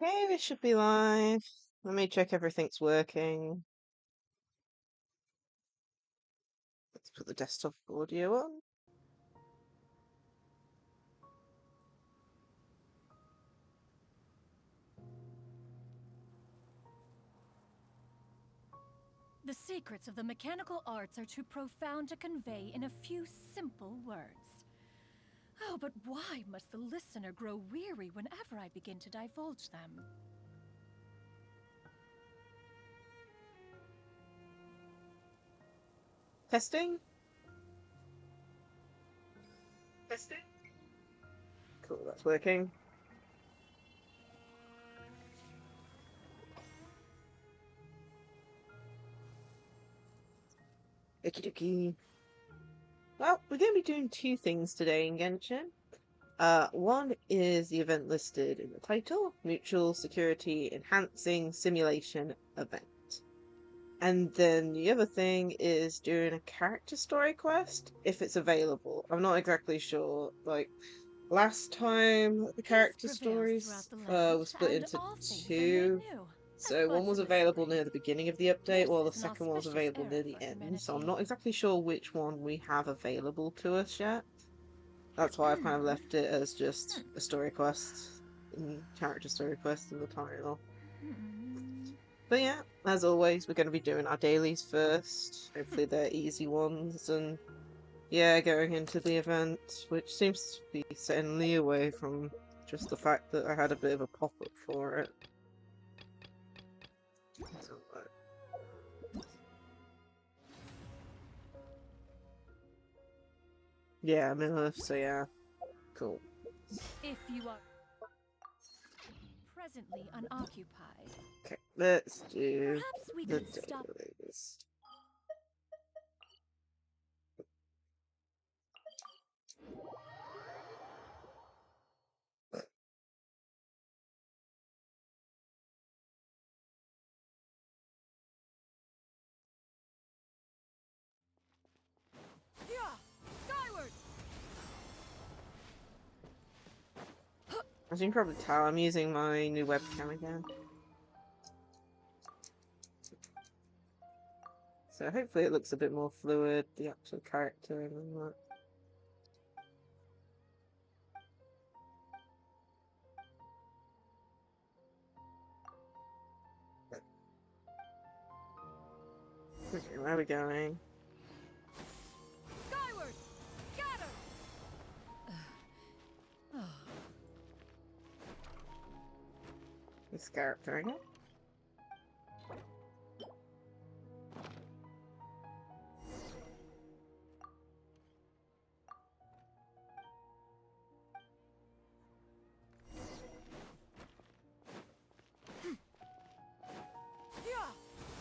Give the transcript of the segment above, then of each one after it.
Okay, we should be live. Let me check everything's working. Let's put the desktop audio on. The secrets of the mechanical arts are too profound to convey in a few simple words. Oh, but why must the listener grow weary whenever I begin to divulge them? Testing? Testing? Cool, that's working. Okie dokie. Well, we're going to be doing two things today in Genshin. One is the event listed in the title, Mutual Security Enhancing Simulation Event. And then the other thing is doing a character story quest, if it's available. I'm not exactly sure. Like, last time the character stories were split into two. So one was available near the beginning of the update, while the second one was available near the end. So I'm not exactly sure which one we have available to us yet. That's why I've kind of left it as just a story quest and character story quest in the title. But yeah, as always, we're going to be doing our dailies first. Hopefully they're easy ones, and yeah, going into the event, which seems to be setting Lee away from just the fact that I had a bit of a pop-up for it. So, yeah, I'm in Earth, so yeah, cool. If you are presently unoccupied, Okay, let's do perhaps we the could stop. dailies. Skyward! As you can probably tell, I'm using my new webcam again. So hopefully it looks a bit more fluid, the actual character and all that. Okay, where are we going? Skyward! Scatter! This character again?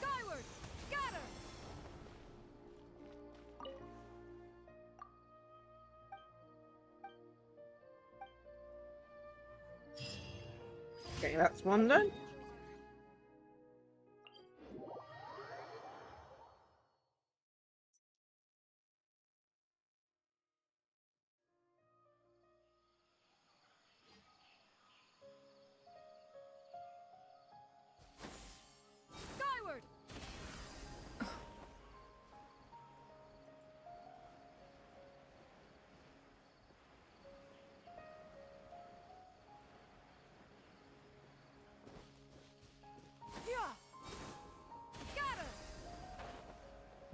Skyward! Scatter! Okay, that's one done. Skyward! Scatter!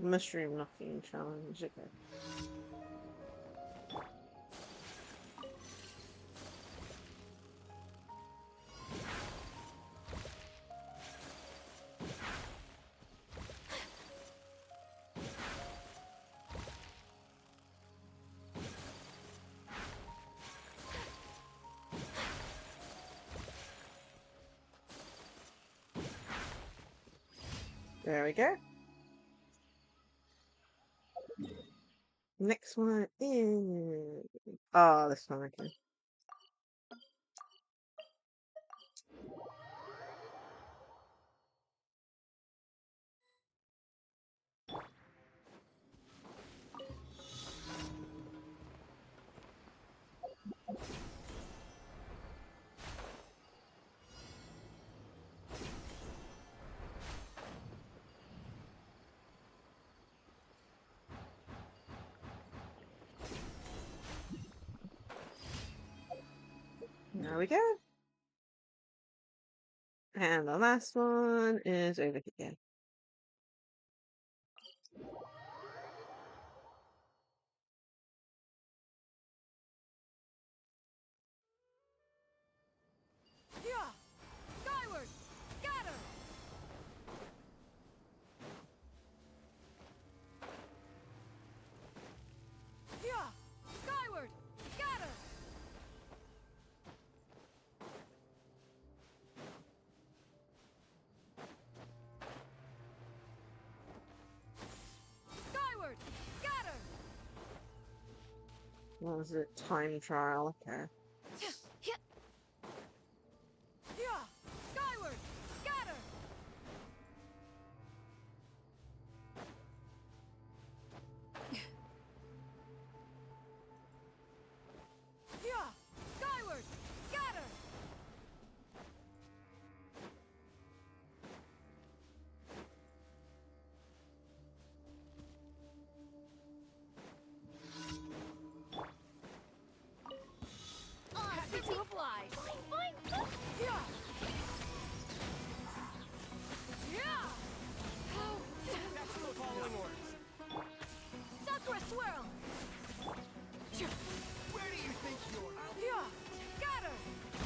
Mushroom knocking challenge, okay. There we go. Next one is... Oh, this one, okay. There we go. And the last one is over here. Yeah! Skyward! Scatter! Yeah! Skyward! Scatter! Skyward! Scatter! What was it? Time trial. Okay. Yeah! Skyward! Scatter! Yeah! Skyward! Scatter! Happy to oblige. Fine. Yeah! Yeah! That's the following orders. Sakura swirl! Where do you think you're? Yeah! Scatter!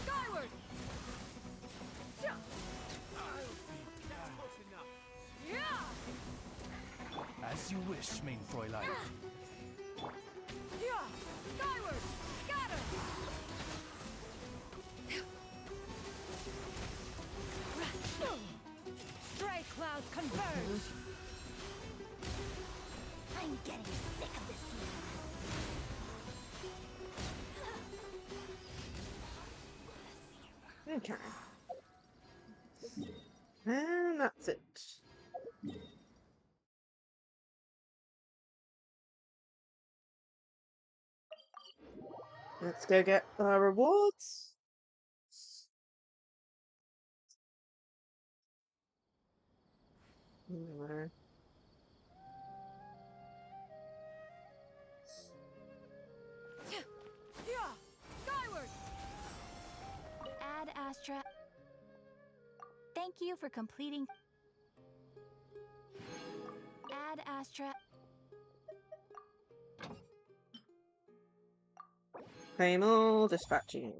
Skyward! Yeah! That's close enough. Yeah! As you wish, main Fräulein. Yeah! Skyward! Scatter! Stray clouds converge! I'm getting sick of this Okay. And that's it. Let's go get our rewards. No. Yeah! Skyward! Ad Astra. Thank you for completing. Ad Astra. Claim all, dispatching.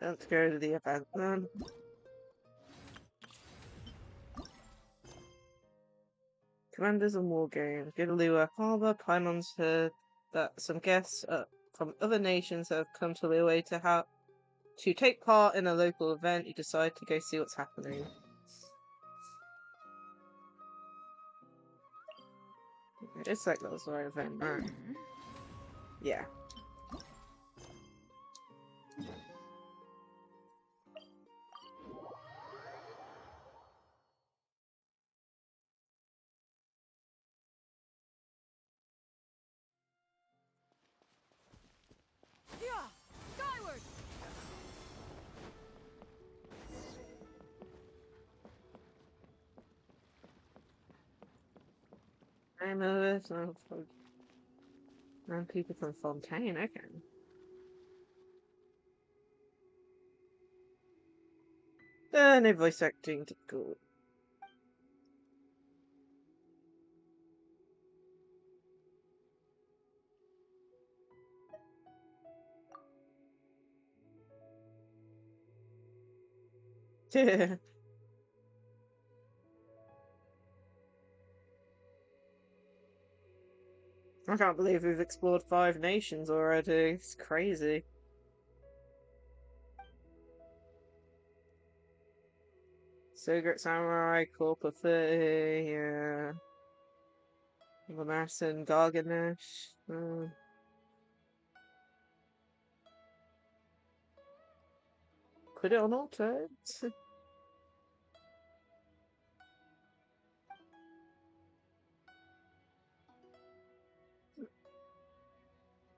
Let's go to the event then. Commanders and War Games. Go to Lua Harbor. Paimon's heard that some guests from other nations have come to Lua to take part in a local event. You decide to go see what's happening. It's like that was the right event, right? Yeah. Yeah! Skyward! I know this. And people from Fontaine, okay. No voice acting, good. I can't believe we've explored 5 nations already. It's crazy. Secret Samurai, Corpo 30, yeah. Lamassin, Garganesh. Put it on auto.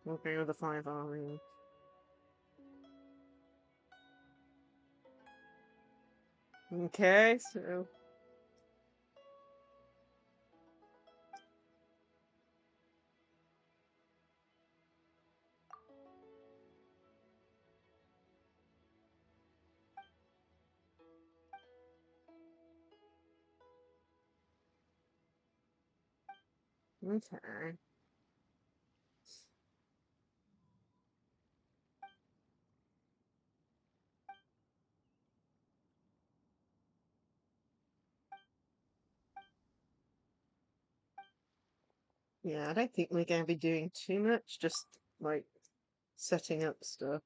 Working with the 5 armies. Okay, so... Okay. Yeah, I don't think we're going to be doing too much, just, like, setting up stuff.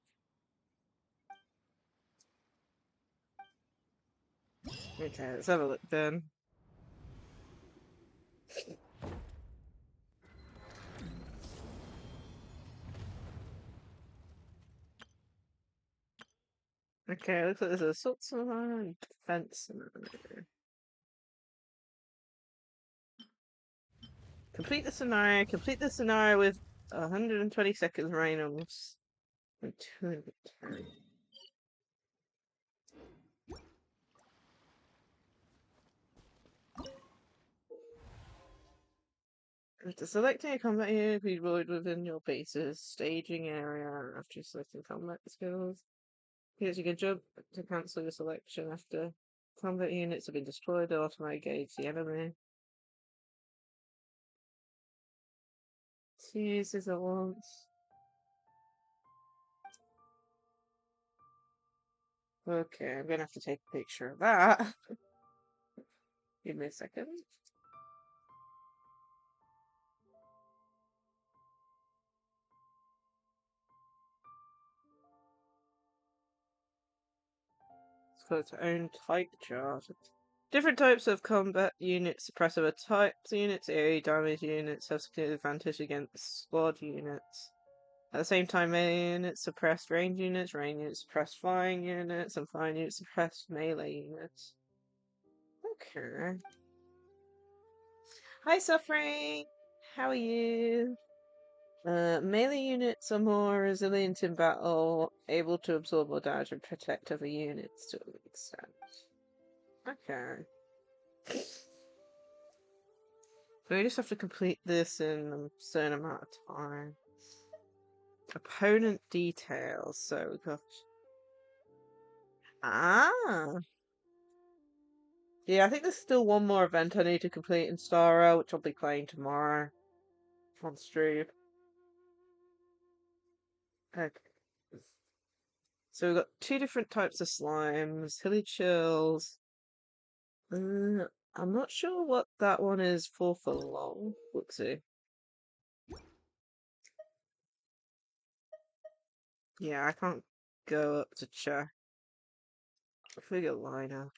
Okay, let's have a look then. Okay, looks like there's a assault scenario and defense scenario. Complete the scenario with 120 seconds Reynolds and 2 inventory. After selecting a combat unit, be rolled within your base's staging area after selecting combat skills. Yes, you can jump to cancel your selection after combat units have been destroyed or automatically engage the enemy. 2 uses at once. Okay, I'm gonna have to take a picture of that. Give me a second. It's got its own type chart. Different types of combat units, suppressive types units, area damage units have significant advantage against squad units. At the same time, melee units suppress range units suppress flying units, and flying units suppress melee units. Okay. Hi, Suffering! How are you? Melee units are more resilient in battle, able to absorb more damage and protect other units to an extent. Okay. So we just have to complete this in a certain amount of time. Opponent details. So we got. Ah! Yeah, I think there's still one more event I need to complete in Starro, which I'll be playing tomorrow on stream. Okay. So we've got 2 different types of slimes, hilly chills. I'm not sure what that one is for long. Whoopsie. Yeah, I can't go up to check. Figure liner.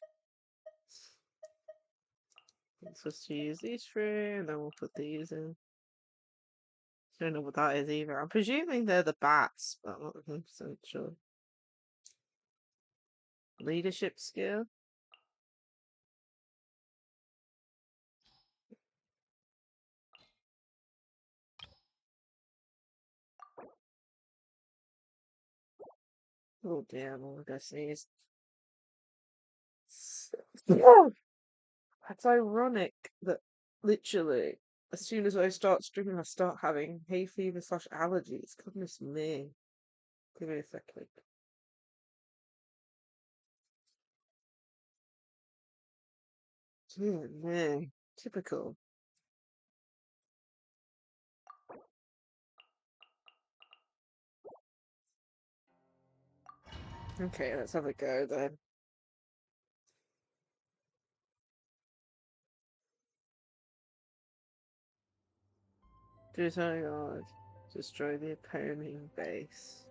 I'm supposed to use these 3, and then we'll put these in. Don't know what that is either. I'm presuming they're the bats, but I'm not 100% sure. Leadership skill. Oh damn, I'm gonna sneeze. That's ironic that literally, as soon as I start streaming, I start having hay fever / allergies. Goodness me. Give me a second. Dear me. Typical. Okay, let's have a go then. Disregard. Destroy the opponent base.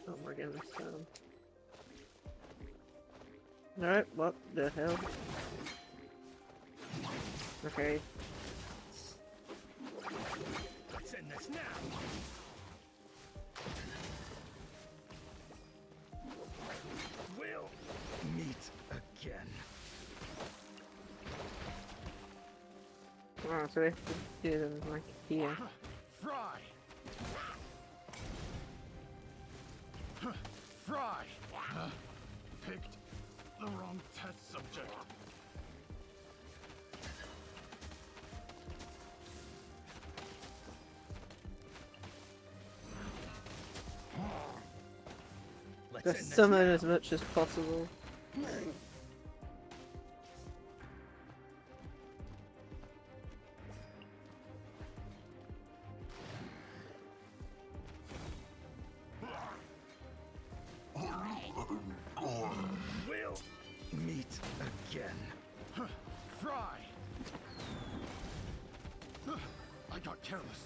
Oh my goodness. Alright, what the hell? Okay. Let's end this now. Oh, so we have to do them like here. Fry! Fry! Picked the wrong test subject. Just summon as much as possible. We'll meet again. Fry! I got careless.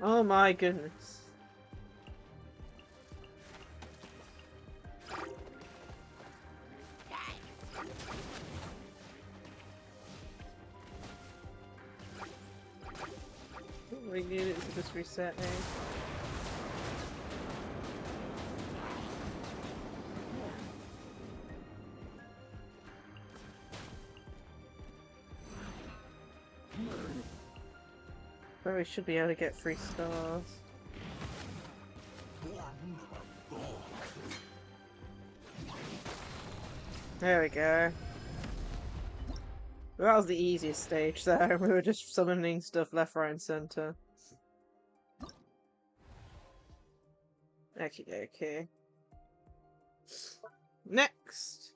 Oh my goodness. We need it to just reset now. But we should be able to get 3 stars. There we go. That was the easiest stage there. We were just summoning stuff left, right, and center. Okay. Next!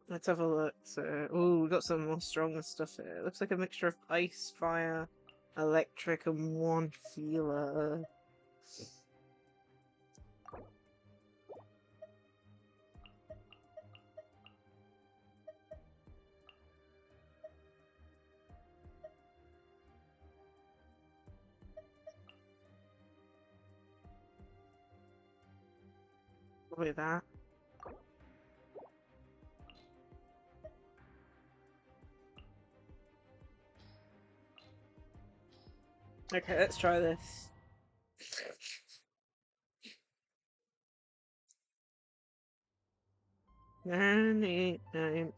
Let's have a look. So, ooh, we got some more stronger stuff here. It looks like a mixture of ice, fire, electric, and 1 healer. Probably that. Okay, let's try this. 9, 8, 9.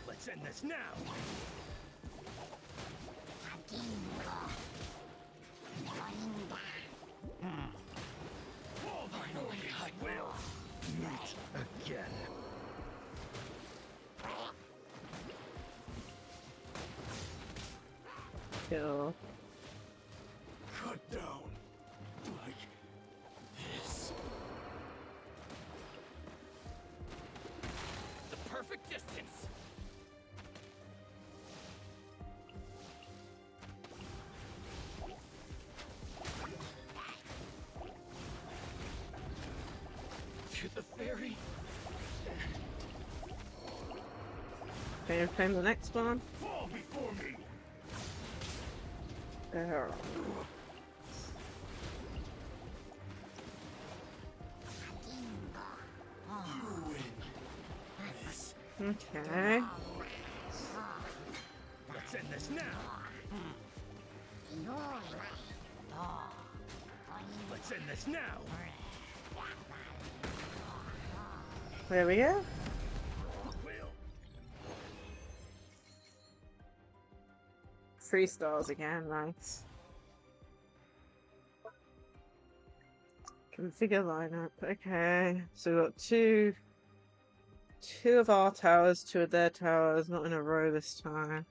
Let's end this now! Finally, I will meet again. Kill. Cut down like this. The perfect distance. To the ferry. Can you claim the next one? Fall before me. There. Okay. Let's end this now. Let's end this now. There we go. Will. 3 stars again, nice. Configure lineup. Okay, so we've got two of our towers, 2 of their towers, not in a row this time.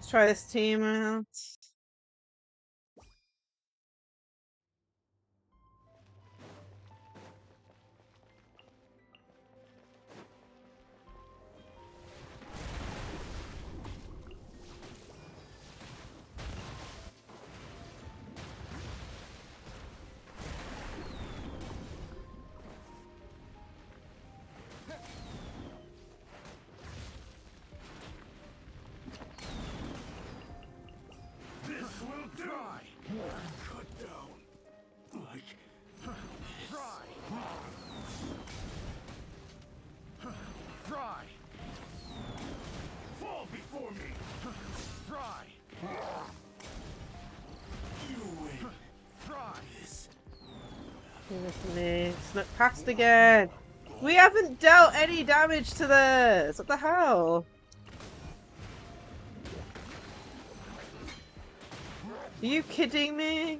Let's try this team out. Snuck past again. We haven't dealt any damage to this. What the hell? Are you kidding me?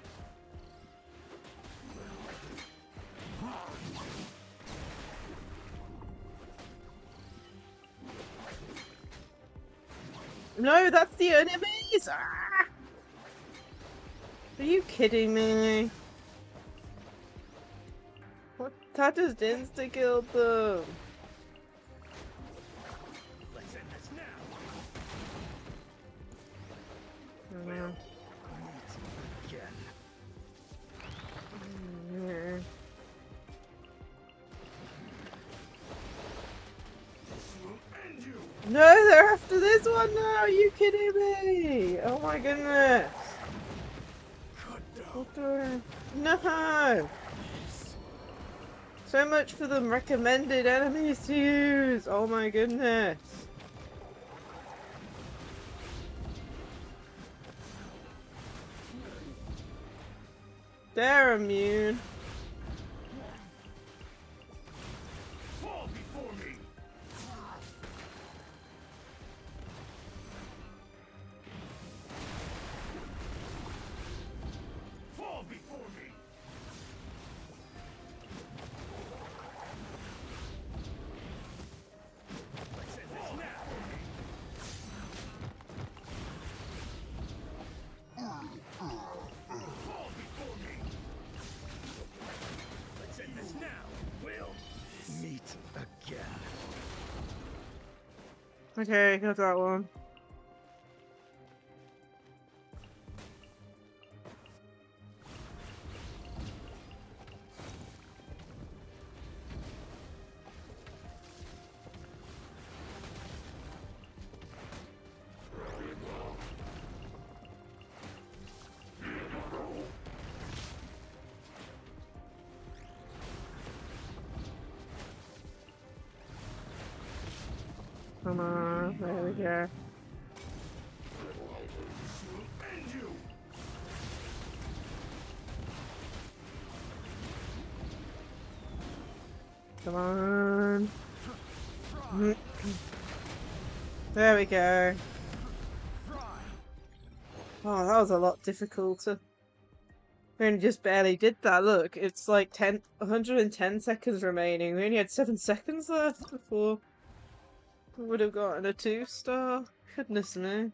No, that's the enemies! Ah! Are you kidding me? What? That just insta-killed them. Let's end this now. Mm. Again. Mm. This will end you. No, they're after this one now! Are you kidding me? Oh my goodness! Cut down. What the... No! So much for the recommended enemies to use! Oh my goodness! They're immune. Fall before me. Fall before me. Let's end this now. Fall before me. Let's end this now. We'll meet again. Okay, got that one. Come on, there we go. End you. Come on. There we go. Oh, that was a lot difficulter. We only just barely did that. Look, it's like 110 seconds remaining. We only had 7 seconds left before we would have gotten a 2-star. Goodness me.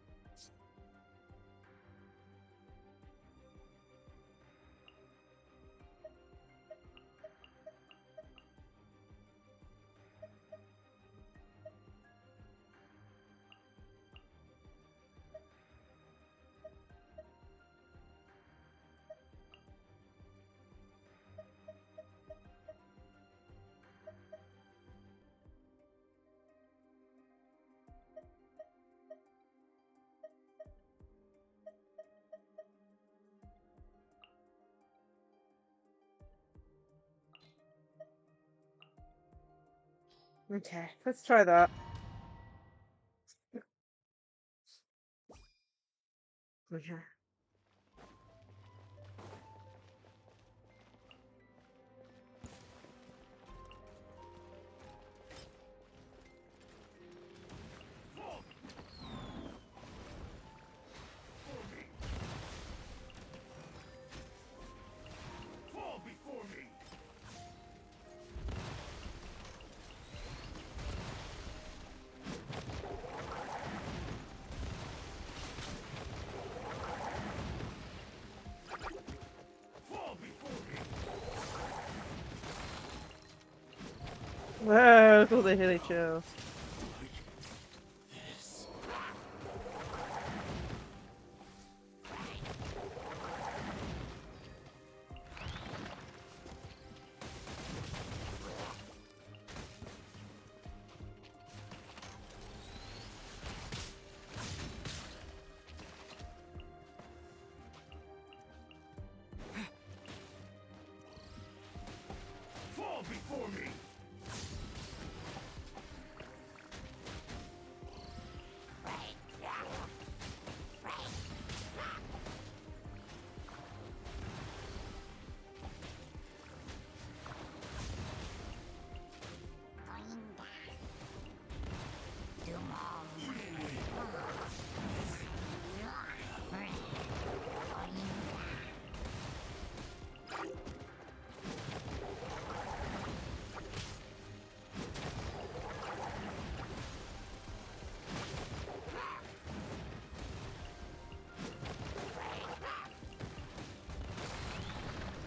Okay, let's try that. Okay. Fall before me. Oh, look at all the hilly chill. This. Fall before me.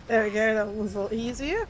There we go, that was a lot easier.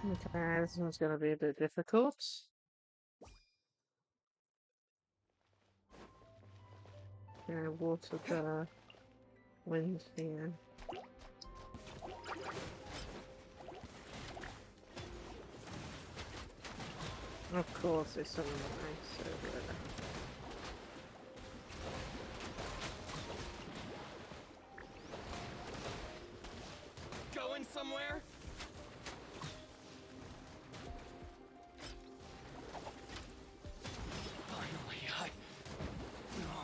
Okay, this one's gonna be a bit difficult. Yeah, water the wind here. Of course, there's something nice over there. Going somewhere? Finally, no.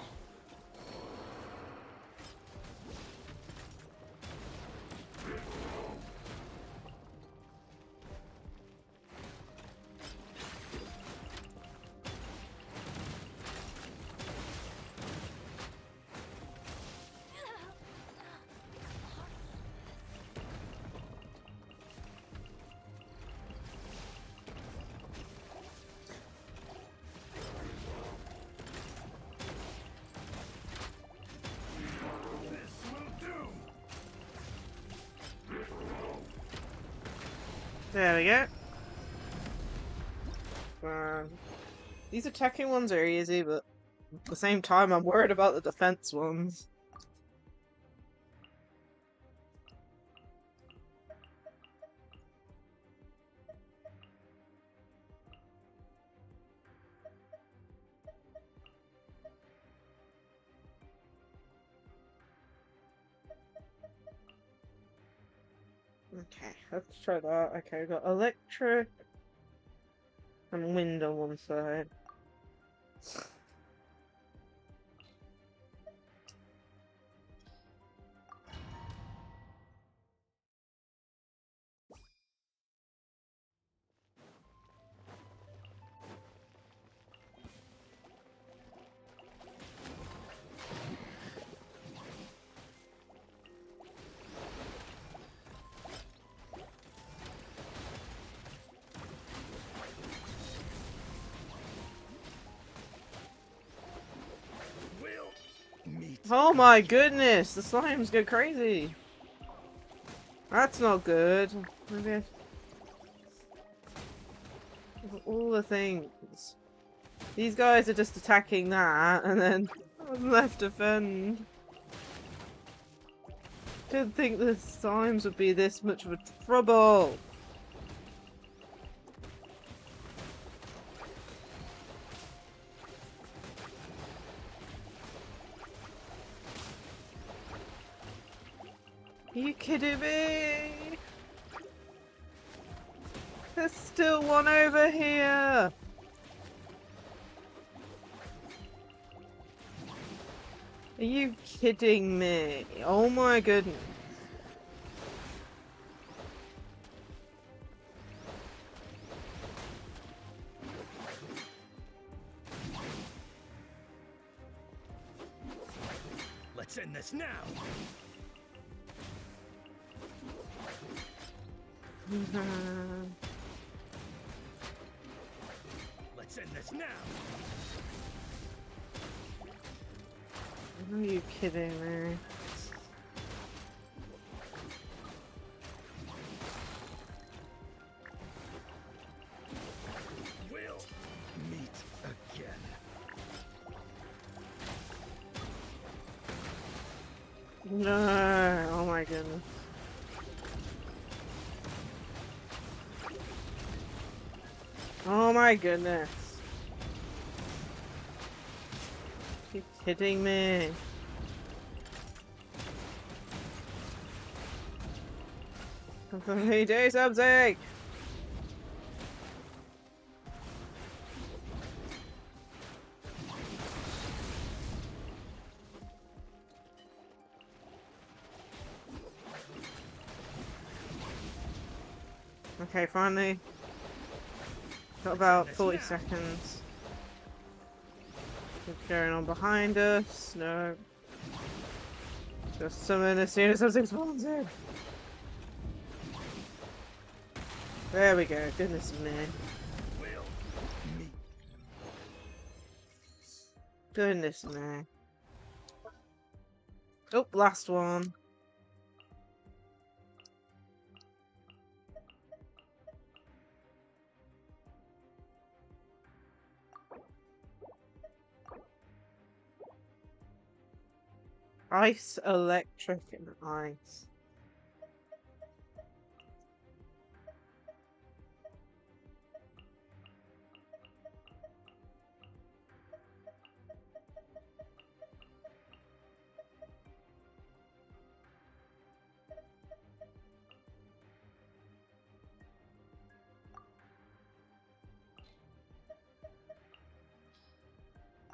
There we go. These attacking ones are easy, but at the same time, I'm worried about the defense ones. Okay, let's try that. Okay, we've got electric and wind on one side. Meet. Oh my goodness, the slimes go crazy. That's not good. Maybe all the things. These guys are just attacking that, and then I'm left to fend. Didn't think the slimes would be this much of a trouble. Are you kidding me? There's still one over here. Are Are you kidding me? Oh my goodness. Let's end this now. Let's end this now. Are you kidding me? We'll meet again. No, oh my goodness. Oh my goodness. Are you kidding me? Somebody do something! Okay, finally. Got about 40 seconds. What's going on behind us? No. Just summon as soon as something spawns in. There we go. Goodness me. We'll meet. Goodness me. Oh, last one. Ice, electric, and ice.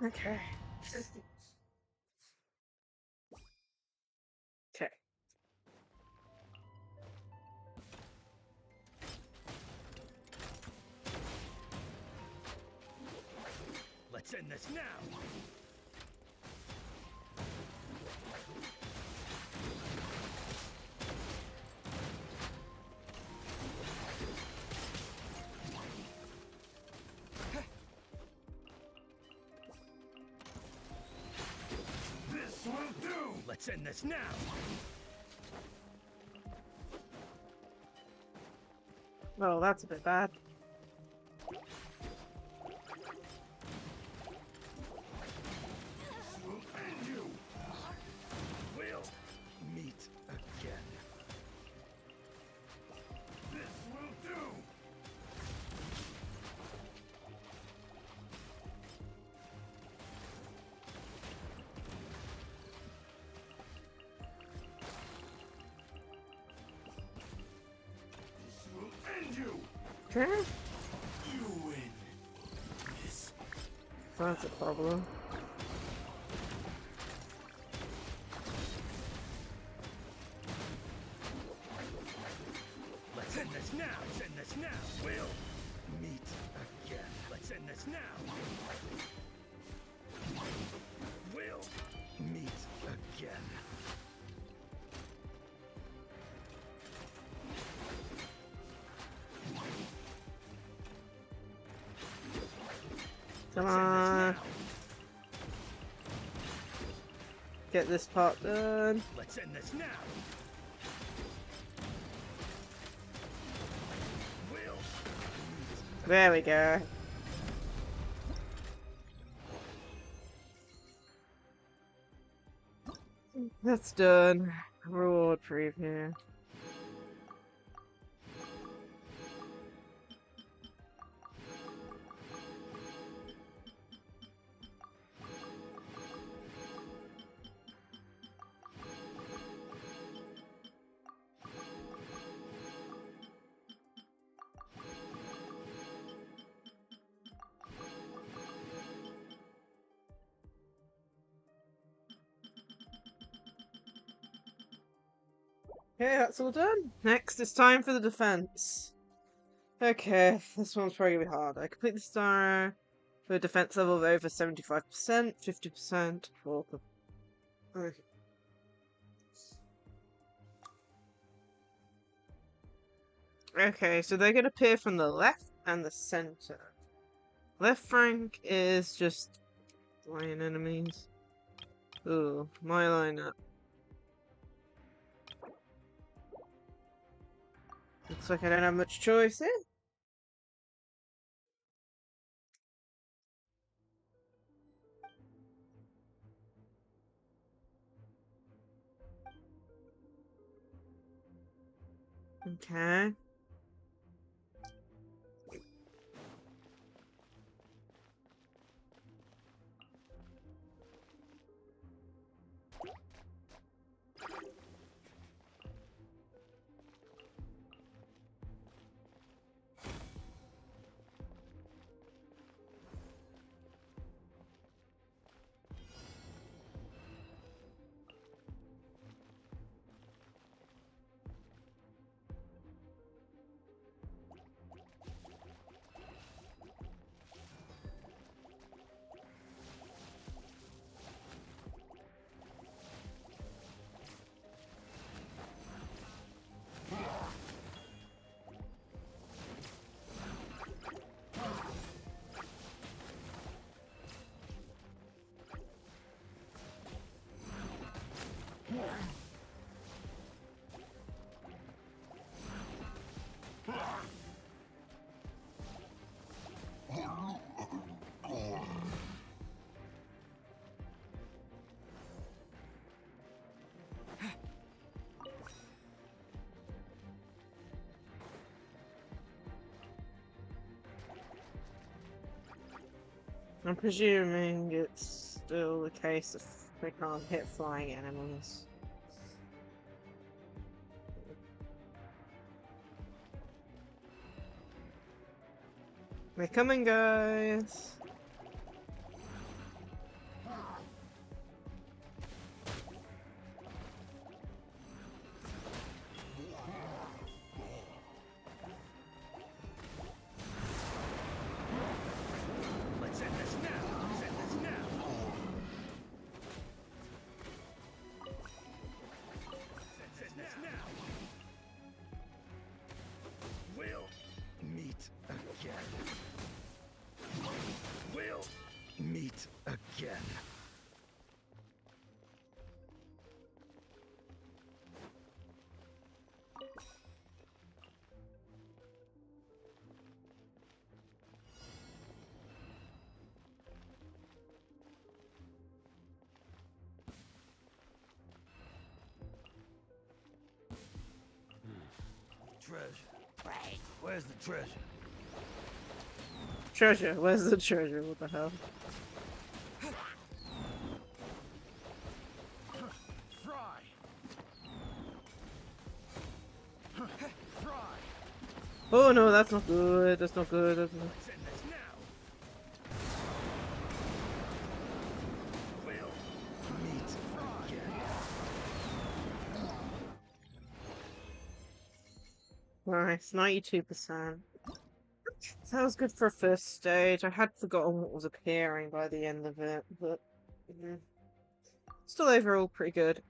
Okay. Okay. Let's end this now. This will do. Let's end this now. Well, that's a bit bad. This will end you. We'll meet again. This will do. This will end you. Okay. You win. This. That's a problem. Let's end this now. Let's end this now. We'll meet again. Let's end this now. We'll meet again. Come Let's end on. this now. Get this part done. Let's end this now. We'll meet. There we go. That's done. Reward preview. Okay, that's all done. Next, it's time for the defense. Okay, this one's probably gonna be hard. I complete the star with a defense level of over 75%, 50%, 4%. Okay. Okay, so they're gonna appear from the left and the center. Left flank is just lion enemies. Ooh, my lineup. Looks like I don't have much choice here. Okay. I'm presuming it's still the case if they can't hit flying animals. They're coming, guys! Let's end this now! Let's end this now! Let's end this now! We'll meet again. We'll meet again. Treasure. Where's the treasure? Treasure! Where's the treasure? What the hell? Fry! Fry! Oh no, that's not good. That's not good. That's not... Let's end this now! We'll meet again. Nice, 92%. That was good for a first stage. I had forgotten what was appearing by the end of it, but still overall pretty good.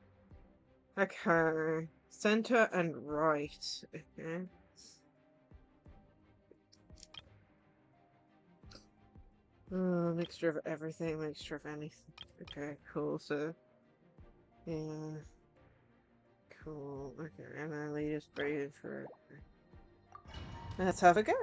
Okay, center and right. Okay. Mixture of everything, mixture of anything. Okay, cool. So, yeah, cool. Okay, and then lead us straight for it. Let's have a go.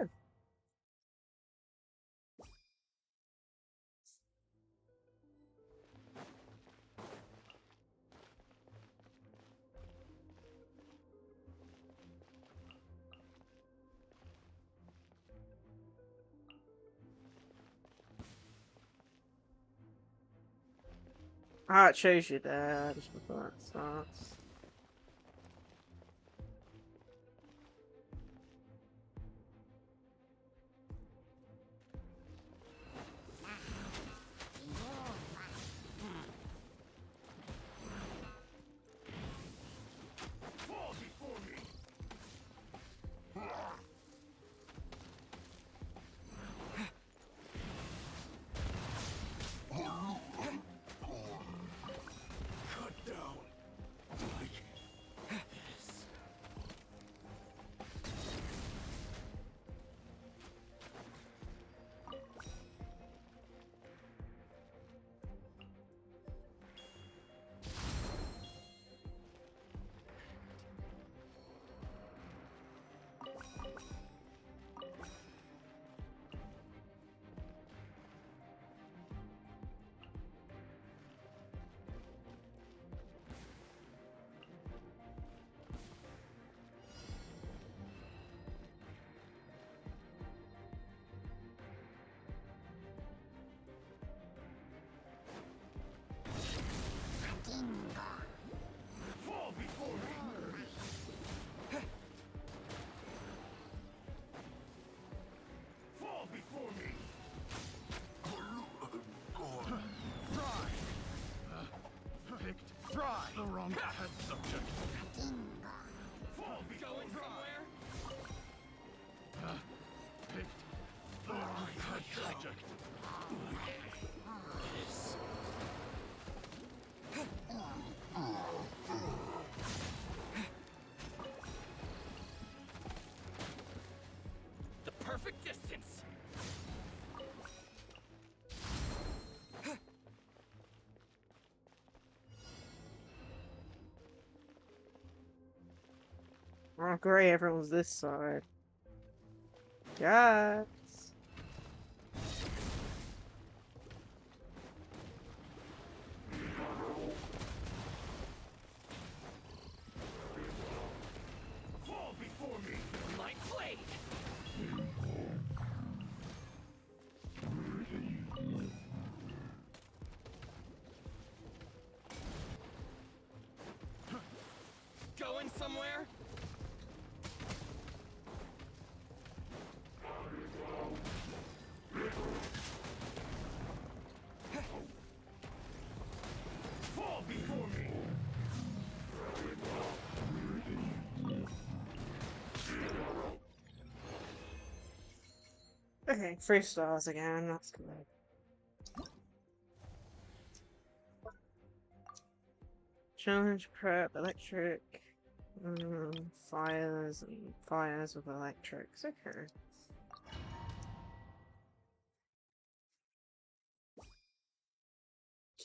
Ah, it shows you there just before that starts. Fall Tragic. The perfect distance. Oh, great, everyone's this side. Yes. Fall before me. My blade. Going somewhere? Fall before me. Okay, 3 stars again, that's good. Challenge prep, electric, fires, and fires with electrics, okay.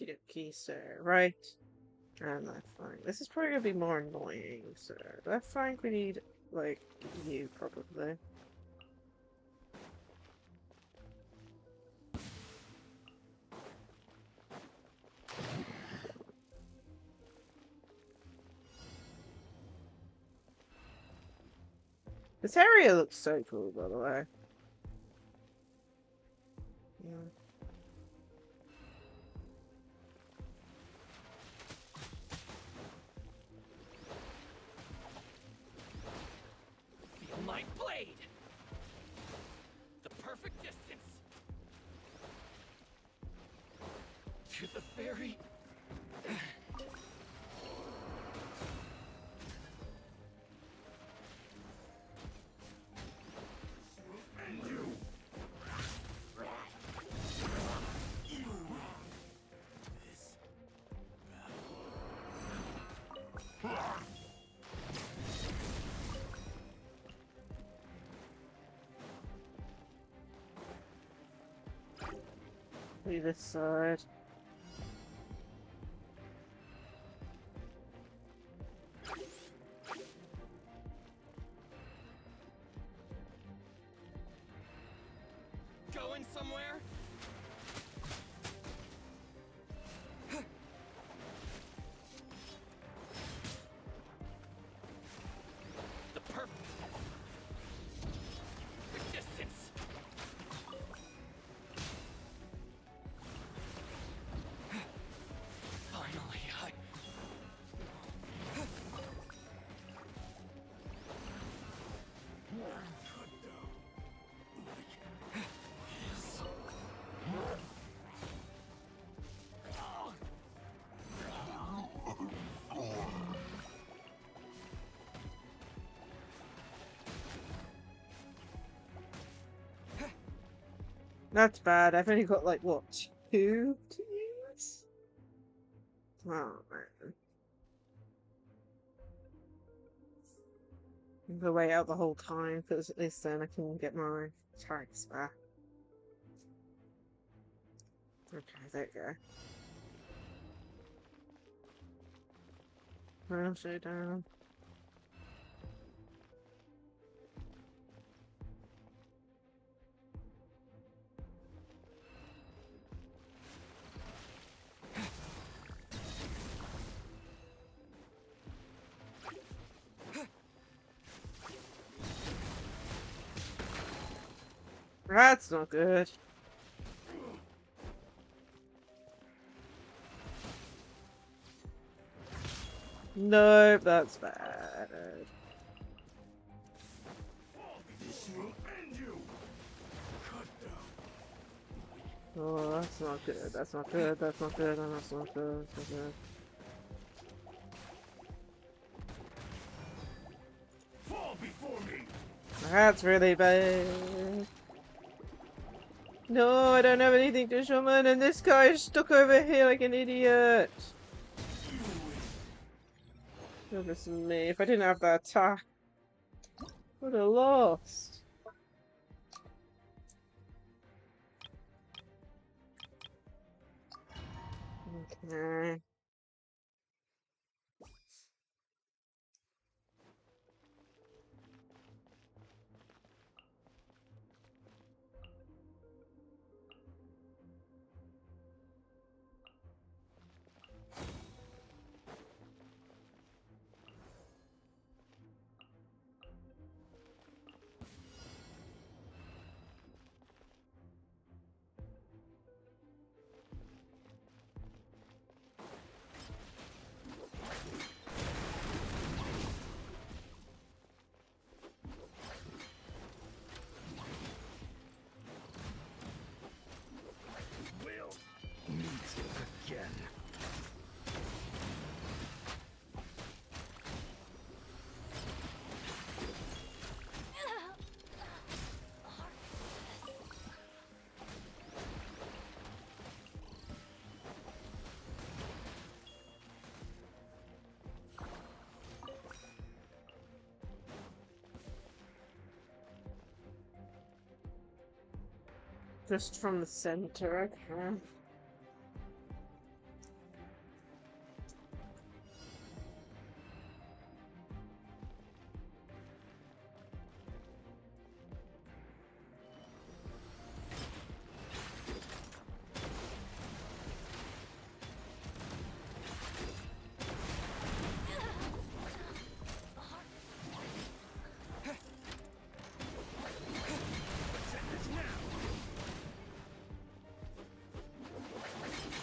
Okie so right. And left flank. This is probably gonna be more annoying, so left flank we need, like, you probably. This area looks so cool, by the way. Yeah. Feel my blade. The perfect distance. To the very... And you. Leave this side. Going somewhere? The perfect distance. Finally, That's bad. I've only got, like, what, 2 to use? Oh, man. I'm gonna wait out the whole time, because at least then I can get my tags back. Okay, there you go. Round showdown. That's not good. Nope, that's bad. this will end you. Cut down. Oh, that's not good. That's not good. That's not good. That's not good. That's not good. Fall before me. That's really bad. No, I don't have anything to summon, and this guy is stuck over here like an idiot. Goodness me, if I didn't have that attack, I would have lost. Okay. We'll meet again. Just from the center, okay.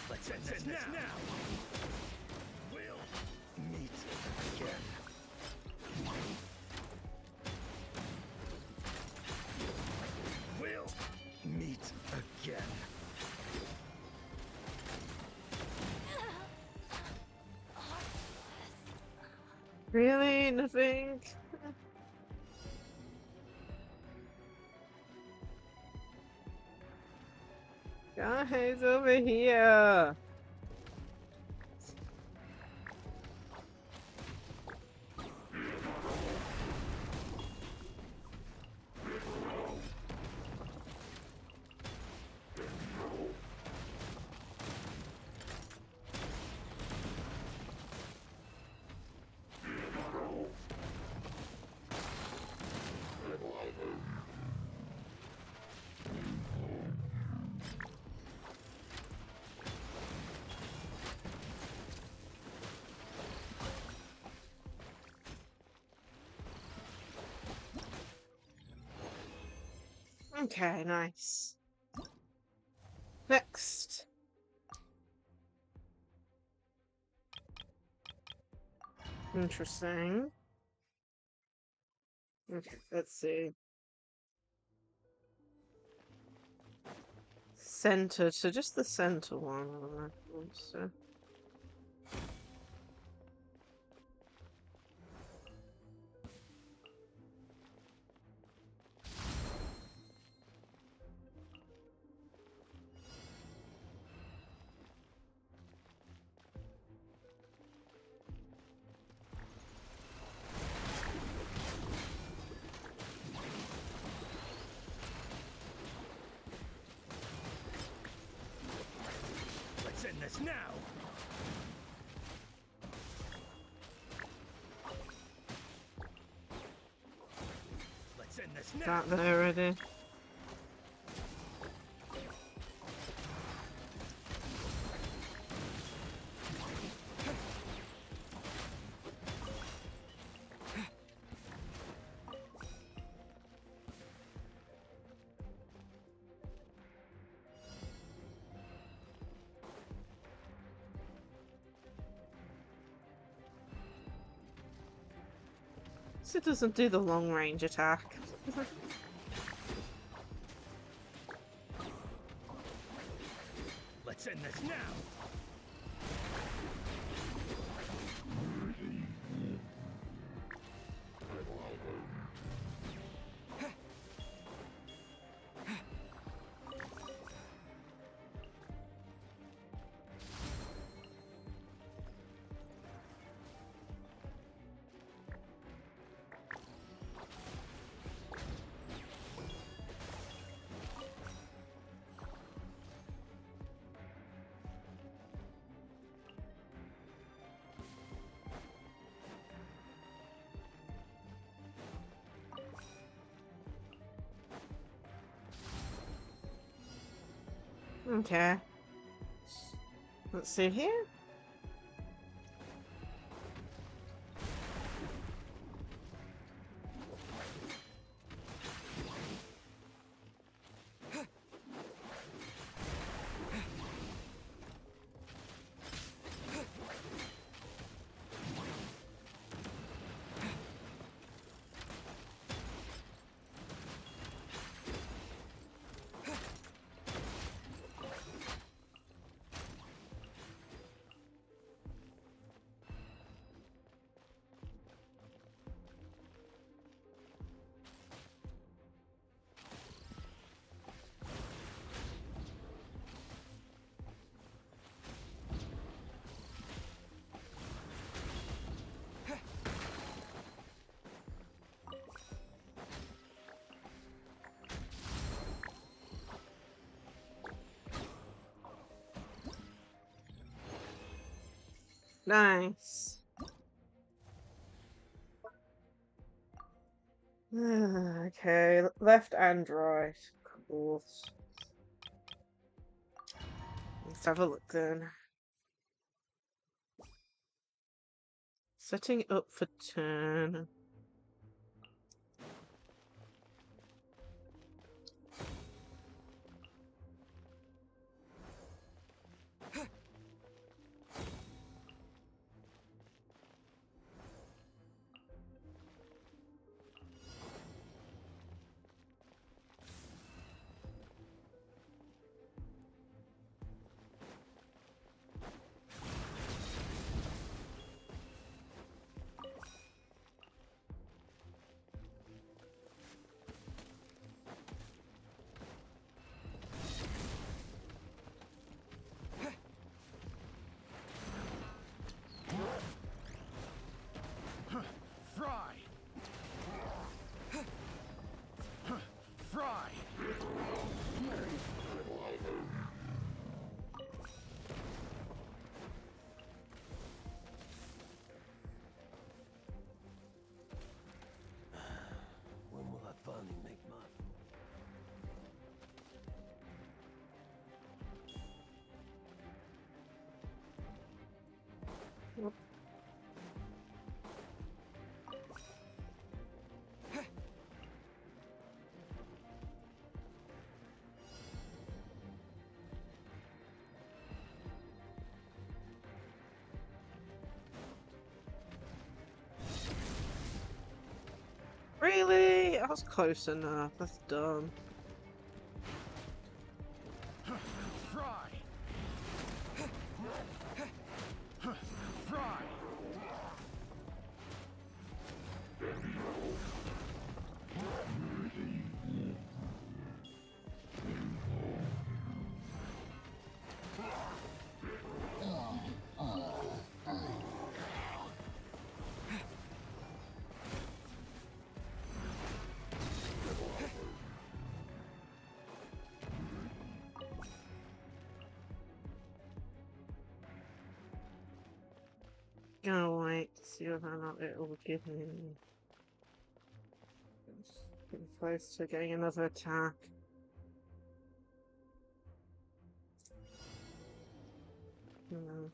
Let's end this now. We'll meet again. We'll meet again. Really? Nothing? Guys, over here! Okay, nice. Next. Interesting. Okay, let's see. Center, so just the center one. So. Let's end this now. Let's end this now. That there already. So it doesn't do the long range attack. Let's end this now. Okay. Let's see here. Nice. Okay, left and right. Cool. Let's have a look then. Setting up for turn. Fry! Fry! When will I finally make my Really? I was close enough. That's dumb. Fry! Fry! Gonna wait to see whether or not it will give me. Getting close to getting another attack. No.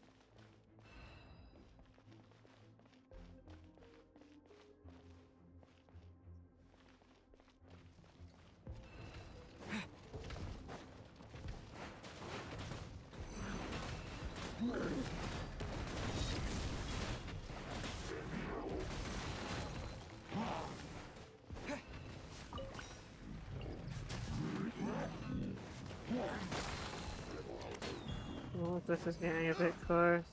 Oh, this is getting a bit close.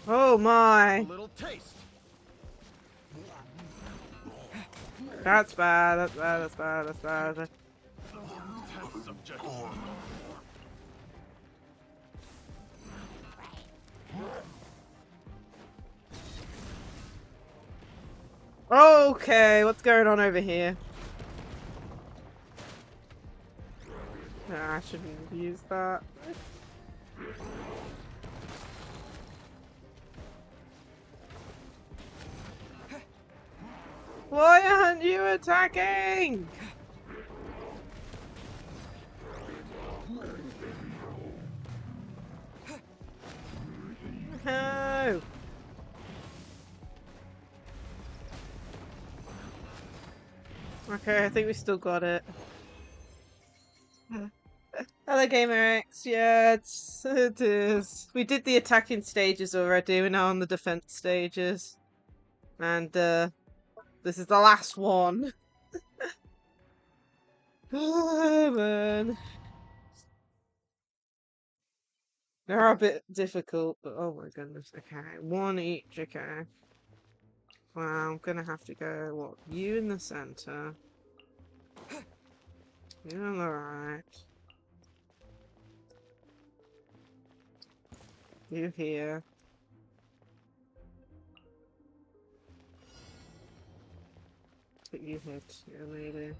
Oh my! A little taste. That's bad, that's bad, that's bad, that's bad. Test subject. Okay, what's going on over here? Nah, I shouldn't have used that. Why aren't you attacking? No. Okay, I think we still got it. Hello, Gamer X. Yeah, it is. We did the attacking stages already. We're now on the defense stages, and this is the last one. Oh, man. They're a bit difficult, but oh my goodness. Okay, one each. Okay. Well, I'm gonna have to go. What? You in the center. You on the right. You here. But you hit. Yeah, maybe.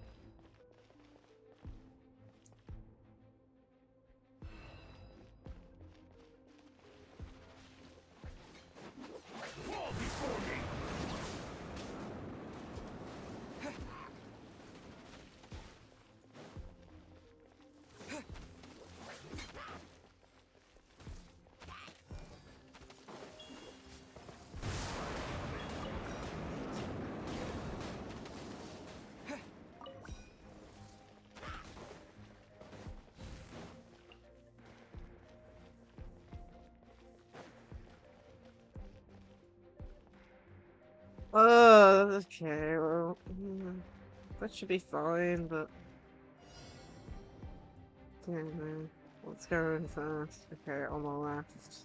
Oh, okay. Well, that should be fine, but yeah, no. Let's go in first. Okay, on the left.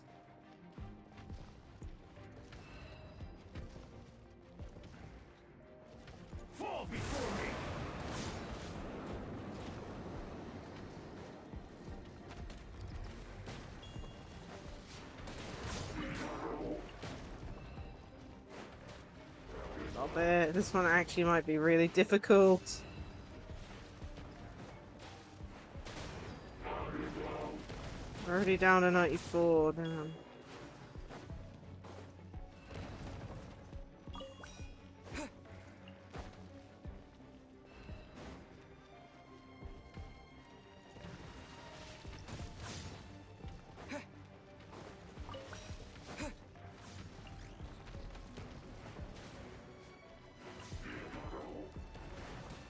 Fall before me! Stop it. This one actually might be really difficult. Already down to 94. Damn.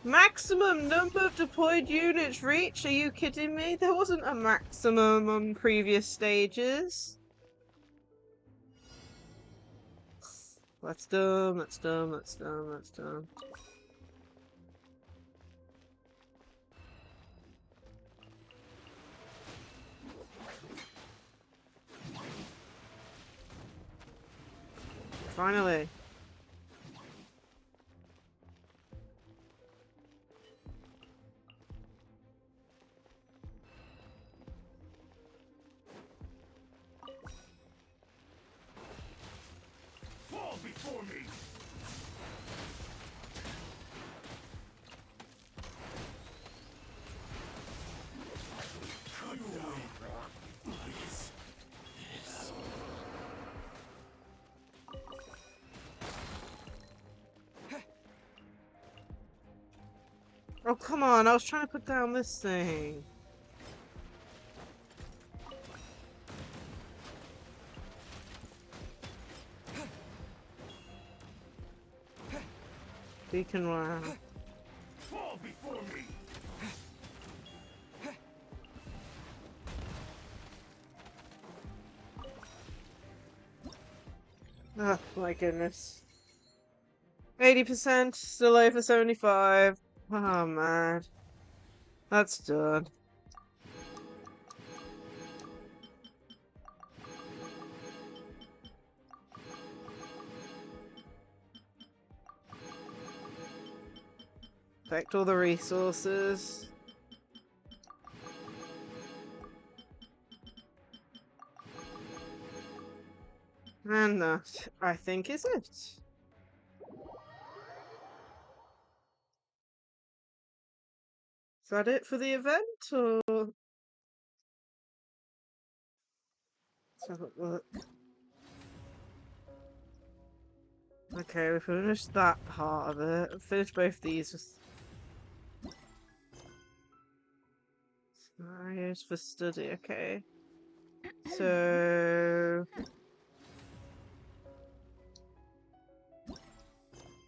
Maximum number of deployed units reached? Are you kidding me? There wasn't a maximum on previous stages. That's dumb, that's dumb, that's dumb, that's dumb. Finally. Fall before me! Cut down. Please. This. Oh, come on, I was trying to put down this thing. Beacon wow. Fall before me! Oh my goodness. 80%, still over 75. Oh man. That's done. Collect all the resources. And that, I think, is it. Is that it for the event, or? Let's have a look. Okay, we finished that part of it. We finished both these. Scenarios for study, okay. So...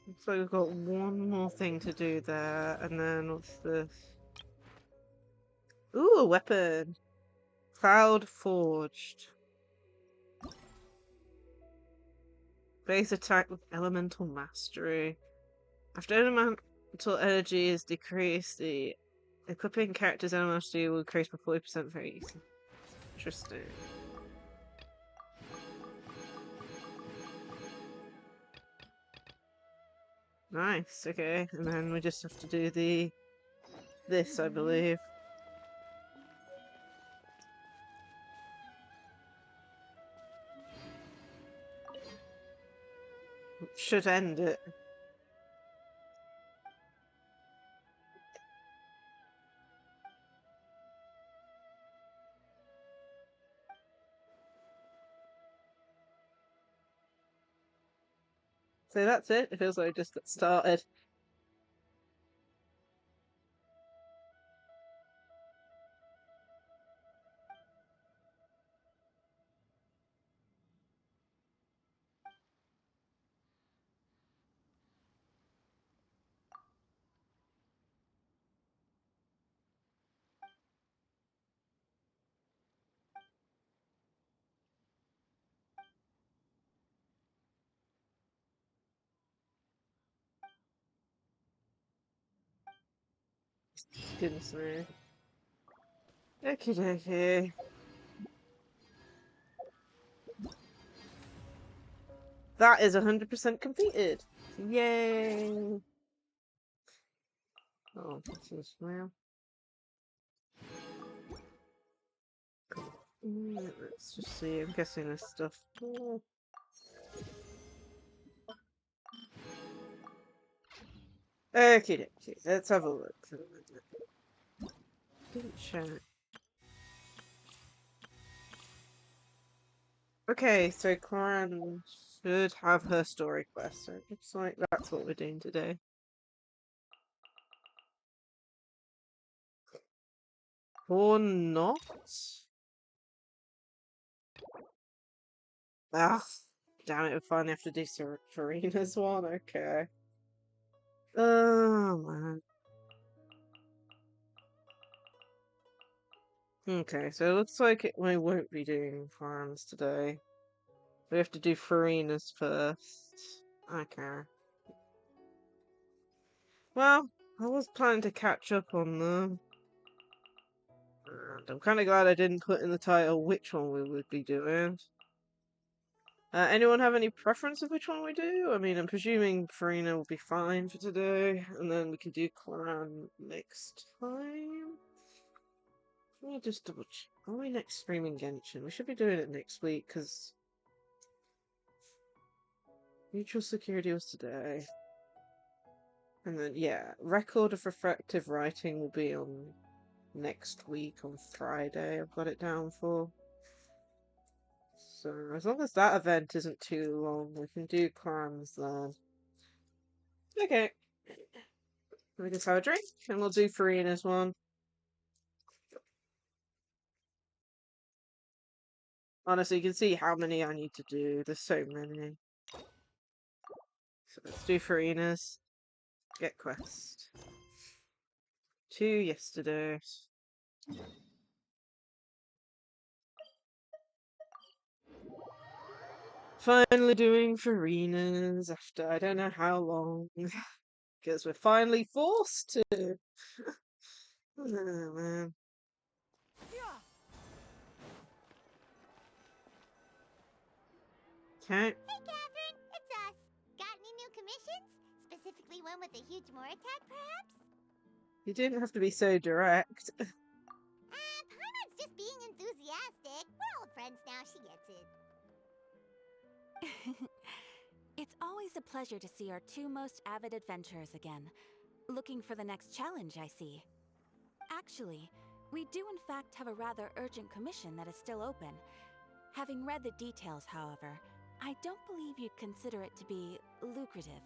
looks like we've got one more thing to do there, and then what's this? Ooh, a weapon! Cloud Forged. Base attack with elemental mastery. After elemental energy is decreased, the equipping character's elemental mastery will increase by 40% very easily. Interesting. Nice, okay. And then we just have to do this, I believe. Should end it. So that's it. It feels like I just got started. Goodness me. Okie dokie. That is 100% completed. Yay! Oh, this is well. Let's just see. I'm guessing this stuff. Oh. Okie dokie. Let's have a look. Didn't check. Okay, so Clan should have her story quest. So it looks like that's what we're doing today. Or not? Ah, damn it, we finally have to do Furina's one. Okay. Oh, man. Okay, so it looks like we won't be doing farms today. We have to do Furina's first. Okay. Well, I was planning to catch up on them. And I'm kind of glad I didn't put in the title which one we would be doing. Anyone have any preference of which one we do? I mean, I'm presuming Furina will be fine for today, and then we can do Clan next time. Let me just double check. Are we next streaming Genshin? We should be doing it next week, because mutual security was today. And then, yeah, record of reflective writing will be on next week on Friday. I've got it down for. So, as long as that event isn't too long, we can do clans then. Okay. Let me just have a drink, and we'll do Furina's one. Honestly, you can see how many I need to do. There's so many. So let's do Furina's. Get quest. 2 yesterday. Finally doing Furina's after I don't know how long. Because we're finally forced to. Oh, man. Okay. Hey, Catherine, it's us. Got any new commissions? Specifically one with a huge more attack, perhaps? You didn't have to be so direct. Paimon's just being enthusiastic. We're old friends now, she gets it. It's always a pleasure to see our two most avid adventurers again. Looking for the next challenge, I see. Actually, we do in fact have a rather urgent commission that is still open. Having read the details, however, I don't believe you'd consider it to be lucrative.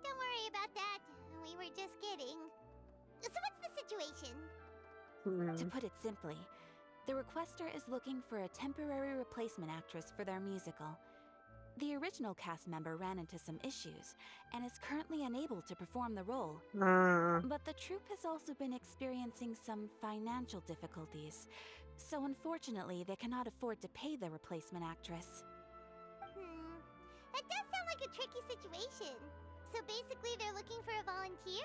Don't worry about that. We were just kidding. So what's the situation? To put it simply, the requester is looking for a temporary replacement actress for their musical. The original cast member ran into some issues and is currently unable to perform the role. But the troupe has also been experiencing some financial difficulties, so unfortunately they cannot afford to pay the replacement actress. That does sound like a tricky situation. So basically they're looking for a volunteer?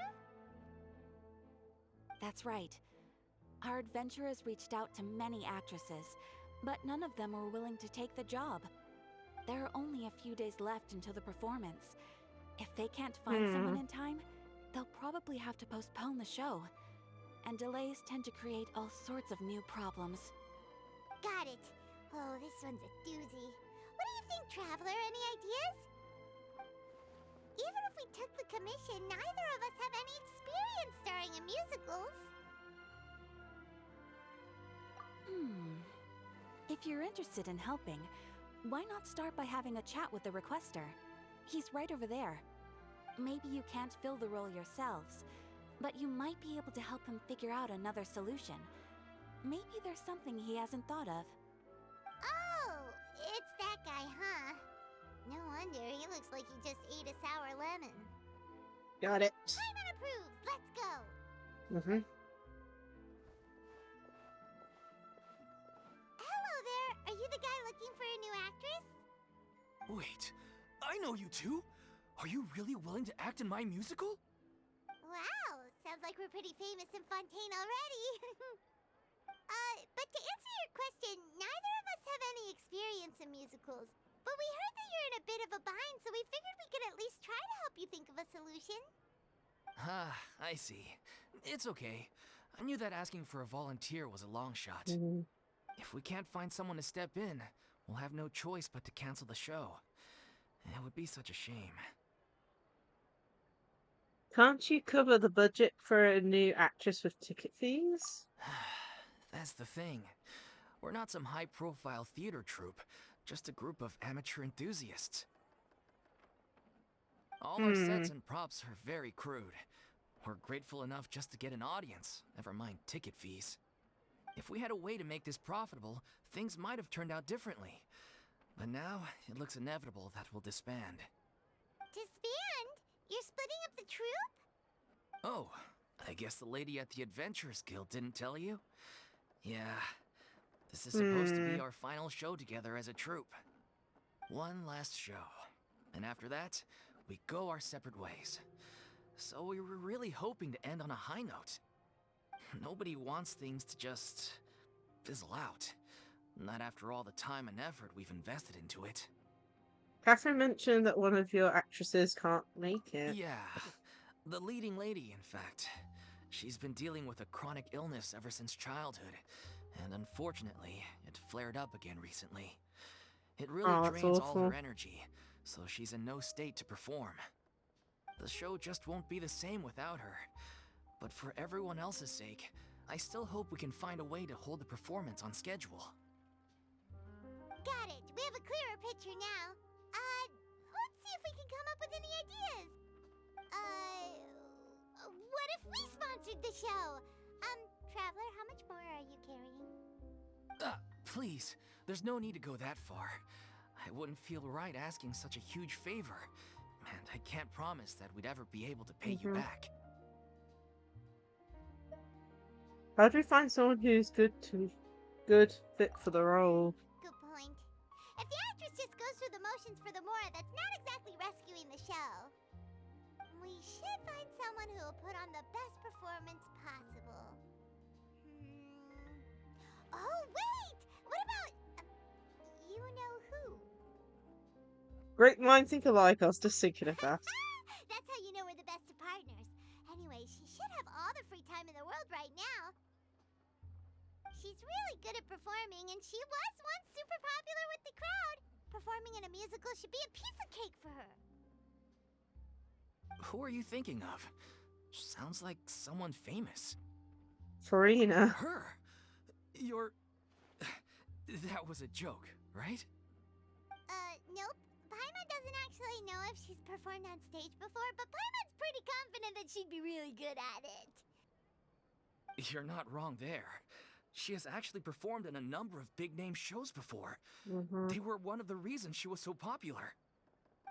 That's right. Our adventurers reached out to many actresses, but none of them were willing to take the job. There are only a few days left until the performance. If they can't find someone in time, they'll probably have to postpone the show. And delays tend to create all sorts of new problems. Got it. Oh, this one's a doozy. What do you think, Traveler? Any ideas? Even if we took the commission, neither of us have any experience starring in musicals. If you're interested in helping, why not start by having a chat with the requester? He's right over there. Maybe you can't fill the role yourselves, but you might be able to help him figure out another solution. Maybe there's something he hasn't thought of. Oh, it's that guy, huh? No wonder, he looks like he just ate a sour lemon. Got it. Payment approved, let's go! Hello there, are you the guy looking for a new actress? Wait, I know you two. Are you really willing to act in my musical? Wow, sounds like we're pretty famous in Fontaine already. But to answer your question, neither of us have any experience in musicals. But we heard that you're in a bit of a bind, so we figured we could at least try to help you think of a solution. Ah, I see. It's okay. I knew that asking for a volunteer was a long shot. If we can't find someone to step in, we'll have no choice but to cancel the show. It would be such a shame. Can't you cover the budget for a new actress with ticket fees? That's the thing. We're not some high-profile theater troupe, just a group of amateur enthusiasts. All our sets and props are very crude. We're grateful enough just to get an audience, never mind ticket fees. If we had a way to make this profitable, things might have turned out differently. But now, it looks inevitable that we'll disband. Disband? You're splitting up the troupe? Oh, I guess the lady at the Adventurers Guild didn't tell you? Yeah, this is supposed to be our final show together as a troupe. One last show. And after that, we go our separate ways. So we were really hoping to end on a high note. Nobody wants things to just fizzle out. Not after all the time and effort we've invested into it. Catherine mentioned that one of your actresses can't make it. Yeah, the leading lady, in fact. She's been dealing with a chronic illness ever since childhood, and unfortunately, it flared up again recently. It really drains all her energy, so she's in no state to perform. The show just won't be the same without her. But for everyone else's sake, I still hope we can find a way to hold the performance on schedule. Got it. We have a clearer picture now. Let's see if we can come up with any ideas. What if we sponsored the show? Traveler, how much more are you carrying? Please, there's no need to go that far. I wouldn't feel right asking such a huge favor, and I can't promise that we'd ever be able to pay you back. How do we find someone who's good fit for the role? Good point. If the actress just goes through the motions for the Mora, that's not exactly rescuing the show. We should find someone who will put on the best performance possible. Oh, wait! What about... you know who? Great minds think alike, I was just thinking of that. That's how you know we're the best of partners. Anyway, she should have all the free time in the world right now. She's really good at performing, and she was once super popular with the crowd. Performing in a musical should be a piece of cake for her. Who are you thinking of? Sounds like someone famous. Furina. Her? You're... That was a joke, right? Nope. Paimon doesn't actually know if she's performed on stage before, but Paimon's pretty confident that she'd be really good at it. You're not wrong there. She has actually performed in a number of big-name shows before. They were one of the reasons she was so popular.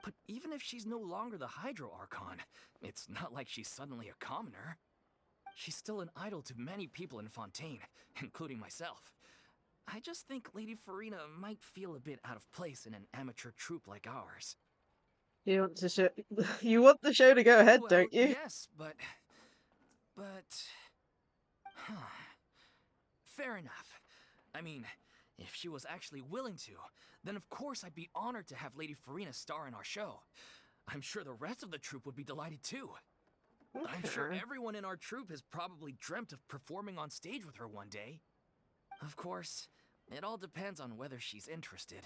But even if she's no longer the Hydro Archon, it's not like she's suddenly a commoner. She's still an idol to many people in Fontaine, including myself. I just think Lady Furina might feel a bit out of place in an amateur troupe like ours. You want to show? You want the show to go ahead, Well, don't you? yes, but... Huh. Fair enough. I mean, if she was actually willing to, then of course I'd be honored to have Lady Furina star in our show. I'm sure the rest of the troupe would be delighted too. Okay. I'm sure everyone in our troupe has probably dreamt of performing on stage with her one day. Of course, it all depends on whether she's interested.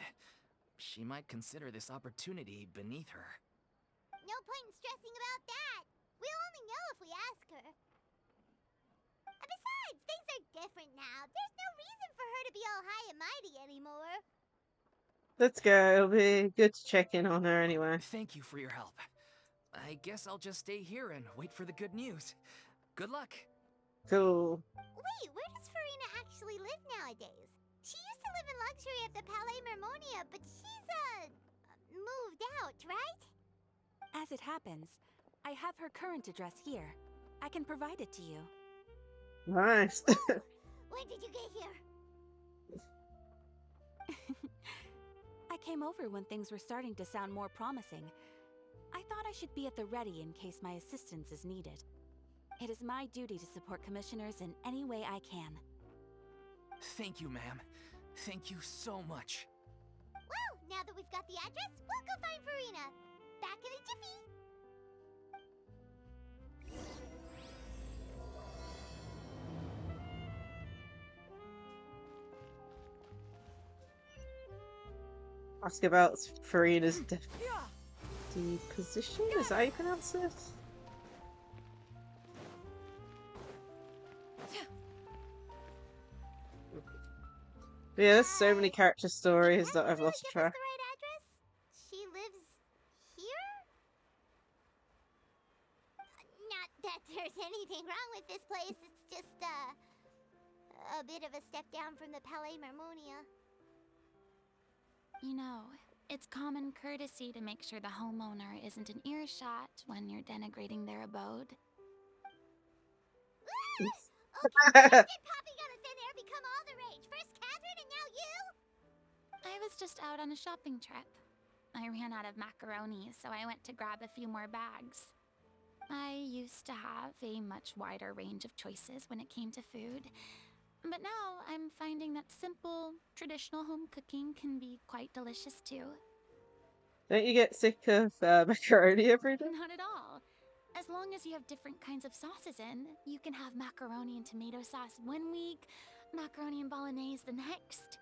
She might consider this opportunity beneath her. No point in stressing about that. We'll only know if we ask her. And besides, things are different now. There's no reason for her to be all high and mighty anymore. Let's go. It'll be good to check in on her anyway. Thank you for your help. I guess I'll just stay here and wait for the good news. Good luck. Cool. Wait, where does Furina actually live nowadays? She used to live in luxury at the Palais Mermonia, but she's, moved out, right? As it happens, I have her current address here. I can provide it to you. Nice. When did you get here? I came over when things were starting to sound more promising. I thought I should be at the ready in case my assistance is needed. It is my duty to support commissioners in any way I can. Thank you, ma'am. Thank you so much. Well, now that we've got the address, we'll go find Furina. Back in a jiffy. Ask about Furina's deposition? Is that how you pronounce it? Yeah, there's so many character stories that I've lost track. Give us the right address? She lives here? Not that there's anything wrong with this place. It's just, a bit of a step down from the Palais Mermonia. You know, it's common courtesy to make sure the homeowner isn't an earshot when you're denigrating their abode. Okay, when did popping out of thin air become all the rage? First Catherine and now you? I was just out on a shopping trip. I ran out of macaroni, so I went to grab a few more bags. I used to have a much wider range of choices when it came to food. But now I'm finding that simple, traditional home cooking can be quite delicious too. Don't you get sick of macaroni every day? Not at all. As long as you have different kinds of sauces in, you can have macaroni and tomato sauce one week, macaroni and bolognese the next.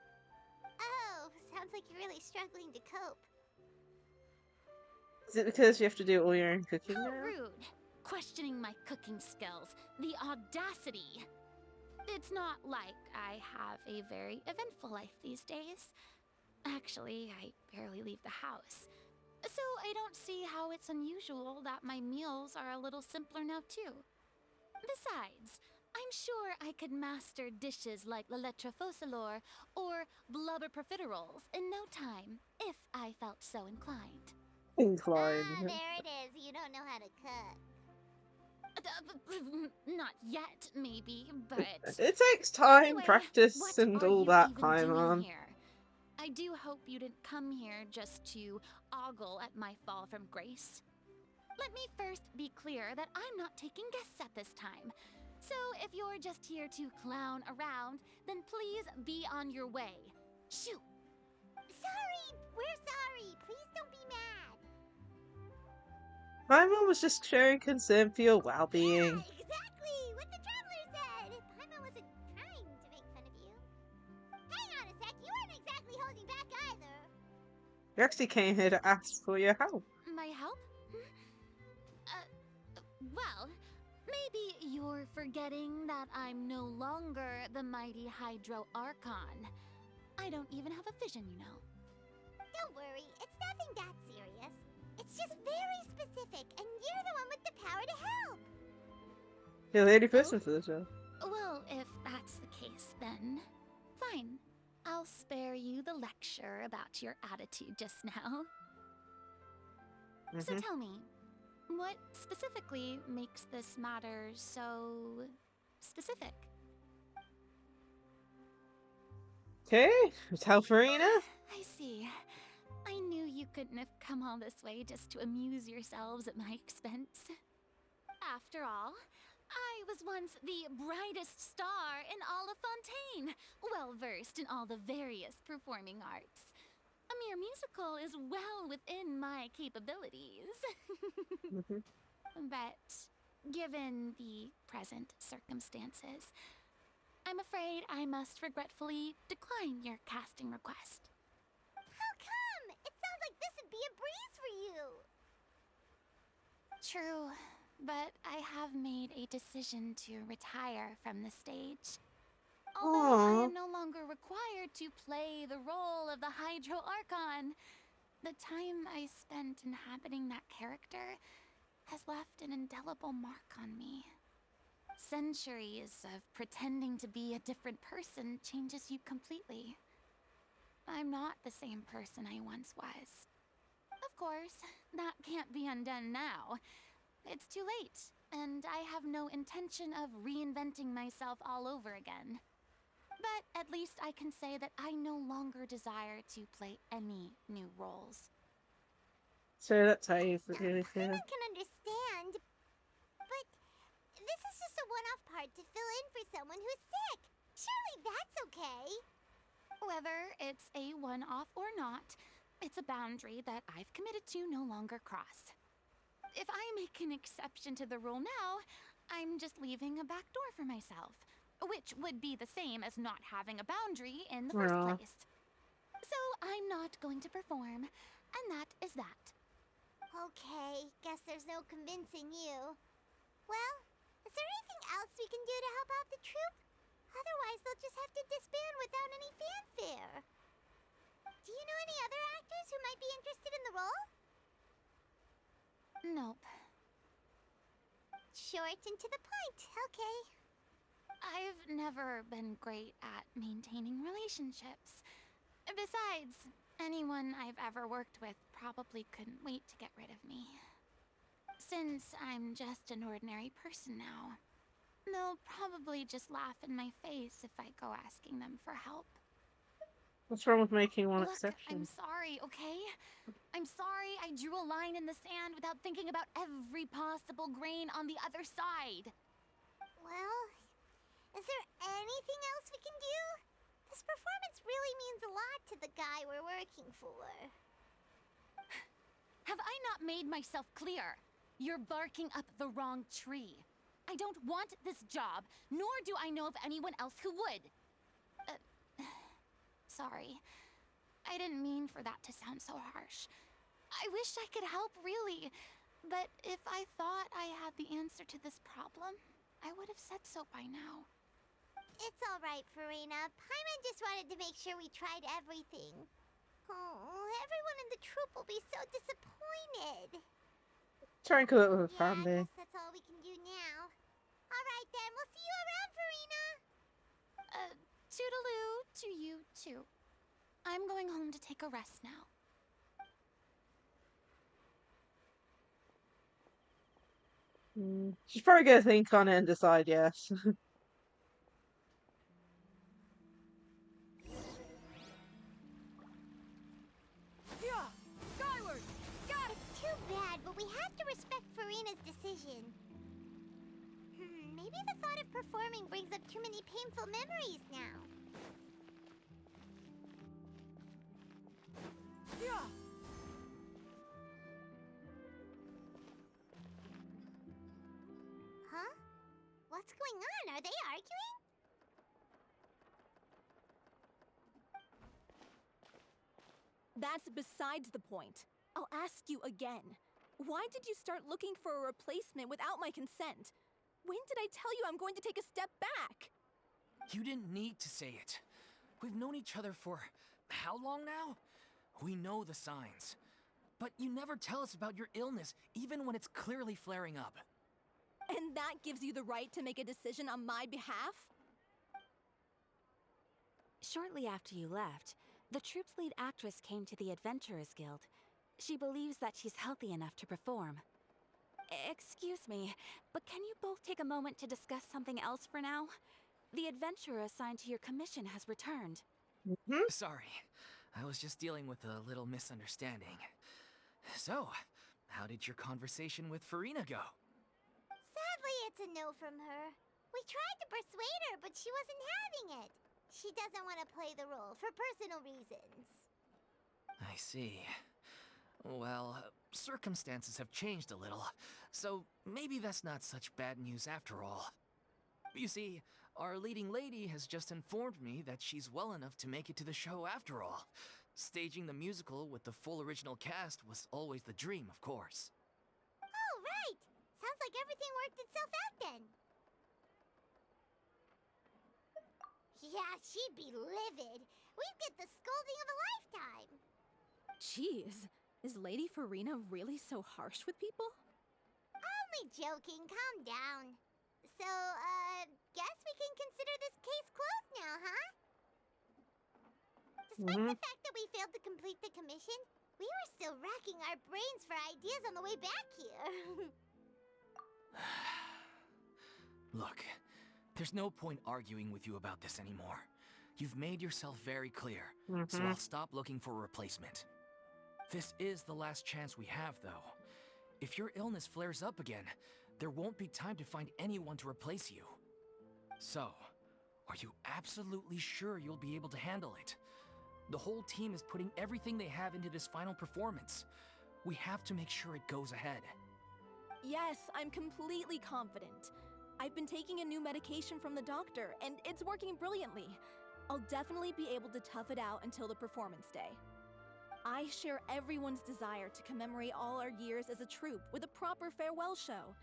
Oh, sounds like you're really struggling to cope. Is it because you have to do all your own cooking How now? rude! Questioning my cooking skills. The audacity! It's not like I have a very eventful life these days. Actually, I barely leave the house. So I don't see how it's unusual that my meals are a little simpler now too. Besides, I'm sure I could master dishes like la lettre faucilor or blubber profiteroles in no time, if I felt so inclined. Inclined. Ah, there it is. You don't know how to cook. Not yet, maybe, but... It takes time, Anyway, practice, what and are all you that, even Paimon. doing here? I do hope you didn't come here just to ogle at my fall from grace. Let me first be clear that I'm not taking guests at this time. So if you're just here to clown around, then please be on your way. Shoo! Sorry, we're sorry. Please don't be mad. Paimon was just showing concern for your well-being. Yeah, exactly what the traveler said. Paimon wasn't trying to make fun of you. Hang on a sec. You weren't exactly holding back either. You actually came here to ask for your help. My help? Well, Maybe you're forgetting that I'm no longer the mighty Hydro Archon. I don't even have a vision, you know. Don't worry, it's nothing that serious. It's just very specific, and you're the one with the power to help. You're the only person for the job. Well, if that's the case, then fine. I'll spare you the lecture about your attitude just now. So tell me, what specifically makes this matter so specific? Okay, tell Furina. I see. I knew you couldn't have come all this way just to amuse yourselves at my expense. After all, I was once the brightest star in all of Fontaine, well versed in all the various performing arts. A mere musical is well within my capabilities. But given the present circumstances, I'm afraid I must regretfully decline your casting request. How come? It sounds like this would be a breeze for you. True, but I have made a decision to retire from the stage. Although I am no longer required to play the role of the Hydro Archon, the time I spent inhabiting that character has left an indelible mark on me. Centuries of pretending to be a different person changes you completely. I'm not the same person I once was. Of course, that can't be undone now. It's too late, and I have no intention of reinventing myself all over again. But at least I can say that I no longer desire to play any new roles. So that's how you really feel. I can understand, but this is just a one-off part to fill in for someone who's sick. Surely that's okay. Whether it's a one-off or not, it's a boundary that I've committed to no longer cross. If I make an exception to the rule now, I'm just leaving a back door for myself, which would be the same as not having a boundary in the first place. So I'm not going to perform, and that is that. Okay, guess there's no convincing you. Well, is there anything else we can do to help out the troupe? Otherwise, they'll just have to disband without any fanfare. Do you know any other actors who might be interested in the role? Nope. Short and to the point, okay. I've never been great at maintaining relationships. Besides, anyone I've ever worked with probably couldn't wait to get rid of me. Since I'm just an ordinary person now, they'll probably just laugh in my face if I go asking them for help. What's wrong with making one Look, exception? I'm sorry, okay? I'm sorry I drew a line in the sand without thinking about every possible grain on the other side. Well, is there anything else we can do? This performance really means a lot to the guy we're working for. Have I not made myself clear? You're barking up the wrong tree. I don't want this job, nor do I know of anyone else who would. Sorry. I didn't mean for that to sound so harsh. I wish I could help, really. But if I thought I had the answer to this problem, I would have said so by now. It's all right, Furina. Paimon just wanted to make sure we tried everything. Oh, everyone in the troupe will be so disappointed. Try and come up with a I family. guess that's all we can do now. All right, then. We'll see you around, Furina. Toodaloo to you, too. I'm going home to take a rest now. She's probably gonna think on it and decide yes. Yeah, skyward! It's too bad, but we have to respect Furina's decision. Maybe the thought of performing brings up too many painful memories now. Yeah! Huh? What's going on? Are they arguing? That's besides the point. I'll ask you again. Why did you start looking for a replacement without my consent? When did I tell you I'm going to take a step back? You didn't need to say it. We've known each other for how long now? We know the signs. But you never tell us about your illness, even when it's clearly flaring up. And that gives you the right to make a decision on my behalf? Shortly after you left, the troupe's lead actress came to the Adventurers Guild. She believes that she's healthy enough to perform. Excuse me, but can you both take a moment to discuss something else for now? The adventurer assigned to your commission has returned. Sorry, I was just dealing with a little misunderstanding. So, how did your conversation with Furina go? Sadly, it's a no from her. We tried to persuade her, but she wasn't having it. She doesn't want to play the role for personal reasons. I see. Well, circumstances have changed a little, so maybe that's not such bad news after all. You see, our leading lady has just informed me that she's well enough to make it to the show after all. Staging the musical with the full original cast was always the dream, of course. Oh, right! Sounds like everything worked itself out then. Yeah, she'd be livid. We'd get the scolding of a lifetime. Jeez, is Lady Furina really so harsh with people? Only joking, calm down. So, guess we can consider this case closed now, huh? Despite the fact that we failed to complete the commission, we were still racking our brains for ideas on the way back here. Look, there's no point arguing with you about this anymore. You've made yourself very clear, so I'll stop looking for a replacement. This is the last chance we have, though. If your illness flares up again, there won't be time to find anyone to replace you. So, are you absolutely sure you'll be able to handle it? The whole team is putting everything they have into this final performance. We have to make sure it goes ahead. Yes, I'm completely confident. I've been taking a new medication from the doctor, and it's working brilliantly. I'll definitely be able to tough it out until the performance day. I share everyone's desire to commemorate all our years as a troupe with a proper farewell show.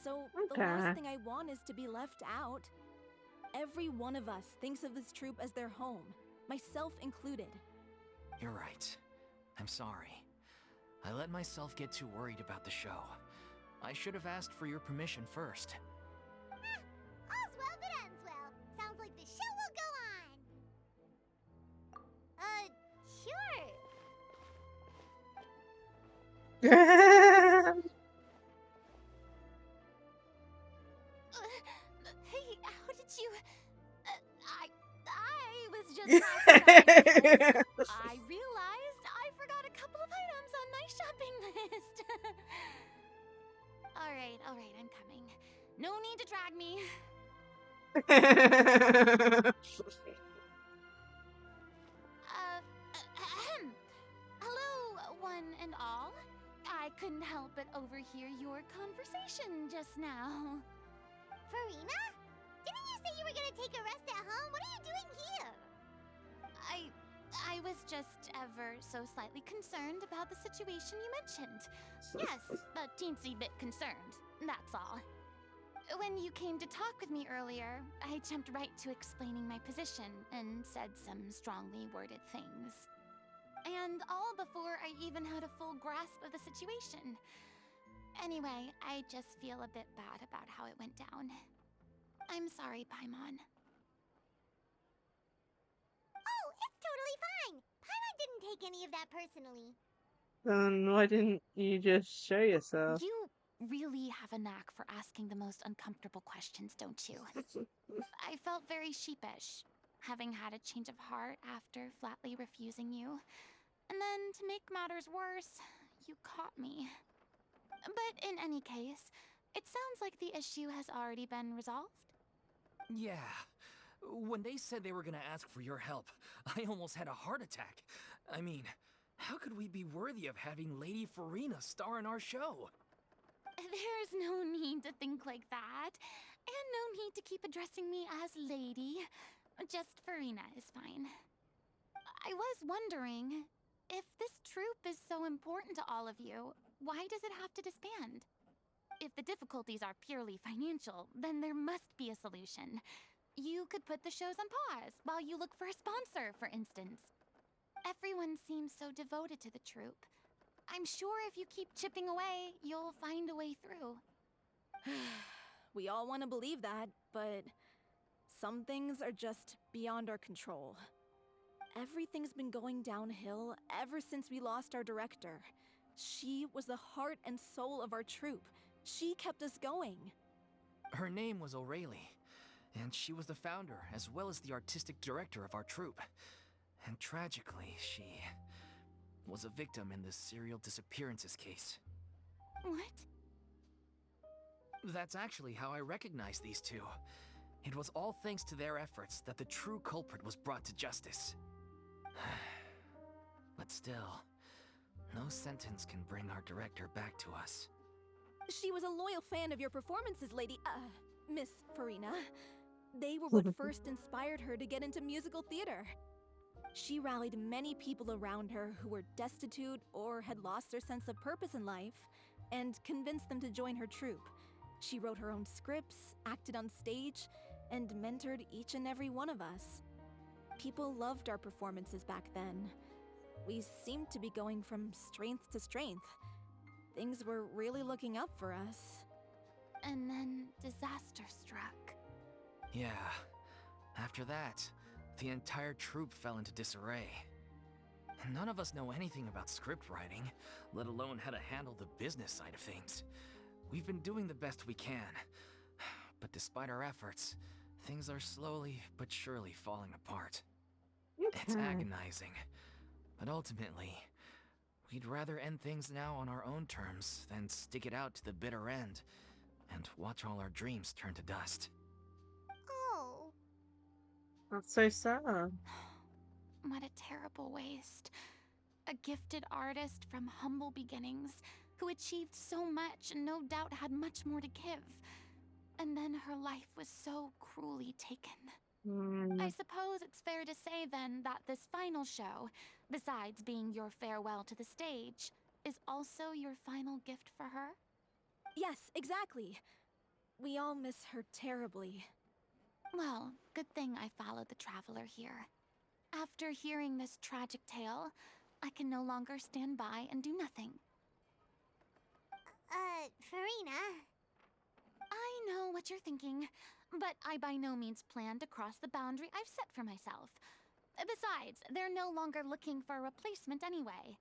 So the last thing I want is to be left out. Every one of us thinks of this troupe as their home, myself included. You're right. I'm sorry. I let myself get too worried about the show. I should have asked for your permission first. All's well that ends well. Sounds like the show will go on. Sure. Hey, how did you... I was just passing by because I realized I forgot a couple of items on my shopping list. Alright, I'm coming. No need to drag me. Hello, one and all. I couldn't help but overhear your conversation just now. Furina? Didn't you say you were gonna take a rest at home? What are you doing here? I was just ever so slightly concerned about the situation you mentioned. Yes, a teensy bit concerned, that's all. When you came to talk with me earlier, I jumped right to explaining my position and said some strongly worded things. And all before I even had a full grasp of the situation. Anyway, I just feel a bit bad about how it went down. I'm sorry, Paimon. Oh, it's totally fine. Paimon didn't take any of that personally. Then why didn't you just show yourself? You really have a knack for asking the most uncomfortable questions, don't you? I felt very sheepish, having had a change of heart after flatly refusing you. And then, to make matters worse, you caught me. But in any case, it sounds like the issue has already been resolved. Yeah. When they said they were gonna ask for your help, I almost had a heart attack. I mean, how could we be worthy of having Lady Furina star in our show? There's no need to think like that. And no need to keep addressing me as Lady. Just Furina is fine. I was wondering, if this troupe is so important to all of you, why does it have to disband? If the difficulties are purely financial, then there must be a solution. You could put the shows on pause while you look for a sponsor, for instance. Everyone seems so devoted to the troupe. I'm sure if you keep chipping away, you'll find a way through. We all want to believe that, but some things are just beyond our control. Everything's been going downhill ever since we lost our director. She was the heart and soul of our troupe. She kept us going. Her name was O'Reilly, and she was the founder as well as the artistic director of our troupe. And tragically, she was a victim in the serial disappearances case. What? That's actually how I recognized these two. It was all thanks to their efforts that the true culprit was brought to justice. But still, no sentence can bring our director back to us. She was a loyal fan of your performances, Miss Furina. They were what first inspired her to get into musical theater. She rallied many people around her who were destitute or had lost their sense of purpose in life, and convinced them to join her troupe. She wrote her own scripts, acted on stage, and mentored each and every one of us. People loved our performances back then. We seemed to be going from strength to strength. Things were really looking up for us. And then disaster struck. Yeah. After that, the entire troupe fell into disarray. None of us know anything about script writing, let alone how to handle the business side of things. We've been doing the best we can. But despite our efforts, things are slowly but surely falling apart. It's agonizing. But ultimately, we'd rather end things now on our own terms than stick it out to the bitter end and watch all our dreams turn to dust. Oh. That's so sad. What a terrible waste. A gifted artist from humble beginnings who achieved so much and no doubt had much more to give. And then her life was so cruelly taken. I suppose it's fair to say then that this final show, besides being your farewell to the stage, is also your final gift for her? Yes, exactly. We all miss her terribly. Well, good thing I followed the traveler here. After hearing this tragic tale, I can no longer stand by and do nothing. Furina. I know what you're thinking, but I by no means plan to cross the boundary I've set for myself. Besides, they're no longer looking for a replacement anyway.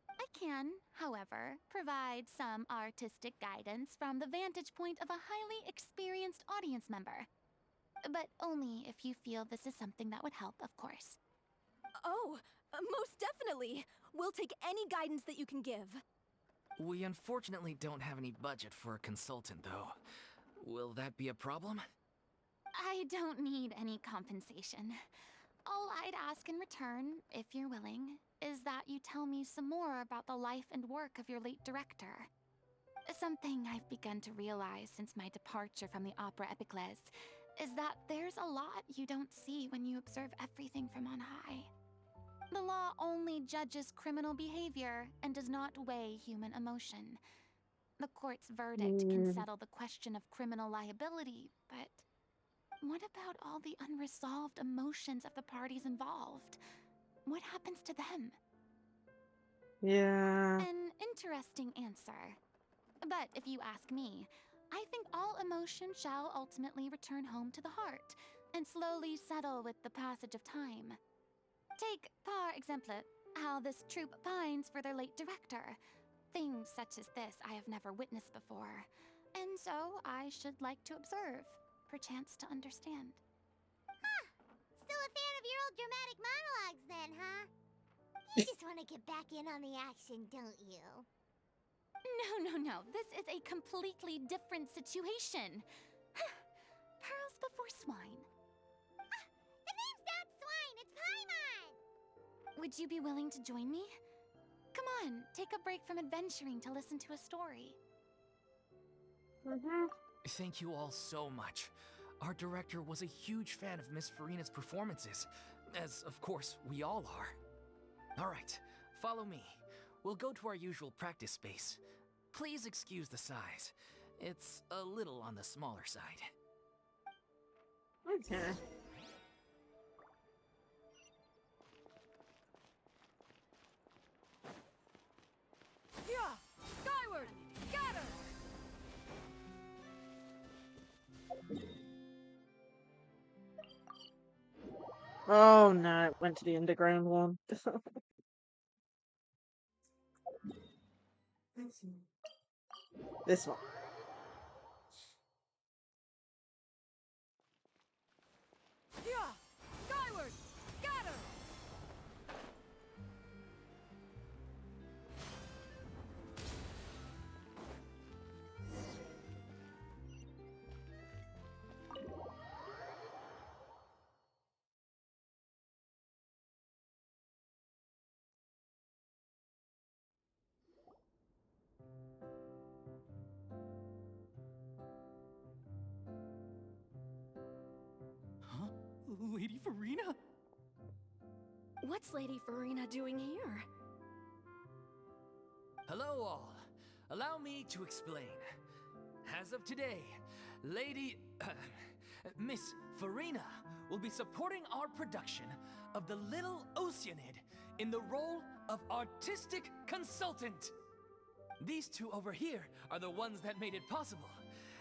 I can, however, provide some artistic guidance from the vantage point of a highly experienced audience member. But only if you feel this is something that would help, of course. Oh, most definitely. We'll take any guidance that you can give. We unfortunately don't have any budget for a consultant, though. Will that be a problem? I don't need any compensation. All I'd ask in return, if you're willing, is that you tell me some more about the life and work of your late director. Something I've begun to realize since my departure from the Opera Epiclese is that there's a lot you don't see when you observe everything from on high. The law only judges criminal behavior and does not weigh human emotion. The court's verdict can settle the question of criminal liability, but what about all the unresolved emotions of the parties involved? What happens to them? Yeah. An interesting answer. But if you ask me, I think all emotion shall ultimately return home to the heart and slowly settle with the passage of time. Take, par exemple, how this troupe pines for their late director. Things such as this I have never witnessed before, and so I should like to observe, perchance to understand. Huh. Still a fan of your old dramatic monologues then, huh? You just want to get back in on the action, don't you? No. This is a completely different situation. Pearls before swine. The name's not Swine, it's Paimon! Would you be willing to join me? Come on, take a break from adventuring to listen to a story. Thank you all so much. Our director was a huge fan of Miss Furina's performances, as of course we all are. All right, follow me. We'll go to our usual practice space. Please excuse the size. It's a little on the smaller side. Okay. Yeah! Skyward! Scatter! Oh no, it went to the underground one. This one. Yeah! Skyward! Scatter! Huh? Lady Furina? What's Lady Furina doing here? Hello all. Allow me to explain. As of today, Lady... Miss Furina will be supporting our production of The Little Oceanid in the role of artistic consultant. These two over here are the ones that made it possible.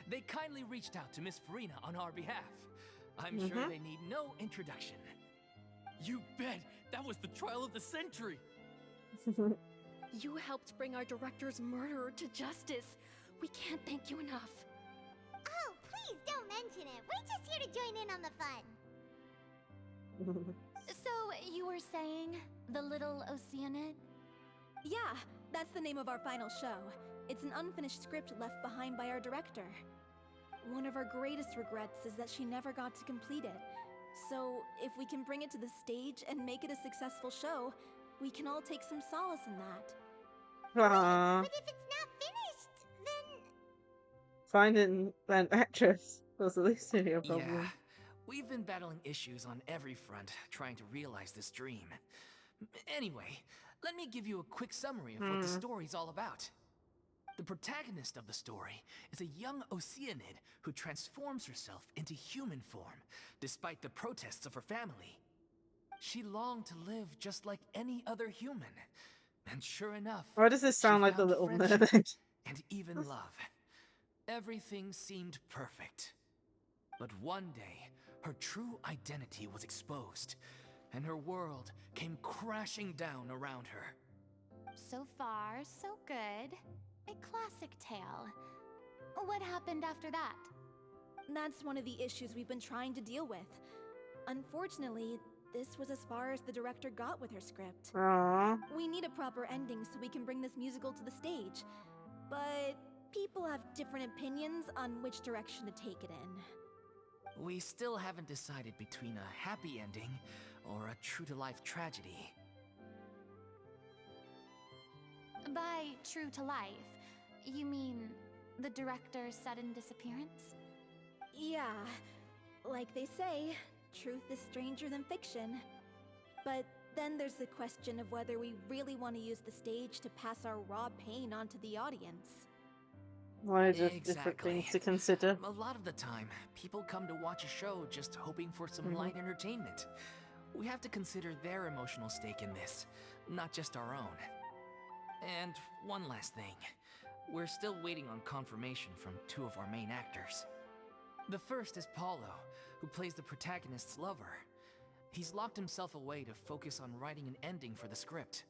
They kindly reached out to Miss Furina on our behalf. I'm sure they need no introduction. You bet! That was the trial of the century! You helped bring our director's murderer to justice. We can't thank you enough. Oh, please don't mention it. We're just here to join in on the fun. So, you were saying The Little Oceanid? Yeah, that's the name of our final show. It's an unfinished script left behind by our director. One of our greatest regrets is that she never got to complete it. So, if we can bring it to the stage and make it a successful show, we can all take some solace in that. Aww. But if it's not finished, then... Finding an actress was at least a problem. Yeah, we've been battling issues on every front trying to realize this dream. Anyway, let me give you a quick summary of what the story's all about. The protagonist of the story is a young Oceanid who transforms herself into human form, despite the protests of her family. She longed to live just like any other human. And sure enough, Why does this sound she like the found Little friendship Mermaid? and even love. Everything seemed perfect. But one day, her true identity was exposed, and her world came crashing down around her. So far, so good. A classic tale. What happened after that? That's one of the issues we've been trying to deal with. Unfortunately, this was as far as the director got with her script. Aww. We need a proper ending so we can bring this musical to the stage. But people have different opinions on which direction to take it in. We still haven't decided between a happy ending or a true-to-life tragedy. By true to life, you mean the director's sudden disappearance? Yeah, like they say, truth is stranger than fiction. But then there's the question of whether we really want to use the stage to pass our raw pain onto the audience. Loads of different things to consider. A lot of the time, people come to watch a show just hoping for some light entertainment. We have to consider their emotional stake in this, not just our own. And one last thing. We're still waiting on confirmation from two of our main actors. The first is Paulo, who plays the protagonist's lover. He's locked himself away to focus on writing an ending for the script.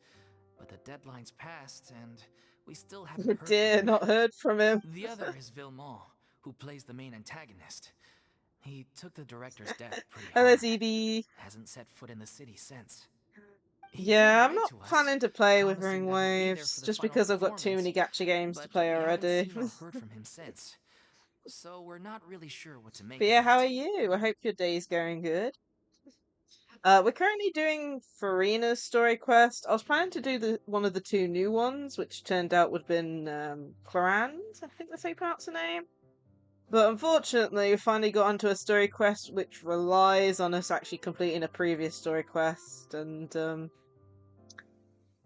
But the deadline's passed, and we still haven't heard from him. Not heard from him. The other is Villemont, who plays the main antagonist. He took the director's death pretty hard. Hello, ZB. Hasn't set foot in the city since. He did Yeah, I'm write not to us, planning to play with promising Ring that he'll be there Waves, for the just final because I've got too many performance, gacha games to but play we already. haven't seen or heard from him since. So we're not really sure what to make But of yeah, how it. are you? I hope your day's going good. We're currently doing Furina's story quest. I was planning to do one of the two new ones, which turned out would have been Clarans, I think that's how you pronounce the name. But unfortunately, we finally got onto a story quest which relies on us actually completing a previous story quest, and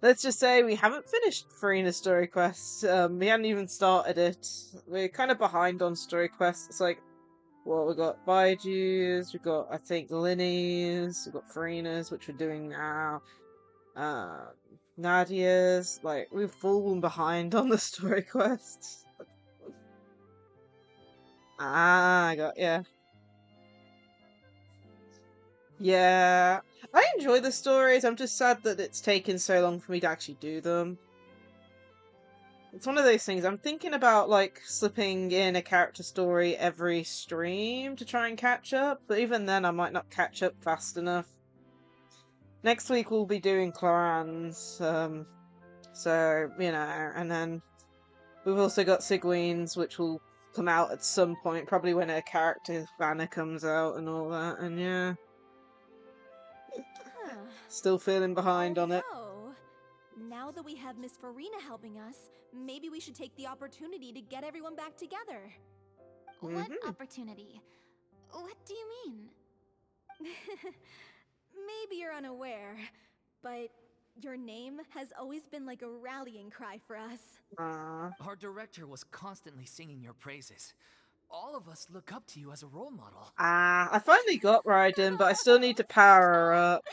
let's just say we haven't finished Furina's story quest. We hadn't even started it. We're kind of behind on story quests. It's like, well, we got Baiju's, we got, I think, Linny's, we got Furina's, which we're doing now. Nadia's. Like, we've fallen behind on the story quests. I got, yeah. Yeah. I enjoy the stories, I'm just sad that it's taken so long for me to actually do them. It's one of those things, I'm thinking about, like, slipping in a character story every stream to try and catch up, but even then I might not catch up fast enough. Next week we'll be doing Cloran's, so, you know, and then we've also got Sigween's, which will come out at some point, probably when her character banner comes out and all that, and yeah. Still feeling behind on it. Although, now that we have Miss Furina helping us, maybe we should take the opportunity to get everyone back together. What opportunity? What do you mean? Maybe you're unaware, but your name has always been like a rallying cry for us. Our director was constantly singing your praises. All of us look up to you as a role model. I finally got Raiden, but I still need to power her up.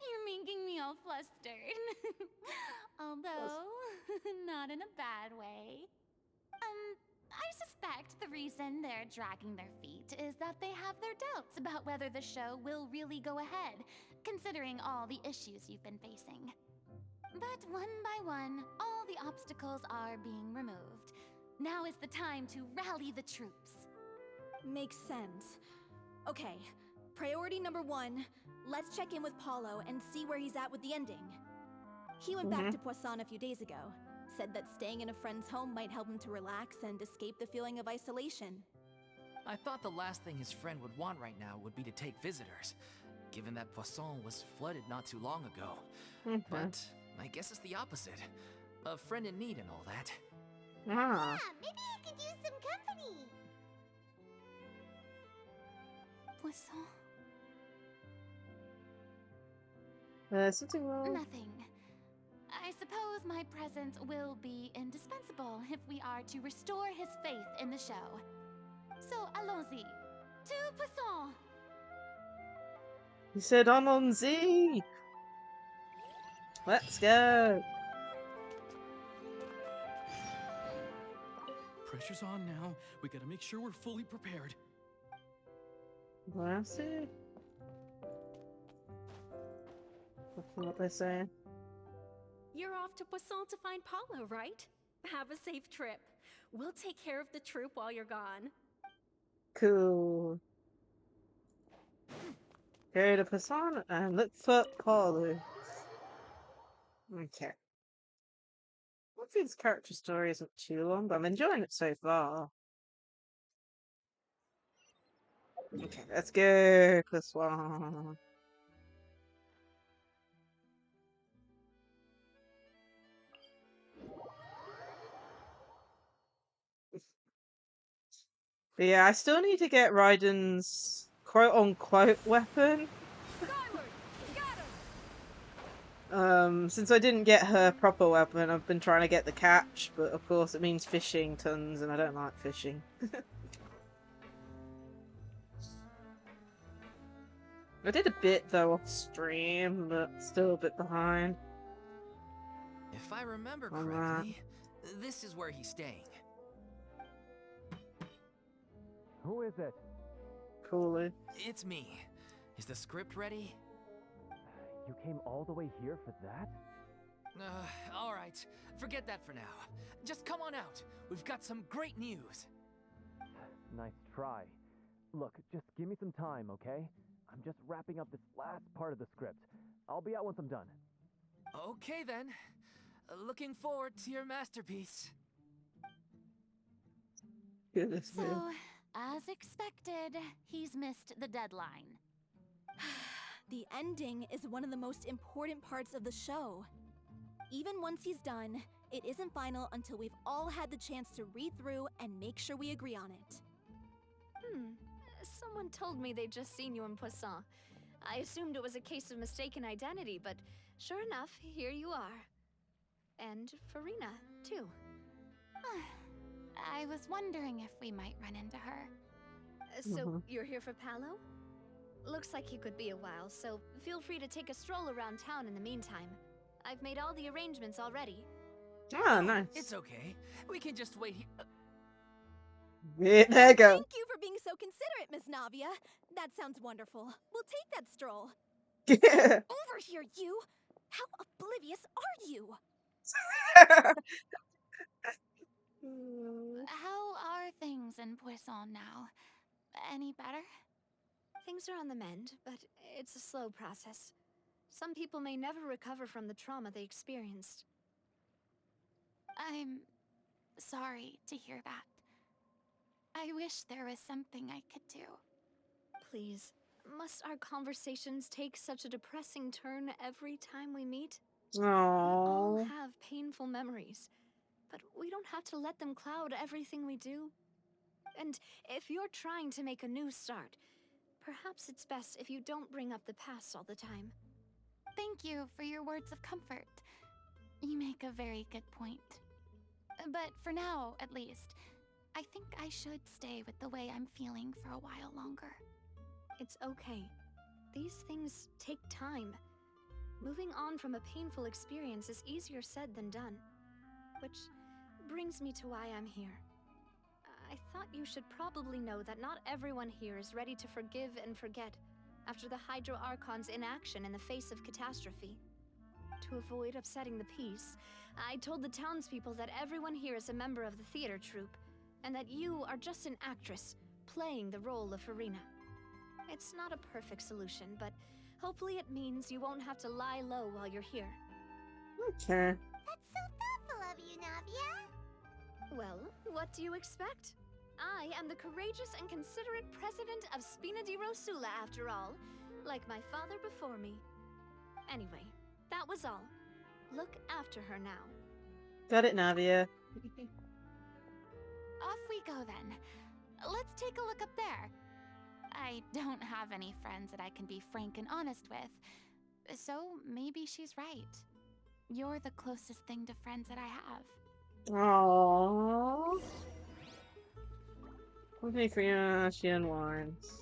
You're making me all flustered. Although, not in a bad way. I suspect the reason they're dragging their feet is that they have their doubts about whether the show will really go ahead, considering all the issues you've been facing. But one by one, all the obstacles are being removed. Now is the time to rally the troops. Makes sense. Okay, priority number 1, let's check in with Paulo and see where he's at with the ending. He went back to Poisson a few days ago. Said that staying in a friend's home might help him to relax and escape the feeling of isolation. I thought the last thing his friend would want right now would be to take visitors, given that Poisson was flooded not too long ago. But I guess it's the opposite. A friend in need and all that. Yeah, maybe you could use some company. Poisson? Something wrong? Nothing. I suppose my presence will be indispensable if we are to restore his faith in the show. So allons-y. To Poisson! He said allons-y! Let's go! Pressure's on now. We gotta make sure we're fully prepared. Lacie? What they saying? You're off to Poisson to find Paulo, right? Have a safe trip. We'll take care of the troop while you're gone. Cool. Go to Poisson and look for Paulo. Okay. Hopefully this character story isn't too long, but I'm enjoying it so far. Okay, let's go, Poisson. But yeah, I still need to get Raiden's quote-unquote weapon. Since I didn't get her proper weapon, I've been trying to get the catch, but of course it means fishing tons, and I don't like fishing. I did a bit though off stream, but still a bit behind. If I remember correctly, this is where he's staying. Who is it? Coolly. It's me. Is the script ready? You came all the way here for that? Alright. Forget that for now. Just come on out. We've got some great news. Nice try. Look, just give me some time, okay? I'm just wrapping up this last part of the script. I'll be out once I'm done. Okay then. Looking forward to your masterpiece. Goodness me. So, as expected, he's missed the deadline. The ending is one of the most important parts of the show. Even once he's done, it isn't final until we've all had the chance to read through and make sure we agree on it. Someone told me they'd just seen you in Poisson. I assumed it was a case of mistaken identity, but sure enough, here you are. And Furina, too. I was wondering if we might run into her. So, you're here for Palo? Looks like you could be a while, so feel free to take a stroll around town in the meantime. I've made all the arrangements already. Ah, nice. It's okay. We can just wait here. Yeah, there you go. Thank you for being so considerate, Miss Navia. That sounds wonderful. We'll take that stroll. Over here, you! How oblivious are you? How are things in Poisson now? Any better? Things are on the mend, but it's a slow process. Some people may never recover from the trauma they experienced. I'm sorry to hear that. I wish there was something I could do. Please, must our conversations take such a depressing turn every time we meet? Aww. We all have painful memories, but we don't have to let them cloud everything we do. And if you're trying to make a new start, perhaps it's best if you don't bring up the past all the time. Thank you for your words of comfort. You make a very good point. But for now, at least, I think I should stay with the way I'm feeling for a while longer. It's okay. These things take time. Moving on from a painful experience is easier said than done. Which brings me to why I'm here. I thought you should probably know that not everyone here is ready to forgive and forget after the Hydro Archon's inaction in the face of catastrophe. To avoid upsetting the peace, I told the townspeople that everyone here is a member of the theater troupe, and that you are just an actress playing the role of Furina. It's not a perfect solution, but hopefully it means you won't have to lie low while you're here. Okay. That's so thoughtful of you, Navia. Well, what do you expect? I am the courageous and considerate president of Spina di Rosula, after all, like my father before me. Anyway, that was all. Look after her now. Got it, Navia. Off we go then. Let's take a look up there. I don't have any friends that I can be frank and honest with, so maybe she's right. You're the closest thing to friends that I have. Aww. Okay, Furina, she unwinds.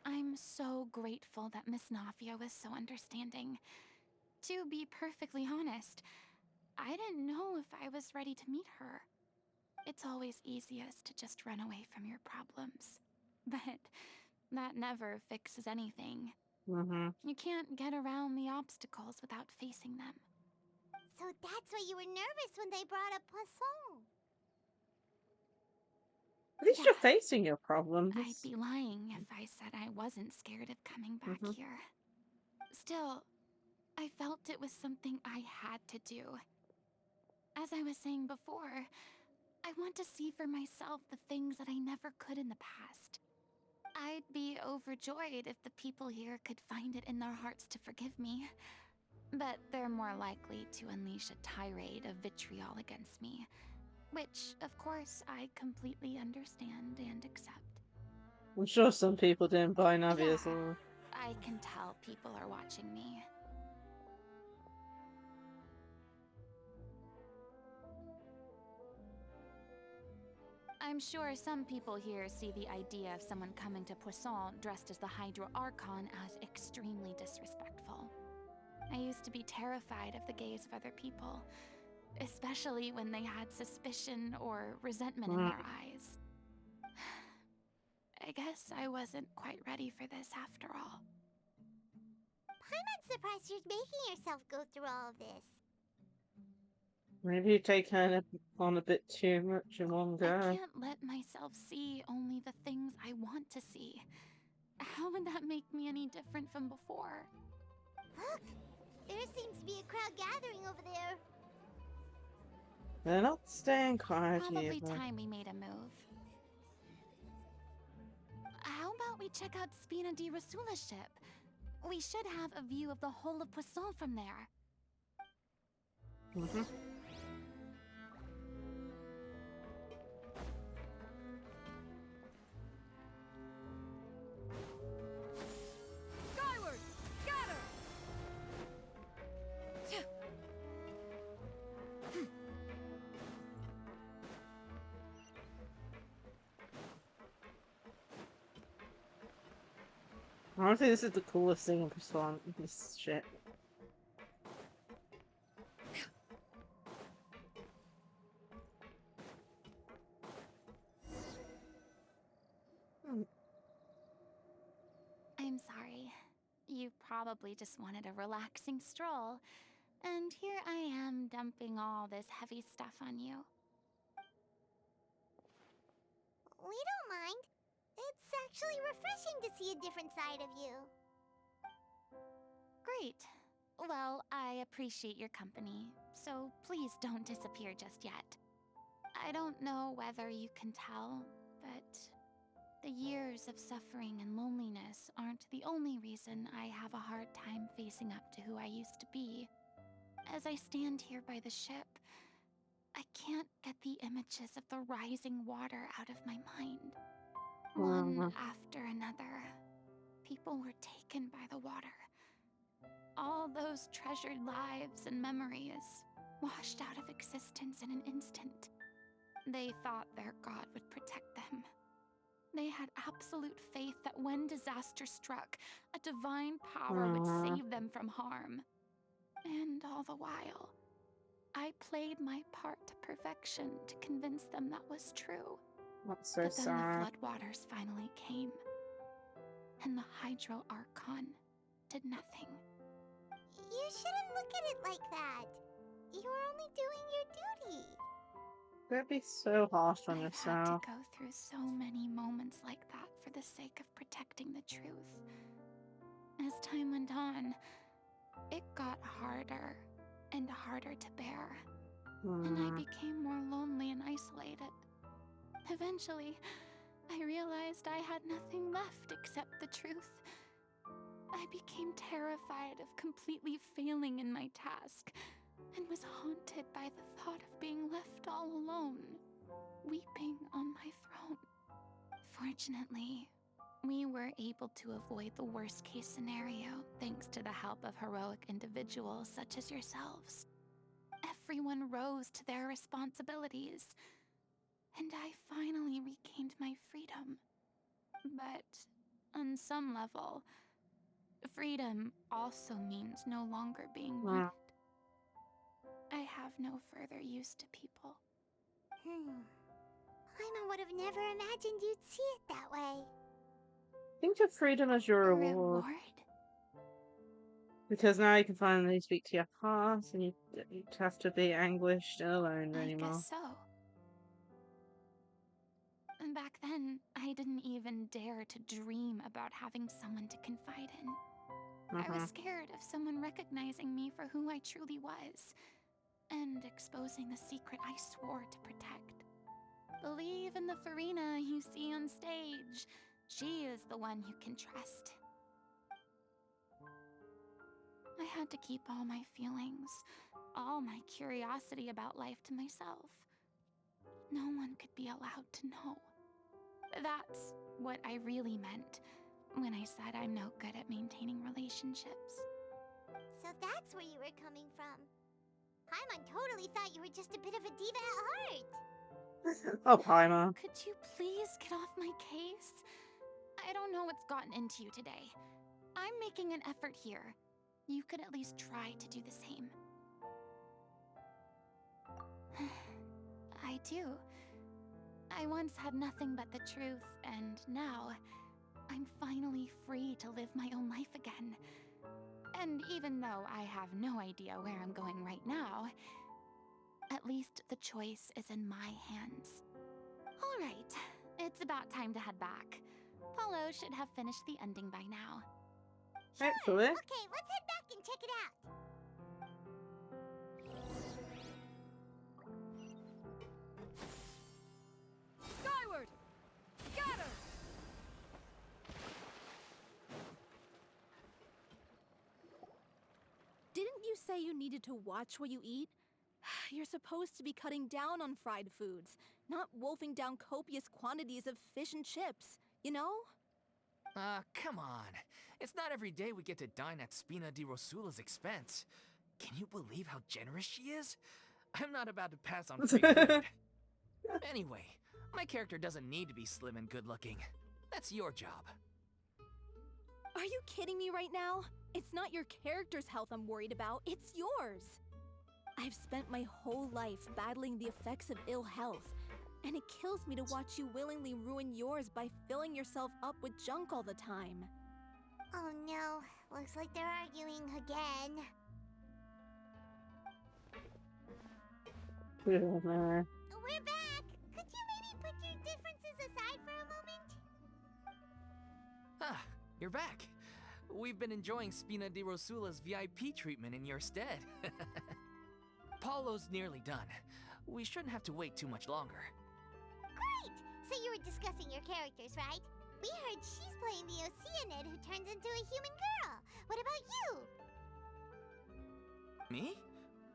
I'm so grateful that Miss Navia was so understanding. To be perfectly honest, I didn't know if I was ready to meet her. It's always easiest to just run away from your problems. But that never fixes anything. You can't get around the obstacles without facing them. So that's why you were nervous when they brought up Poisson. At least you're facing your problems. I'd be lying if I said I wasn't scared of coming back here. Still, I felt it was something I had to do. As I was saying before, I want to see for myself the things that I never could in the past. I'd be overjoyed if the people here could find it in their hearts to forgive me. But they're more likely to unleash a tirade of vitriol against me. Which, of course, I completely understand and accept. I'm sure some people didn't buy Navia's or... I can tell people are watching me. I'm sure some people here see the idea of someone coming to Poisson dressed as the Hydro Archon as extremely disrespectful. I used to be terrified of the gaze of other people, especially when they had suspicion or resentment in their eyes. I guess I wasn't quite ready for this after all. I'm surprised you're making yourself go through all of this. Maybe you take on a bit too much in one go. I can't let myself see only the things I want to see. How would that make me any different from before? Look! There seems to be a crowd gathering over there. They're not staying quiet Probably either. time we made a move. How about we check out Spina di Rosula's ship? We should have a view of the whole of Poisson from there. Honestly, this is the coolest thing in Persona. This shit. I'm sorry. You probably just wanted a relaxing stroll, and here I am dumping all this heavy stuff on you. We don't mind. It's actually refreshing to see a different side of you. Great. Well, I appreciate your company, so please don't disappear just yet. I don't know whether you can tell, but the years of suffering and loneliness aren't the only reason I have a hard time facing up to who I used to be. As I stand here by the ship, I can't get the images of the rising water out of my mind. One after another, people were taken by the water. All those treasured lives and memories washed out of existence in an instant. They thought their god would protect them. They had absolute faith that when disaster struck, a divine power would save them from harm. And all the while, I played my part to perfection to convince them that was true. That's so but then sad. the floodwaters finally came, and the Hydro Archon did nothing. You shouldn't look at it like that. You were only doing your duty. Don't be so harsh on I've yourself. had to go through so many moments like that for the sake of protecting the truth. As time went on, it got harder and harder to bear, and I became more lonely and isolated. Eventually, I realized I had nothing left except the truth. I became terrified of completely failing in my task, and was haunted by the thought of being left all alone, weeping on my throne. Fortunately, we were able to avoid the worst-case scenario thanks to the help of heroic individuals such as yourselves. Everyone rose to their responsibilities, and I finally regained my freedom. But on some level, freedom also means no longer being needed. I have no further use to people. Paimon would have never imagined you'd see it that way. Think of freedom as your reward. Because now you can finally speak to your past, and you don't have to be anguished and alone anymore. I guess so. And back then, I didn't even dare to dream about having someone to confide in. I was scared of someone recognizing me for who I truly was, and exposing the secret I swore to protect. Believe in the Furina you see on stage. She is the one you can trust. I had to keep all my feelings, all my curiosity about life to myself. No one could be allowed to know. That's what I really meant when I said I'm no good at maintaining relationships. So that's where you were coming from. Paimon totally thought you were just a bit of a diva at heart. Oh, Paimon. Could you please get off my case? I don't know what's gotten into you today. I'm making an effort here. You could at least try to do the same. I do. I once had nothing but the truth, and now I'm finally free to live my own life again. And even though I have no idea where I'm going right now, at least the choice is in my hands. All right, it's about time to head back. Paulo should have finished the ending by now. Sure. Hopefully. Okay, let's head back and check it out. Skyward! Scatter! Didn't you say you needed to watch what you eat? You're supposed to be cutting down on fried foods, not wolfing down copious quantities of fish and chips, you know? Come on. It's not every day we get to dine at Spina di Rosula's expense. Can you believe how generous she is? I'm not about to pass on free food. Anyway, my character doesn't need to be slim and good-looking. That's your job. Are you kidding me right now? It's not your character's health I'm worried about, it's yours. I've spent my whole life battling the effects of ill health, and it kills me to watch you willingly ruin yours by filling yourself up with junk all the time. Oh no, looks like they're arguing again. We're back! Could you maybe put your differences aside for a moment? Ah, you're back. We've been enjoying Spina di Rosula's VIP treatment in your stead. Paulo's nearly done. We shouldn't have to wait too much longer. Great! So you were discussing your characters, right? We heard she's playing the Oceanid who turns into a human girl. What about you? Me?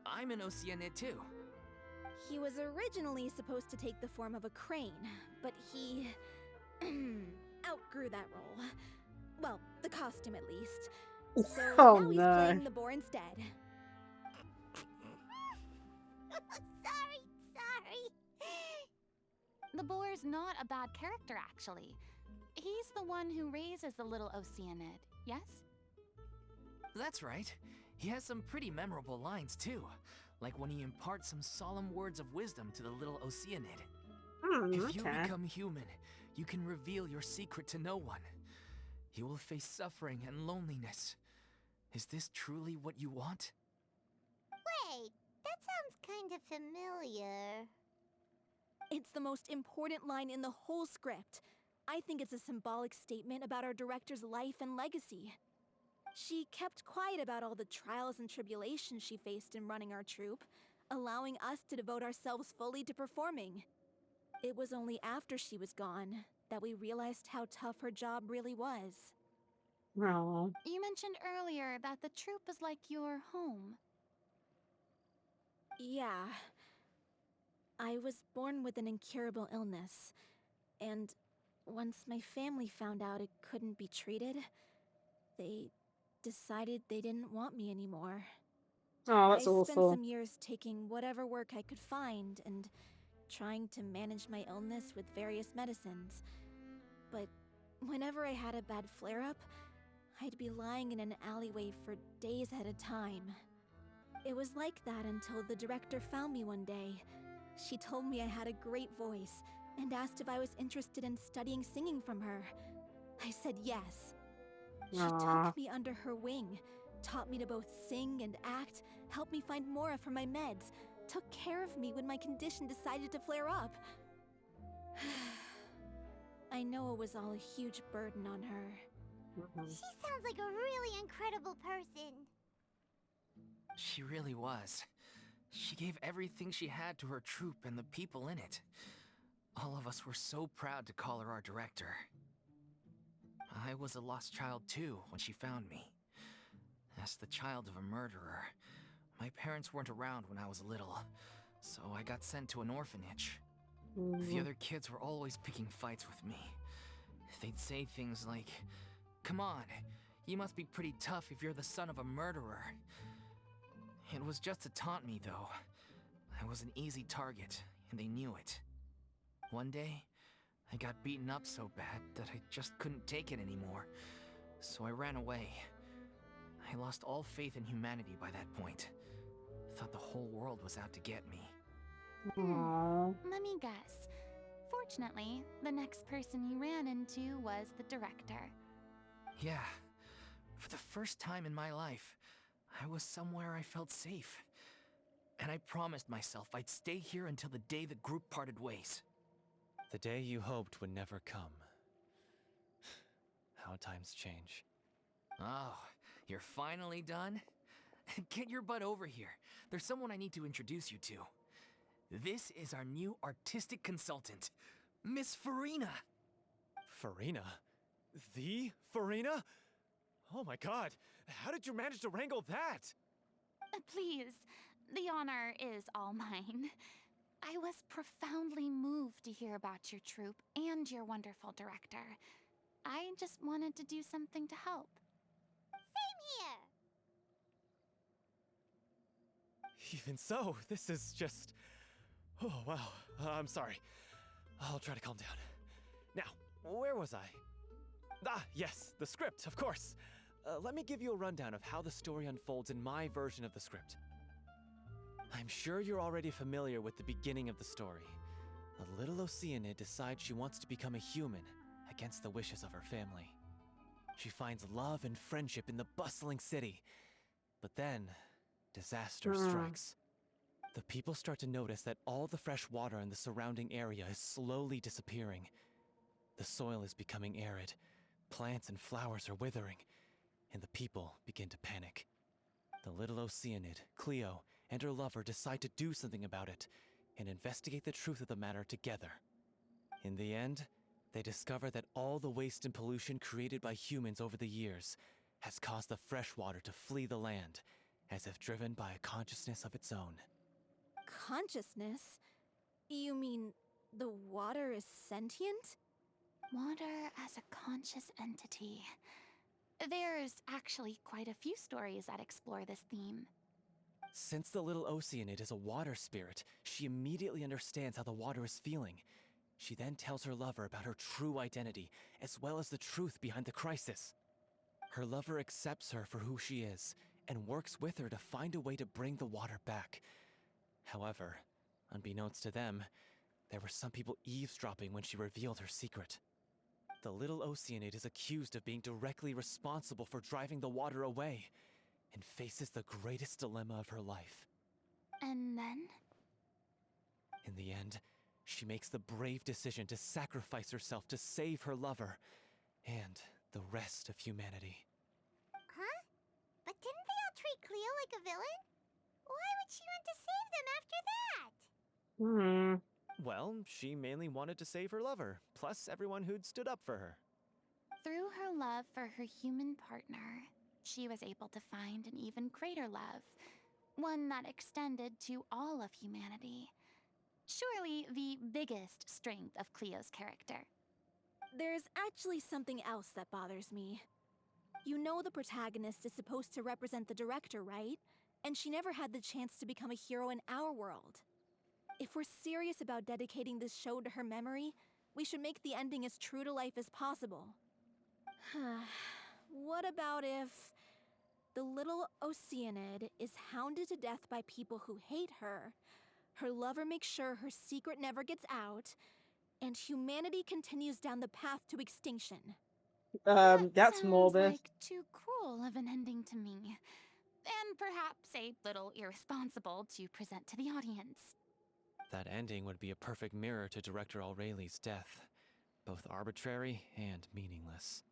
I'm an Oceanid too. He was originally supposed to take the form of a crane, but he outgrew that role. Well, the costume at least. So now he's playing the boar instead. Sorry. The boar's not a bad character, actually. He's the one who raises the little Oceanid, yes? That's right. He has some pretty memorable lines too. Like when he imparts some solemn words of wisdom to the little Oceanid. If you become human, you can reveal your secret to no one. You will face suffering and loneliness. Is this truly what you want? Wait, that sounds kind of familiar. It's the most important line in the whole script. I think it's a symbolic statement about our director's life and legacy. She kept quiet about all the trials and tribulations she faced in running our troupe, allowing us to devote ourselves fully to performing. It was only after she was gone that we realized how tough her job really was. Aww. You mentioned earlier that the troupe is like your home. Yeah. I was born with an incurable illness, and once my family found out it couldn't be treated, they decided they didn't want me anymore. Oh, that's I spent awful. some years taking whatever work I could find and trying to manage my illness with various medicines. But whenever I had a bad flare-up, I'd be lying in an alleyway for days at a time. It was like that until the director found me one day. She told me I had a great voice and asked if I was interested in studying singing from her. I said yes. She took me under her wing, taught me to both sing and act, helped me find Mora for my meds, took care of me when my condition decided to flare up. I know it was all a huge burden on her. She sounds like a really incredible person. She really was. She gave everything she had to her troupe and the people in it. All of us were so proud to call her our director. I was a lost child too when she found me. As the child of a murderer, my parents weren't around when I was little, so I got sent to an orphanage. The other kids were always picking fights with me. They'd say things like, "Come on, you must be pretty tough if you're the son of a murderer." It was just to taunt me, though. I was an easy target, and they knew it. One day, I got beaten up so bad that I just couldn't take it anymore, so I ran away. I lost all faith in humanity by that point. Thought the whole world was out to get me. Let me guess. Fortunately, the next person you ran into was the director. Yeah. For the first time in my life, I was somewhere I felt safe. And I promised myself I'd stay here until the day the group parted ways. The day you hoped would never come. How times change. Oh, you're finally done? Get your butt over here. There's someone I need to introduce you to. This is our new artistic consultant, Miss Furina. Furina? The Furina? Oh my god, how did you manage to wrangle that? Please, the honor is all mine. I was profoundly moved to hear about your troupe and your wonderful director. I just wanted to do something to help. Same here! Even so, this is just... Oh, wow. I'm sorry. I'll try to calm down. Now, where was I? Ah, yes, the script, of course. Let me give you a rundown of how the story unfolds in my version of the script. I'm sure you're already familiar with the beginning of the story. A little Oceanid decides she wants to become a human, against the wishes of her family. She finds love and friendship in the bustling city. But then, disaster strikes. The people start to notice that all the fresh water in the surrounding area is slowly disappearing. The soil is becoming arid, plants and flowers are withering, and the people begin to panic. The little Oceanid, Cleo, and her lover decide to do something about it and investigate the truth of the matter together. In the end, they discover that all the waste and pollution created by humans over the years has caused the fresh water to flee the land, as if driven by a consciousness of its own. Consciousness? You mean the water is sentient? Water as a conscious entity. There's actually quite a few stories that explore this theme. Since the little Oceanid is a water spirit, she immediately understands how the water is feeling. She then tells her lover about her true identity, as well as the truth behind the crisis. Her lover accepts her for who she is, and works with her to find a way to bring the water back. However, unbeknownst to them, there were some people eavesdropping when she revealed her secret. The little Oceanid is accused of being directly responsible for driving the water away, and faces the greatest dilemma of her life. And then? In the end, she makes the brave decision to sacrifice herself to save her lover, and the rest of humanity. Huh? But didn't they all treat Cleo like a villain? Why would she want to save them after that? Well, she mainly wanted to save her lover, plus everyone who'd stood up for her. Through her love for her human partner, she was able to find an even greater love, one that extended to all of humanity. Surely the biggest strength of Cleo's character. There's actually something else that bothers me. You know the protagonist is supposed to represent the director, right? And she never had the chance to become a hero in our world. If we're serious about dedicating this show to her memory, we should make the ending as true to life as possible. What about if the little Oceanid is hounded to death by people who hate her, her lover makes sure her secret never gets out, and humanity continues down the path to extinction? That's sounds morbid. like too cruel of an ending to me. And perhaps a little irresponsible to present to the audience. That ending would be a perfect mirror to Director Aureli's death, both arbitrary and meaningless.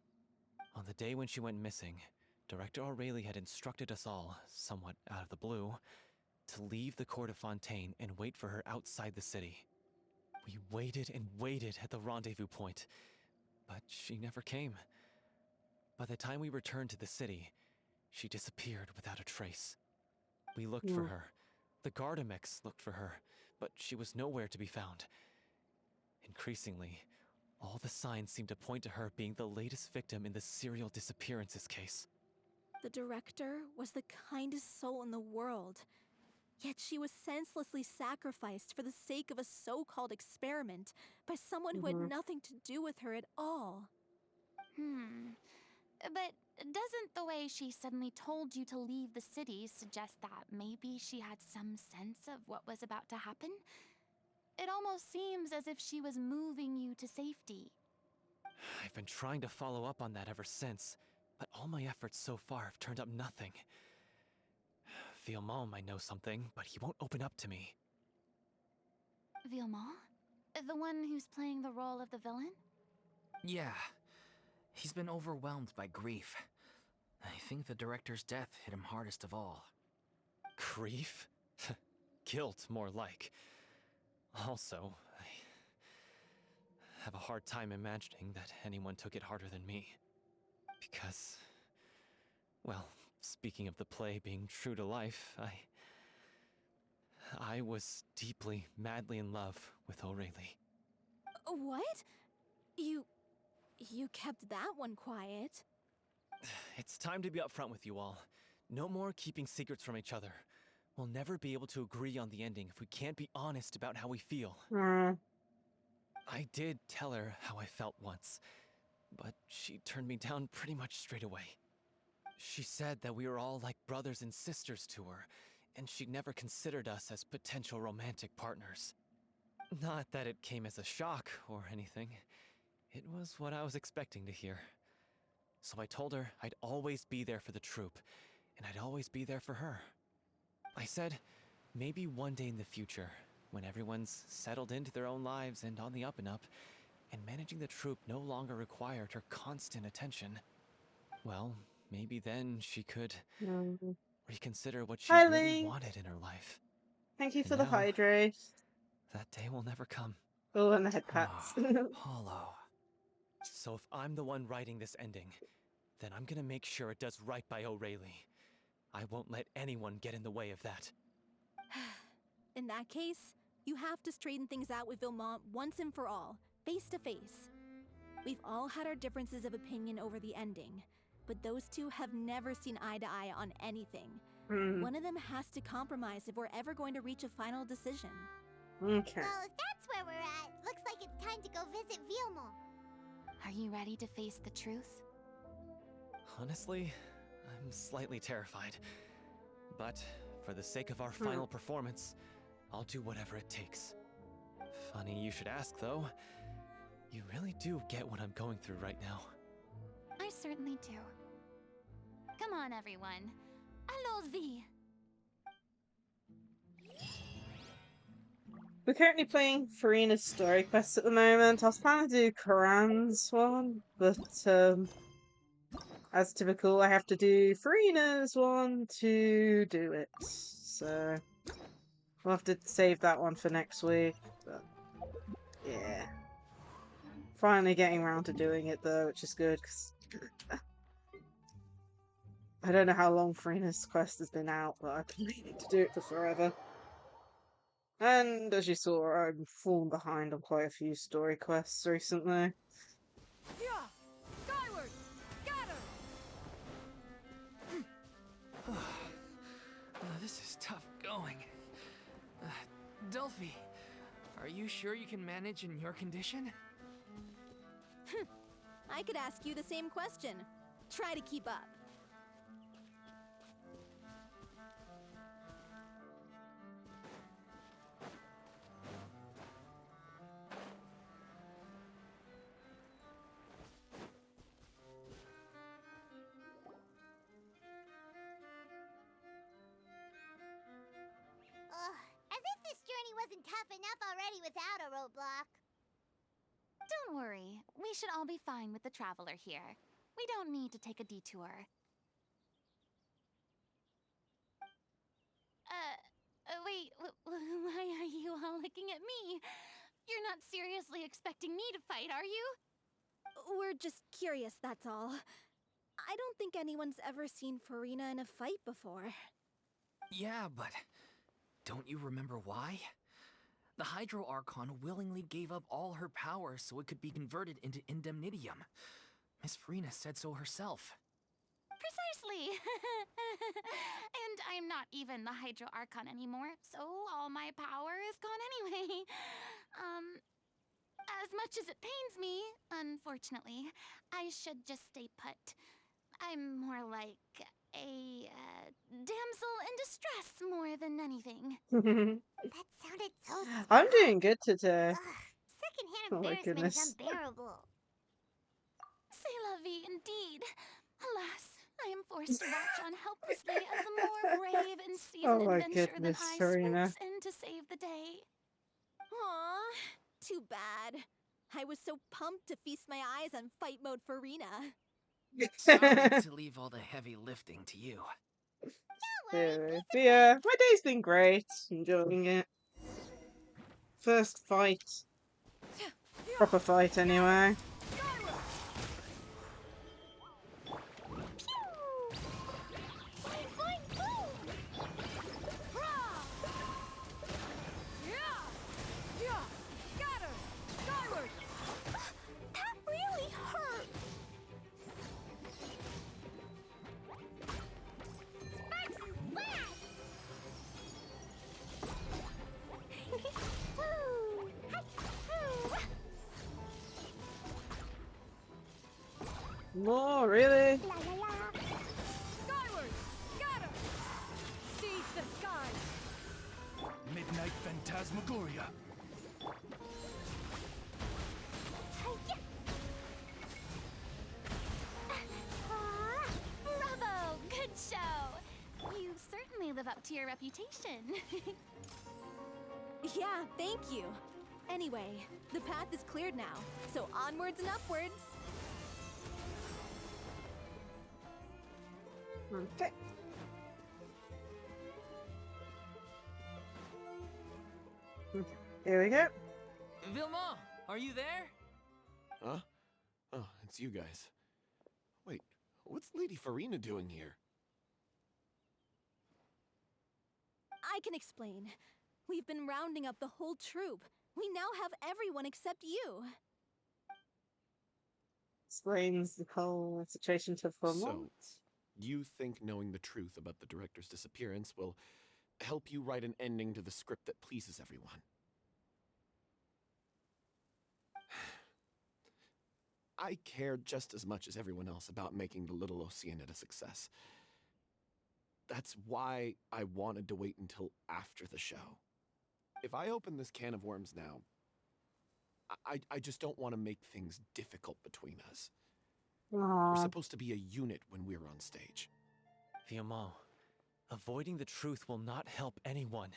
On the day when she went missing, Director Aurelie had instructed us all, somewhat out of the blue, to leave the court of Fontaine and wait for her outside the city. We waited and waited at the rendezvous point, but she never came. By the time we returned to the city, she disappeared without a trace. We looked for her. The Gardamex looked for her, but she was nowhere to be found. Increasingly, all the signs seemed to point to her being the latest victim in the serial disappearances case. The director was the kindest soul in the world, yet she was senselessly sacrificed for the sake of a so-called experiment by someone who had nothing to do with her at all. But doesn't the way she suddenly told you to leave the city suggest that maybe she had some sense of what was about to happen? It almost seems as if she was moving you to safety. I've been trying to follow up on that ever since, but all my efforts so far have turned up nothing. Villemont might know something, but he won't open up to me. Villemont? The one who's playing the role of the villain? Yeah. He's been overwhelmed by grief. I think the director's death hit him hardest of all. Grief? Guilt, more like. Also, I have a hard time imagining that anyone took it harder than me. Because, well, speaking of the play being true to life, I was deeply, madly in love with Aurelie. What? You kept that one quiet. It's time to be upfront with you all. No more keeping secrets from each other. We'll never be able to agree on the ending if we can't be honest about how we feel. I did tell her how I felt once, but she turned me down pretty much straight away. She said that we were all like brothers and sisters to her, and she'd never considered us as potential romantic partners. Not that it came as a shock or anything. It was what I was expecting to hear. So I told her I'd always be there for the troupe, and I'd always be there for her. I said, maybe one day in the future, when everyone's settled into their own lives and on the up and up, and managing the troupe no longer required her constant attention, well, maybe then she could reconsider what she Hi, really Lee. wanted in her life. Thank you And for the now, hydrate. that day will never come. Oh, and the head pats. Hollow. So if I'm the one writing this ending, then I'm gonna make sure it does right by O'Reilly. I won't let anyone get in the way of that. In that case, you have to straighten things out with Vilmont once and for all, face to face. We've all had our differences of opinion over the ending, but those two have never seen eye to eye on anything. One of them has to compromise if we're ever going to reach a final decision. Okay. Well, if that's where we're at, looks like it's time to go visit Vilmont. Are you ready to face the truth? Honestly, I'm slightly terrified. But for the sake of our final performance, I'll do whatever it takes. Funny you should ask, though. You really do get what I'm going through right now. I certainly do. Come on, everyone. Allons-y! We're currently playing Furina's story quest at the moment. I was planning to do Karan's one, but as typical, I have to do Furina's one to do it. So we'll have to save that one for next week. But yeah, finally getting around to doing it though, which is good because I don't know how long Furina's quest has been out, but I've been meaning to do it for forever. And as you saw, I'm falling behind on quite a few story quests recently. Yeah! Skyward! Scatter! This is tough going. Delphi, are you sure you can manage in your condition? I could ask you the same question. Try to keep up. As if this journey wasn't tough enough already without a roadblock. Don't worry. We should all be fine with the traveler here. We don't need to take a detour. Wait, why are you all looking at me? You're not seriously expecting me to fight, are you? We're just curious, that's all. I don't think anyone's ever seen Furina in a fight before. Yeah, but don't you remember why? The Hydro Archon willingly gave up all her power so it could be converted into Indemnitium. Miss Furina said so herself. Precisely! And I'm not even the Hydro Archon anymore, so all my power is gone anyway. As much as it pains me, unfortunately, I should just stay put. I'm more like a damsel in distress more than anything. That sounded so sad. I'm doing good today. Secondhand Oh my embarrassment goodness. is unbearable. C'est la vie indeed. Alas, I am forced to watch on helplessly as a more brave and seasoned Oh my adventurer than goodness, I Furina. swoops in to save the day. Aw, too bad. I was so pumped to feast my eyes on fight mode Furina. Sorry to leave all the heavy lifting to you. But yeah, my day's been great. Enjoying it. First fight. Proper fight, anyway. That really hurt! No, really? La la la. Skyward! Scatter! Seize the skies! Midnight Phantasmagoria. Hiya. Bravo! Good show! You certainly live up to your reputation. Yeah, thank you. Anyway, the path is cleared now, so onwards and upwards. Okay. Here we go. Vilma, are you there? Huh? Oh, it's you guys. Wait, what's Lady Furina doing here? I can explain. We've been rounding up the whole troop. We now have everyone except you. Explains the whole situation to Vermont. So, you think knowing the truth about the director's disappearance will help you write an ending to the script that pleases everyone? I care just as much as everyone else about making the Little Oceanid a success. That's why I wanted to wait until after the show. If I open this can of worms now, I just don't want to make things difficult between us. Aww. We're supposed to be a unit when we're on stage. Fiamma, avoiding the truth will not help anyone.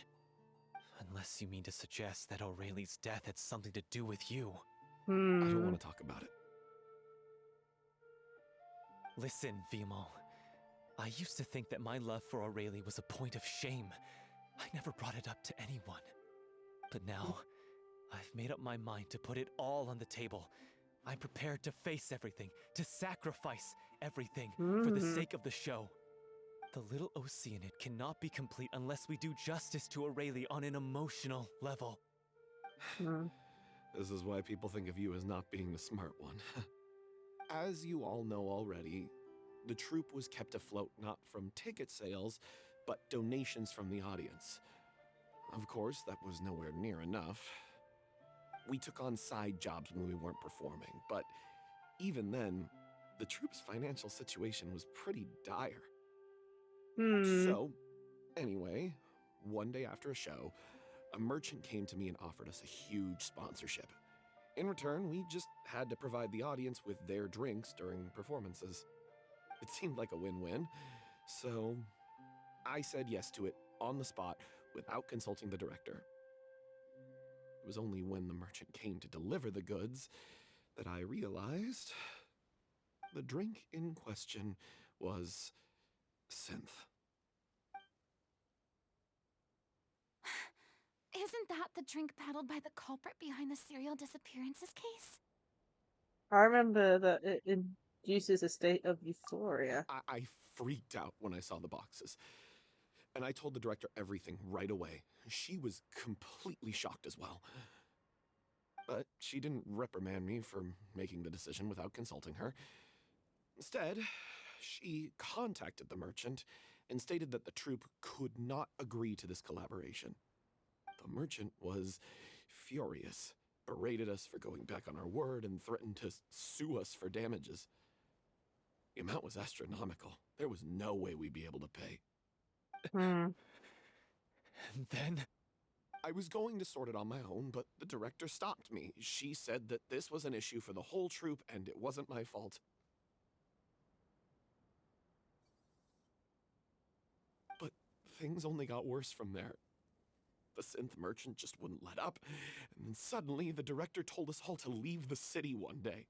Unless you mean to suggest that Aurelie's death had something to do with you. I don't want to talk about it. Listen, Fiamma. I used to think that my love for Aurelie was a point of shame. I never brought it up to anyone. But now, I've made up my mind to put it all on the table. I'm prepared to face everything, to sacrifice everything for the sake of the show. The Little Oceanid cannot be complete unless we do justice to Aurelie on an emotional level. This is why people think of you as not being the smart one. As you all know already, the troupe was kept afloat not from ticket sales, but donations from the audience. Of course, that was nowhere near enough. We took on side jobs when we weren't performing, but even then, the troupe's financial situation was pretty dire. So, anyway, one day after a show, a merchant came to me and offered us a huge sponsorship. In return, we just had to provide the audience with their drinks during performances. It seemed like a win-win, so I said yes to it on the spot without consulting the director. It was only when the merchant came to deliver the goods that I realized the drink in question was synth. Isn't that the drink paddled by the culprit behind the serial disappearances case? I remember that it induces a state of euphoria. I freaked out when I saw the boxes. And I told the director everything right away. She was completely shocked as well. But she didn't reprimand me for making the decision without consulting her. Instead, she contacted the merchant and stated that the troupe could not agree to this collaboration. The merchant was furious, berated us for going back on our word, and threatened to sue us for damages. The amount was astronomical. There was no way we'd be able to pay. And then? I was going to sort it on my own, but the director stopped me. She said that this was an issue for the whole troupe, and it wasn't my fault. But things only got worse from there. The synth merchant just wouldn't let up, and then suddenly the director told us all to leave the city one day.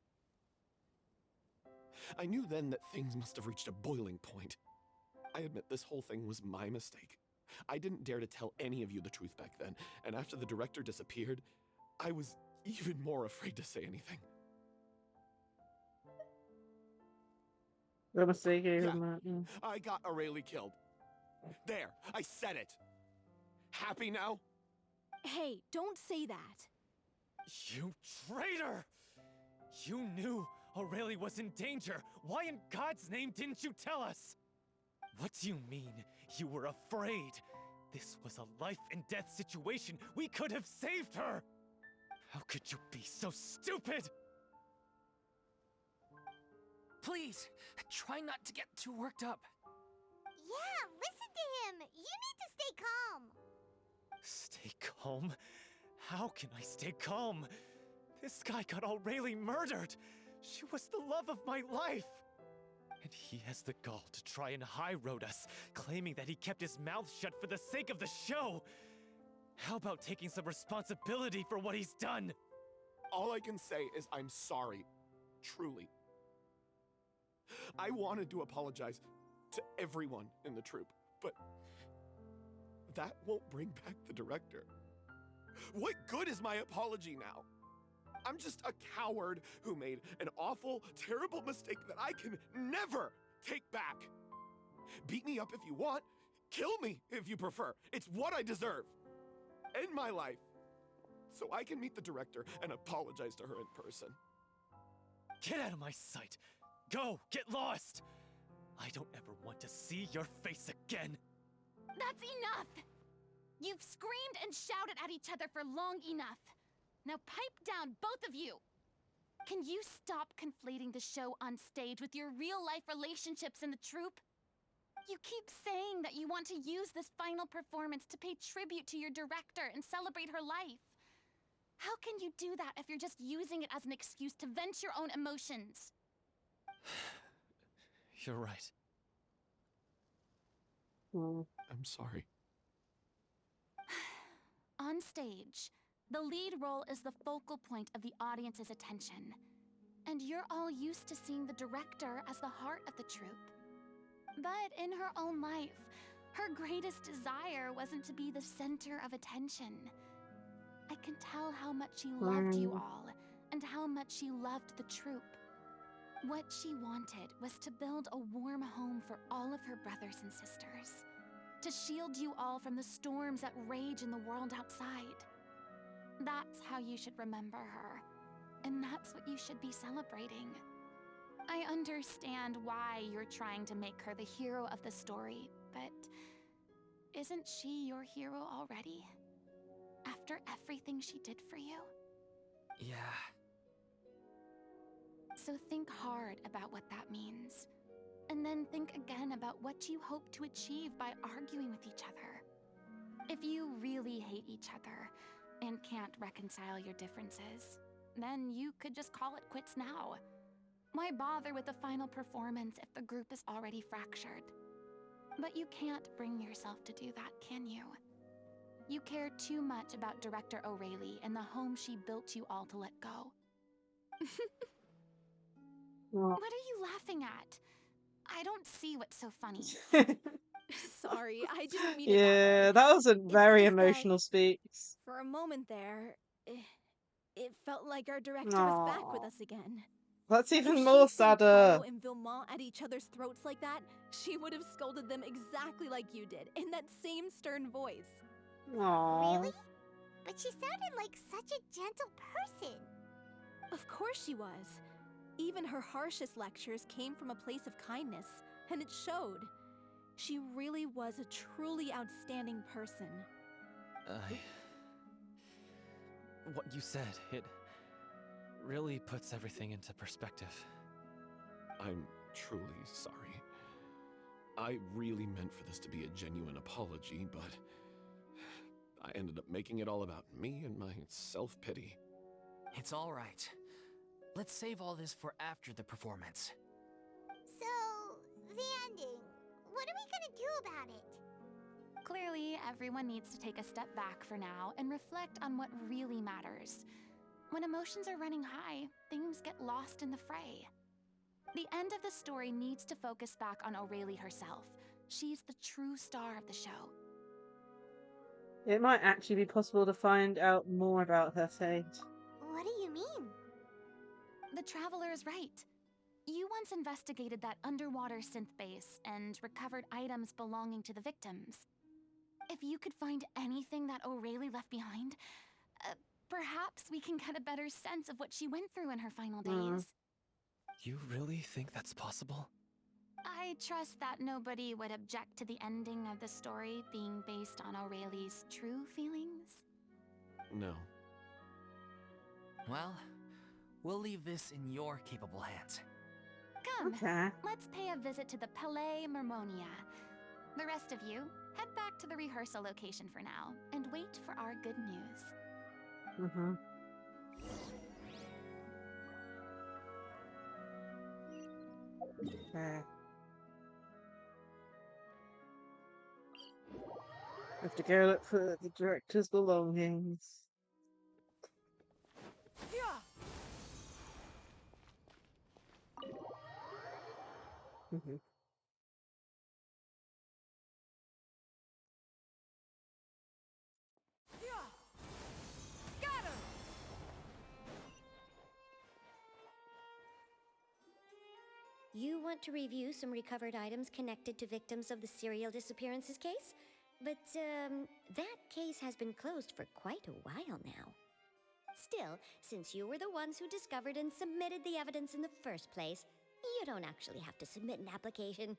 I knew then that things must have reached a boiling point. I admit this whole thing was my mistake. I didn't dare to tell any of you the truth back then, and after the director disappeared, I was even more afraid to say anything. The mistake I got Aurelie killed. There, I said it. Happy now? Hey, don't say that. You traitor! You knew Aurelie was in danger. Why in God's name didn't you tell us? What do you mean, you were afraid? This was a life and death situation. We could have saved her! How could you be so stupid? Please, try not to get too worked up. Yeah, listen to him! You need to stay calm! Stay calm? How can I stay calm? This guy got Aurelie murdered! She was the love of my life! And he has the gall to try and high-road us, claiming that he kept his mouth shut for the sake of the show! How about taking some responsibility for what he's done? All I can say is I'm sorry. Truly. I wanted to apologize to everyone in the troupe, but that won't bring back the director. What good is my apology now? I'm just a coward who made an awful, terrible mistake that I can never take back. Beat me up if you want. Kill me if you prefer. It's what I deserve. End my life so I can meet the director and apologize to her in person. Get out of my sight! Go! Get lost! I don't ever want to see your face again! That's enough! You've screamed and shouted at each other for long enough. Now pipe down, both of you! Can you stop conflating the show on stage with your real-life relationships in the troupe? You keep saying that you want to use this final performance to pay tribute to your director and celebrate her life. How can you do that if you're just using it as an excuse to vent your own emotions? You're right. I'm sorry. On stage, the lead role is the focal point of the audience's attention. And you're all used to seeing the director as the heart of the troupe. But in her own life, her greatest desire wasn't to be the center of attention. I can tell how much she loved you all, and how much she loved the troupe. What she wanted was to build a warm home for all of her brothers and sisters. To shield you all from the storms that rage in the world outside. That's how you should remember her. And that's what you should be celebrating. I understand why you're trying to make her the hero of the story, but isn't she your hero already? After everything she did for you? Yeah. So think hard about what that means. And then think again about what you hope to achieve by arguing with each other. If you really hate each other and can't reconcile your differences, then you could just call it quits now. Why bother with the final performance if the group is already fractured? But you can't bring yourself to do that, can you? You care too much about Director Aurelie and the home she built you all to let go. What are you laughing at? I don't see what's so funny. Sorry, I didn't mean it Yeah, that way. that was a very just that emotional speech. For a moment there, it felt like our director was back with us again. That's If even she'd more seen sadder. Paulo and Vilmont at each other's throats like that, she would have scolded them exactly like you did, in that same stern voice. Aww. Really? But she sounded like such a gentle person. Of course she was. Even her harshest lectures came from a place of kindness, and it showed. She really was a truly outstanding person. What you said, it really puts everything into perspective. I'm truly sorry. I really meant for this to be a genuine apology, but I ended up making it all about me and my self-pity. It's all right. Let's save all this for after the performance. So, the ending. What are we gonna do about it? Clearly, everyone needs to take a step back for now and reflect on what really matters. When emotions are running high, things get lost in the fray. The end of the story needs to focus back on Aurelie herself. She's the true star of the show. It might actually be possible to find out more about her fate. What do you mean? The Traveler is right. You once investigated that underwater synth base and recovered items belonging to the victims. If you could find anything that Aurelie left behind, perhaps we can get a better sense of what she went through in her final days. You really think that's possible? I trust that nobody would object to the ending of the story being based on Aurelie's true feelings. No. Well, we'll leave this in your capable hands. Come, Okay. let's pay a visit to the Palais Mermonia. The rest of you, head back to the rehearsal location for now, and wait for our good news. Mm-hmm. Okay. Have to go look for the director's belongings. Mm-hmm. You want to review some recovered items connected to victims of the serial disappearances case? But, that case has been closed for quite a while now. Still, since you were the ones who discovered and submitted the evidence in the first place, you don't actually have to submit an application.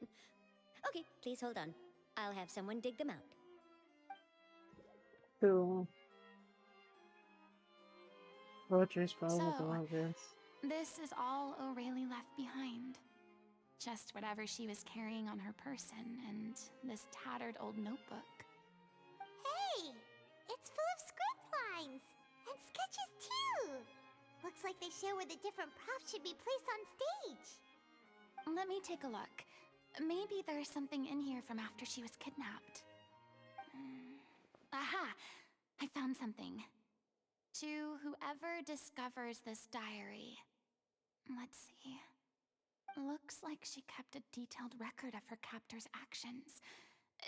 Okay, please hold on. I'll have someone dig them out. Cool. Roger's probably So, all this. this is all O'Reilly left behind. Just whatever she was carrying on her person and this tattered old notebook. Hey! It's full of script lines! And sketches too! Looks like they show where the different props should be placed on stage. Let me take a look. Maybe there's something in here from after she was kidnapped. Aha! I found something. To whoever discovers this diary. Let's see. Looks like she kept a detailed record of her captor's actions.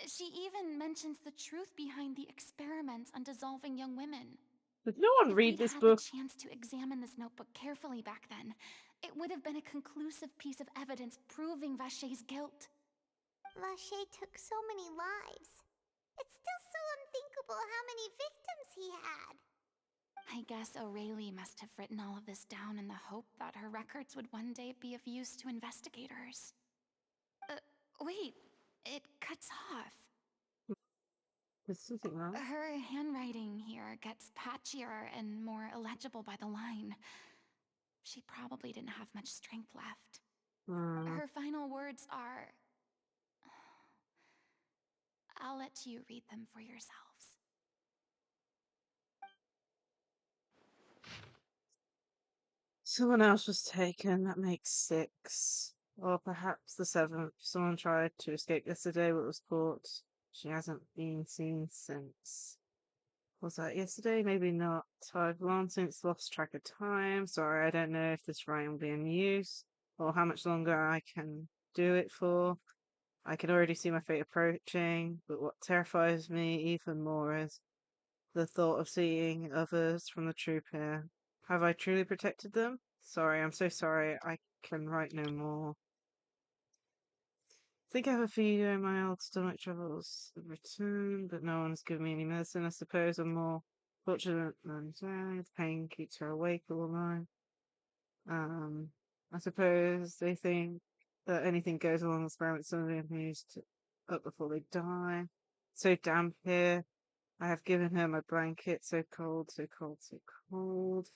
She even mentions the truth behind the experiments on dissolving young women. Did no one If read we'd this had book? the chance to examine this notebook carefully back then, it would have been a conclusive piece of evidence proving Vachey's guilt. Lachey took so many lives. It's still so unthinkable how many victims he had. I guess O'Reilly must have written all of this down in the hope that her records would one day be of use to investigators. Wait, it cuts off. There's something wrong. Her handwriting here gets patchier and more illegible by the line. She probably didn't have much strength left. Her final words are... I'll let you read them for yourselves. Someone else was taken. That makes 6. Or perhaps the 7th. Someone tried to escape yesterday but was caught. She hasn't been seen since. Was that yesterday? Maybe not. I've long since lost track of time. Sorry, I don't know if this writing will be in use or how much longer I can do it for. I can already see my fate approaching, but what terrifies me even more is the thought of seeing others from the troop here. Have I truly protected them? Sorry, I'm so sorry. I can write no more. Think I have a fever in my old stomach troubles have returned, but no one's given me any medicine. I suppose I'm more fortunate than sad. Pain keeps her awake all night. I suppose they think that anything goes along the experiment. Some of them used up before they die. So damp here. I have given her my blanket. So cold, so cold, so cold.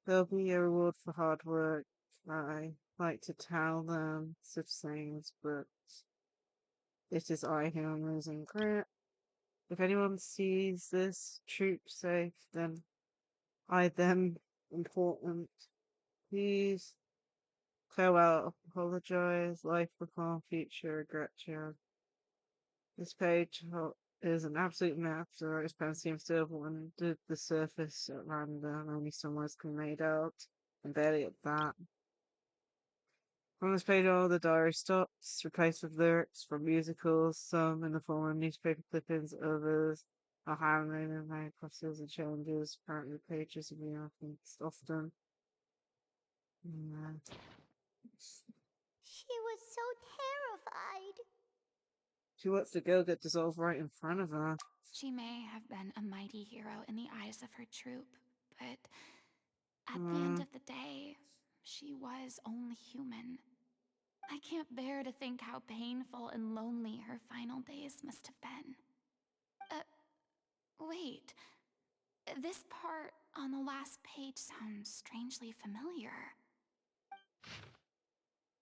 There'll be a reward for hard work. I like to tell them such things, but it is I who am losing grip. If anyone sees this troop safe, then I them important. Please farewell, apologize, life recall, future regret you. This page is an absolute mess. The writer's pen seems to have wandered the surface at random, only some words can be made out, and barely at that. From this page all the diary stops, replaced with lyrics from musicals, some in the form of newspaper clippings, others are handwritten and made crosses and changes. Apparently the pages have been referenced often. She was so terrified. She watched the girl get dissolved right in front of her. She may have been a mighty hero in the eyes of her troop, but at the end of the day, she was only human. I can't bear to think how painful and lonely her final days must have been. Wait. This part on the last page sounds strangely familiar.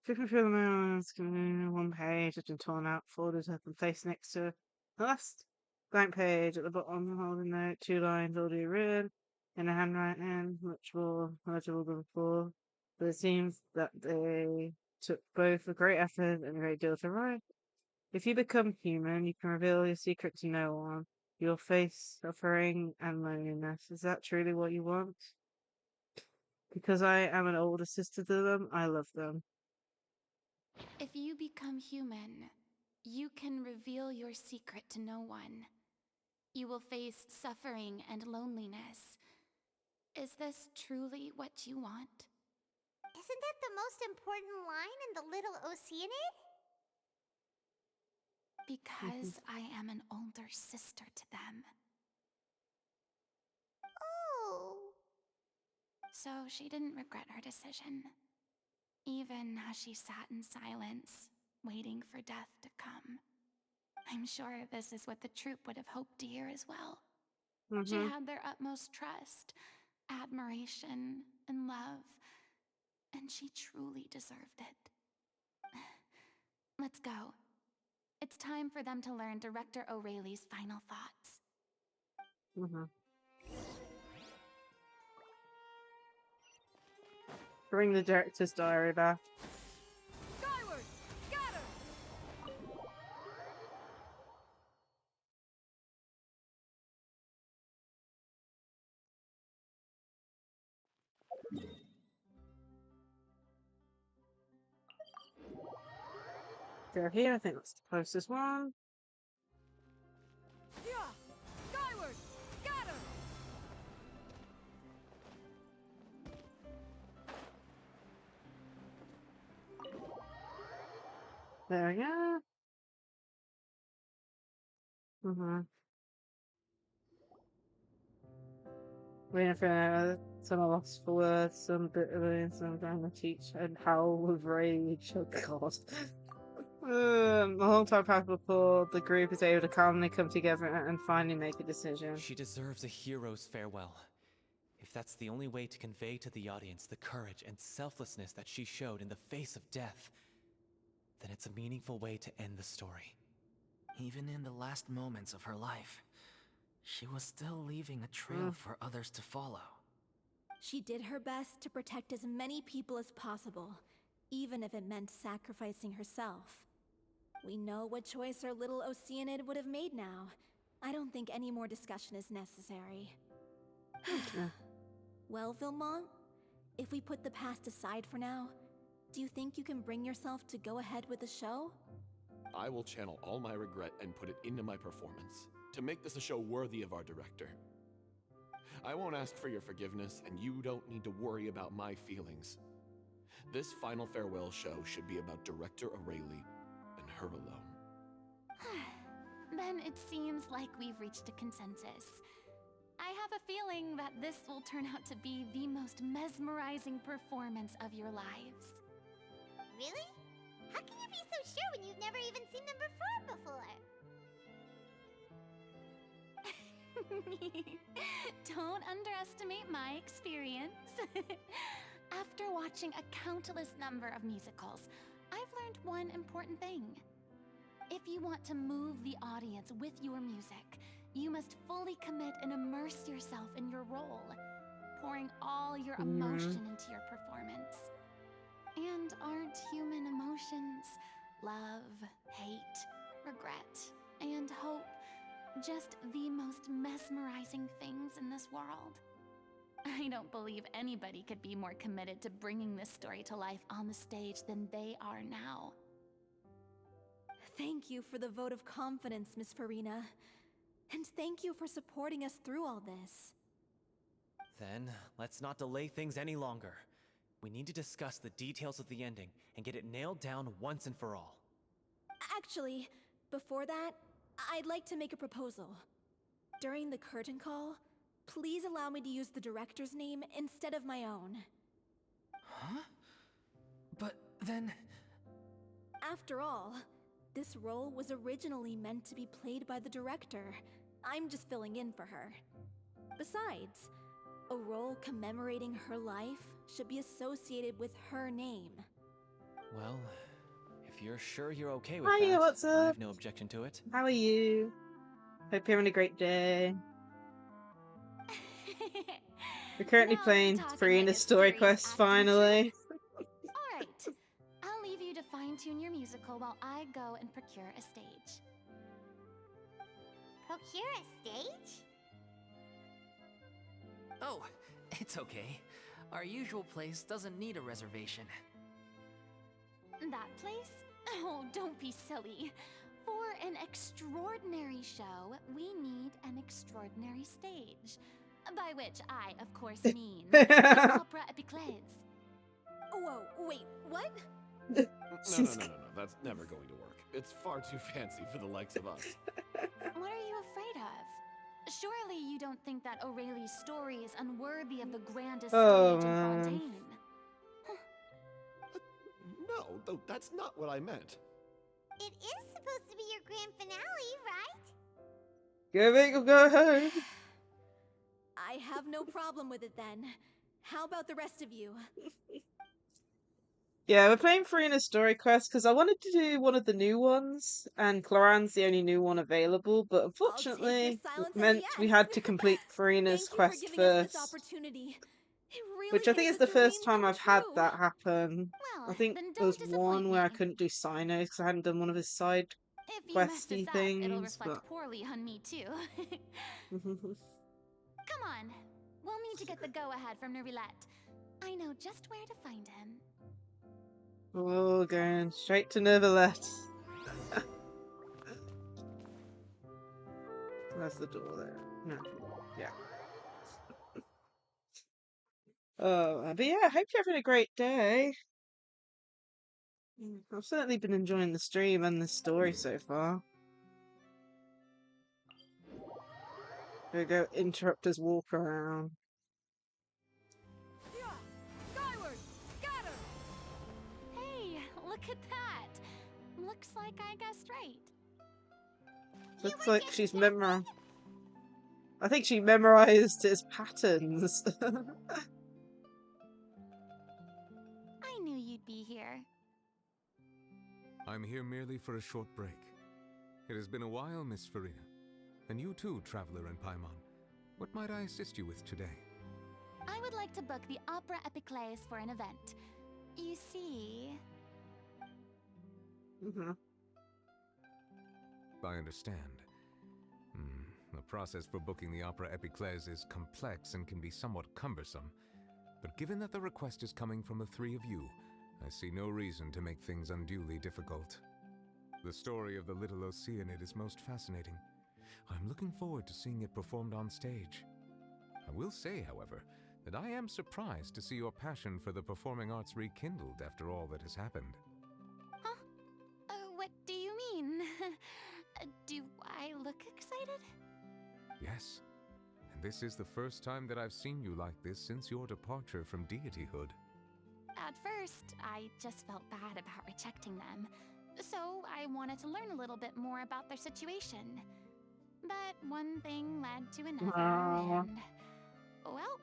Flipping through the mail, one page has been torn out, folded up and placed next to the last blank page at the bottom, holding note, 2 lines already written in a handwriting, much more legible than before. But it seems that they took both a great effort and a great deal to write. If you become human, you can reveal your secret to no one. You'll face suffering and loneliness. Is that truly what you want? Because I am an older sister to them, I love them. If you become human, you can reveal your secret to no one. You will face suffering and loneliness. Is this truly what you want? Isn't that the most important line in the Little Oceanid? Because I am an older sister to them. Oh. So she didn't regret her decision, even as she sat in silence, waiting for death to come. I'm sure this is what the troupe would have hoped to hear as well. She had their utmost trust, admiration, and love, and she truly deserved it. Let's go. It's time for them to learn Director O'Reilly's final thoughts. Bring the director's diary back. Skyward! Scatter! Go here, I think that's the closest one. Yeah! Skyward! Scatter! There we go. Waiting for some are lost for words, some bitterly, some trying to teach, and howl with rage. Oh god. A long time passed before the group is able to calmly come together and finally make a decision. She deserves a hero's farewell. If that's the only way to convey to the audience the courage and selflessness that she showed in the face of death, then it's a meaningful way to end the story. Even in the last moments of her life, she was still leaving a trail for others to follow. She did her best to protect as many people as possible, even if it meant sacrificing herself. We know what choice our little Oceanid would have made now. I don't think any more discussion is necessary. Well, Vilmont, if we put the past aside for now, do you think you can bring yourself to go ahead with the show? I will channel all my regret and put it into my performance, to make this a show worthy of our director. I won't ask for your forgiveness, and you don't need to worry about my feelings. This final farewell show should be about Director O'Reilly and her alone. Then it seems like we've reached a consensus. I have a feeling that this will turn out to be the most mesmerizing performance of your lives. Really? How can you be so sure when you've never even seen them perform before? Don't underestimate my experience. After watching a countless number of musicals, I've learned one important thing. If you want to move the audience with your music, you must fully commit and immerse yourself in your role, pouring all your emotion into your performance. And aren't human emotions, love, hate, regret, and hope, just the most mesmerizing things in this world? I don't believe anybody could be more committed to bringing this story to life on the stage than they are now. Thank you for the vote of confidence, Miss Furina. And thank you for supporting us through all this. Then, let's not delay things any longer. We need to discuss the details of the ending and get it nailed down once and for all. Actually, before that, I'd like to make a proposal. During the curtain call, please allow me to use the director's name instead of my own. Huh? But then... After all, this role was originally meant to be played by the director. I'm just filling in for her. Besides, a role commemorating her life should be associated with her name. Well, if you're sure you're okay with Hiya, that, what's I up? have no objection to it. How are you? Hope you're having a great day. We're currently Now that we're playing talking like Furina a Story serious Quest acting finally. Alright, I'll leave you to fine-tune your musical while I go and procure a stage. Procure a stage? Oh, it's okay. Our usual place doesn't need a reservation. That place? Oh, don't be silly. For an extraordinary show, we need an extraordinary stage. By which I, of course, mean the Opera Epiclese. Whoa, wait, what? No. That's never going to work. It's far too fancy for the likes of us. What are you afraid of? Surely you don't think that Aurelie's story is unworthy of the grandest Oh, stage in man. Fontaine? No, though that's not what I meant. It is supposed to be your grand finale, right? Go big or go home. I have no problem with it then. How about the rest of you? Yeah, we're playing Furina Story Quest because I wanted to do one of the new ones, and Cloran's the only new one available, but I'll take your unfortunately, silence it as a meant we yes. had to complete Furina's Thank you for quest giving us this first. opportunity. It really Which I think is is a the first dream time come I've had true. that happen. Well, I think then there was don't disappoint one where I me. couldn't do Sinos because I hadn't done one of his side If you mess this questy up, it'll things, reflect poorly on me too. but... Come on. We'll need to get the go-ahead from Nervilette. I know just where to find him. Oh, going straight to Neverlet. That's the door there. No. Yeah. Oh, but yeah, I hope you're having a great day. I've certainly been enjoying the stream and the story so far. There we go, interrupt his walk around. Skyward! Scatter! Hey, look at that. Looks like I guessed right. Looks like she's memorized. I think she memorized his patterns. I knew you'd be here. I'm here merely for a short break. It has been a while, Miss Furina. And you too, Traveler in Paimon. What might I assist you with today? I would like to book the Opera Epiclese for an event. You see... I understand. The process for booking the Opera Epiclese is complex and can be somewhat cumbersome. But given that the request is coming from the three of you, I see no reason to make things unduly difficult. The story of the little Lacie-Chan is most fascinating. I'm looking forward to seeing it performed on stage. I will say, however, that I am surprised to see your passion for the performing arts rekindled after all that has happened. Huh? What do you mean? Do I look excited? Yes, and this is the first time that I've seen you like this since your departure from deityhood. At first, I just felt bad about rejecting them. So I wanted to learn a little bit more about their situation. But one thing led to another, and... well,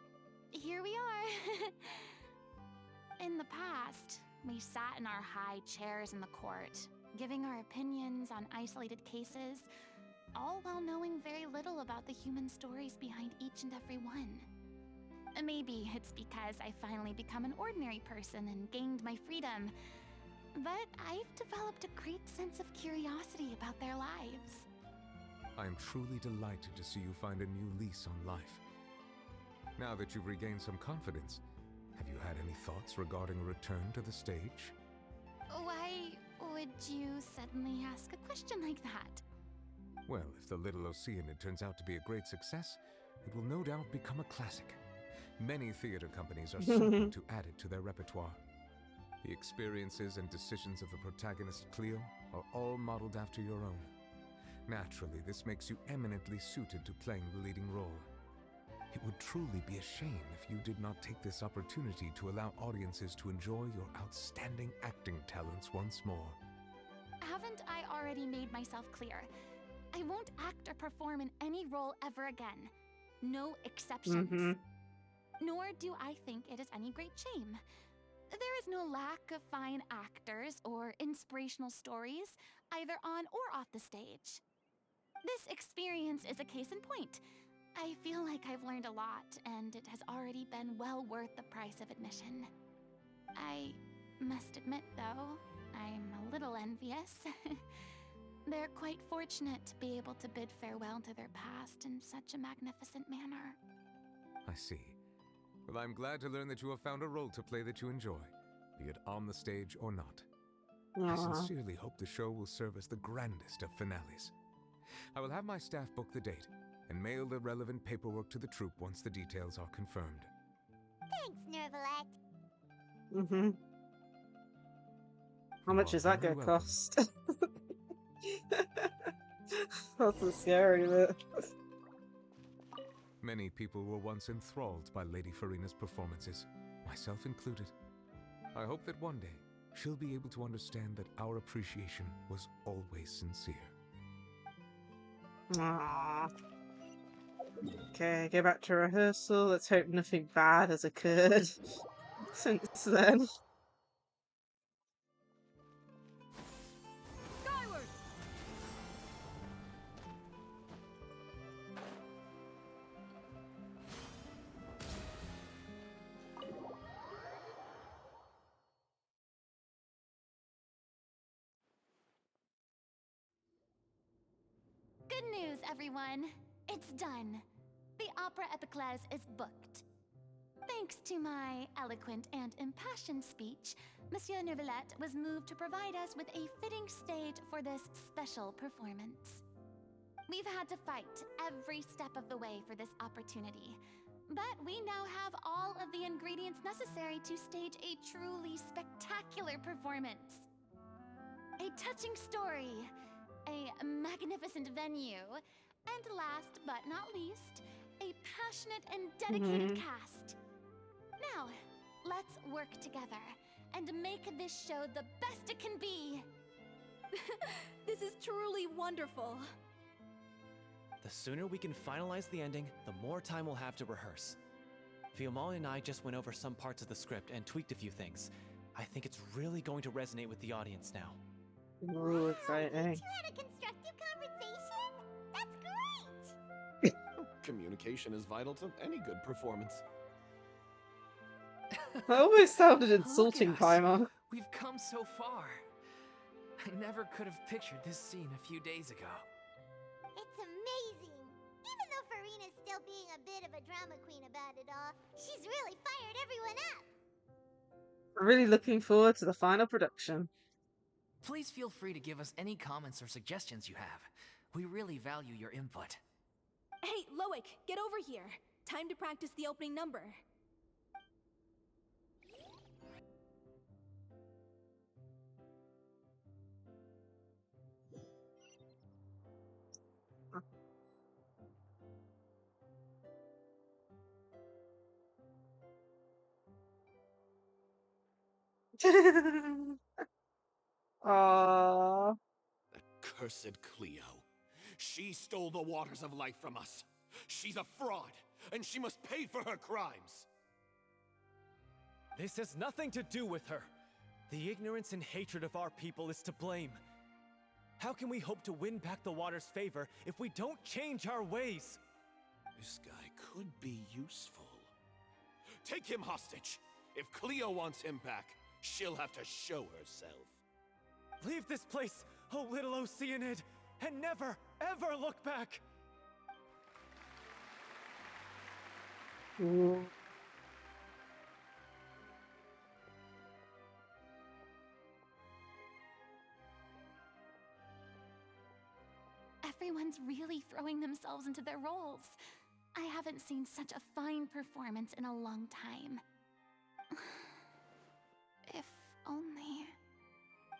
here we are. In the past, we sat in our high chairs in the court, giving our opinions on isolated cases, all while knowing very little about the human stories behind each and every one. Maybe it's because I finally become an ordinary person and gained my freedom, but I've developed a great sense of curiosity about their lives. I am truly delighted to see you find a new lease on life. Now that you've regained some confidence, have you had any thoughts regarding a return to the stage? Why would you suddenly ask a question like that? Well, if the Little Lacie-Chan turns out to be a great success, it will no doubt become a classic. Many theater companies are certain to add it to their repertoire. The experiences and decisions of the protagonist Cleo are all modeled after your own. Naturally, this makes you eminently suited to playing the leading role. It would truly be a shame if you did not take this opportunity to allow audiences to enjoy your outstanding acting talents once more. Haven't I already made myself clear? I won't act or perform in any role ever again. No exceptions. Nor do I think it is any great shame. There is There's no lack of fine actors or inspirational stories, either on or off the stage. This experience is a case in point. I feel like I've learned a lot, and it has already been well worth the price of admission. I must admit, though, I'm a little envious. They're quite fortunate to be able to bid farewell to their past in such a magnificent manner. I see. Well, I'm glad to learn that you have found a role to play that you enjoy, be it on the stage or not. I sincerely hope the show will serve as the grandest of finales. I will have my staff book the date and mail the relevant paperwork to the troupe once the details are confirmed. Thanks, Nervalette. Mm-hmm. How much is that going to cost? That's so scary, but... Many people were once enthralled by Lady Furina's performances, myself included. I hope that one day she'll be able to understand that our appreciation was always sincere. Aww. Okay, go back to rehearsal. Let's hope nothing bad has occurred since then. Skyward! Good news, everyone. It's done. The Opera Epiclese is booked. Thanks to my eloquent and impassioned speech, Monsieur Nervalette was moved to provide us with a fitting stage for this special performance. We've had to fight every step of the way for this opportunity, but we now have all of the ingredients necessary to stage a truly spectacular performance. A touching story, a magnificent venue, and last but not least, a passionate and dedicated cast. Now, let's work together and make this show the best it can be. This is truly wonderful. The sooner we can finalize the ending, the more time we'll have to rehearse. Fiamma and I just went over some parts of the script and tweaked a few things. I think it's really going to resonate with the audience now. Ooh, exciting. You had a constructive conversation? That's great! Communication is vital to any good performance. That almost sounded insulting, Paimon. We've come so far. I never could have pictured this scene a few days ago. It's amazing! Even though Furina's still being a bit of a drama queen about it all, she's really fired everyone up! I'm really looking forward to the final production. Please feel free to give us any comments or suggestions you have. We really value your input. Hey, Loic, get over here. Time to practice the opening number. Aww. That cursed Cleo. She stole the waters of life from us. She's a fraud, and she must pay for her crimes. This has nothing to do with her. The ignorance and hatred of our people is to blame. How can we hope to win back the water's favor if we don't change our ways? This guy could be useful. Take him hostage. If Cleo wants him back, she'll have to show herself. Leave this place, oh little Oceanid, and never, ever look back! Ooh. Everyone's really throwing themselves into their roles. I haven't seen such a fine performance in a long time. If only...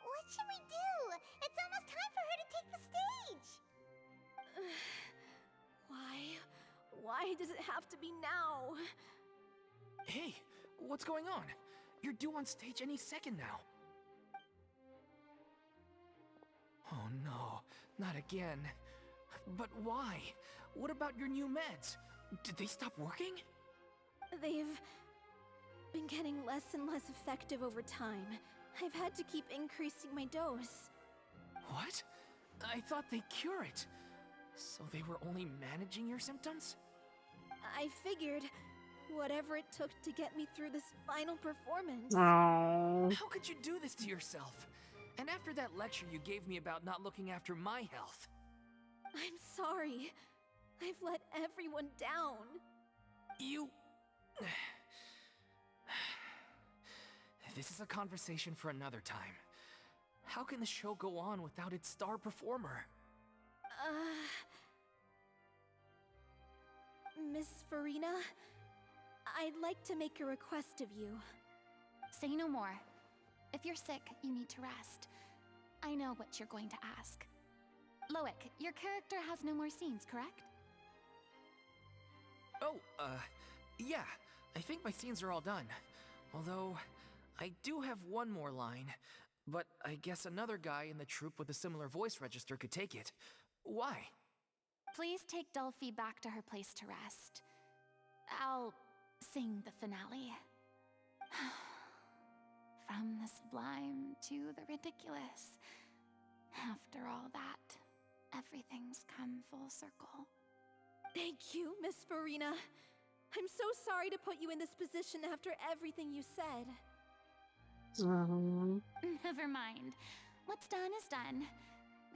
What should we do? It's almost time for her to take the stage! Why does it have to be now? Hey, what's going on? You're due on stage any second now. Oh no, not again. But why? What about your new meds? Did they stop working? been getting less and less effective over time. I've had to keep increasing my dose. What? I thought they cure it. So they were only managing your symptoms? I figured whatever it took to get me through this final performance. Aww. How could you do this to yourself? And after that lecture you gave me about not looking after my health. I'm sorry. I've let everyone down. You... This is a conversation for another time. How can the show go on without its star performer? Miss Furina, I'd like to make a request of you. Say no more. If you're sick, you need to rest. I know what you're going to ask. Loic, your character has no more scenes, correct? Oh, yeah. I think my scenes are all done. Although, I do have one more line. But I guess another guy in the troupe with a similar voice register could take it. Why? Please take Delphi back to her place to rest. I'll sing the finale. From the sublime to the ridiculous. After all that, everything's come full circle. Thank you, Miss Furina. I'm so sorry to put you in this position after everything you said. Never mind. What's done is done.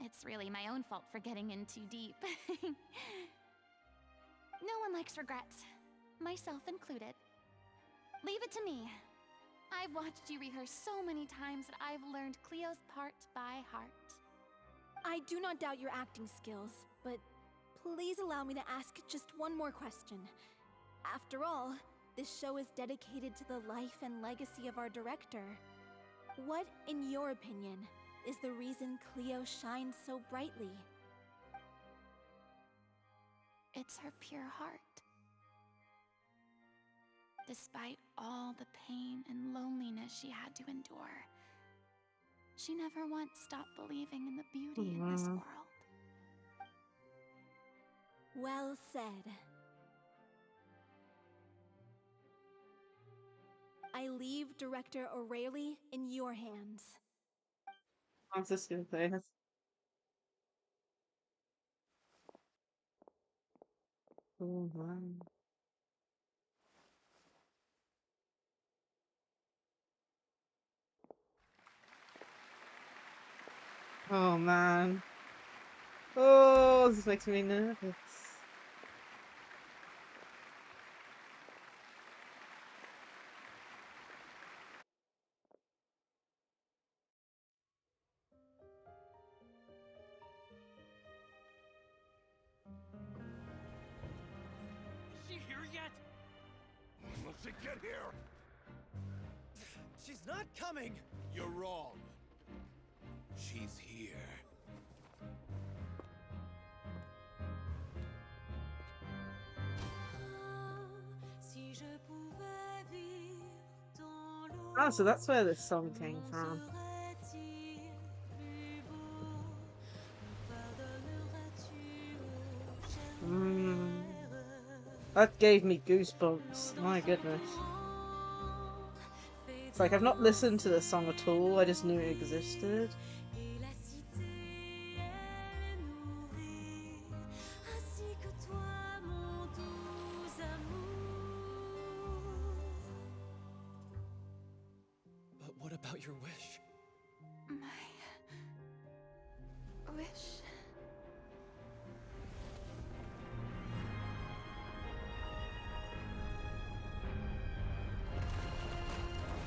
It's really my own fault for getting in too deep. No one likes regrets, myself included. Leave it to me. I've watched you rehearse so many times that I've learned Cleo's part by heart. I do not doubt your acting skills, but please allow me to ask just one more question. After all, this show is dedicated to the life and legacy of our director. What, in your opinion, is the reason Cleo shines so brightly? It's her pure heart. Despite all the pain and loneliness she had to endure, she never once stopped believing in the beauty in this world. Well said. I leave Director O'Reilly in your hands. I'm just gonna say this. Oh man. Oh man. Oh, this makes me nervous. Is she here yet? Will she get here? She's not coming! You're wrong. She's here. Ah, so that's where this song came from. That gave me goosebumps. My goodness. It's like I've not listened to this song at all, I just knew it existed. But what about your wish? My wish.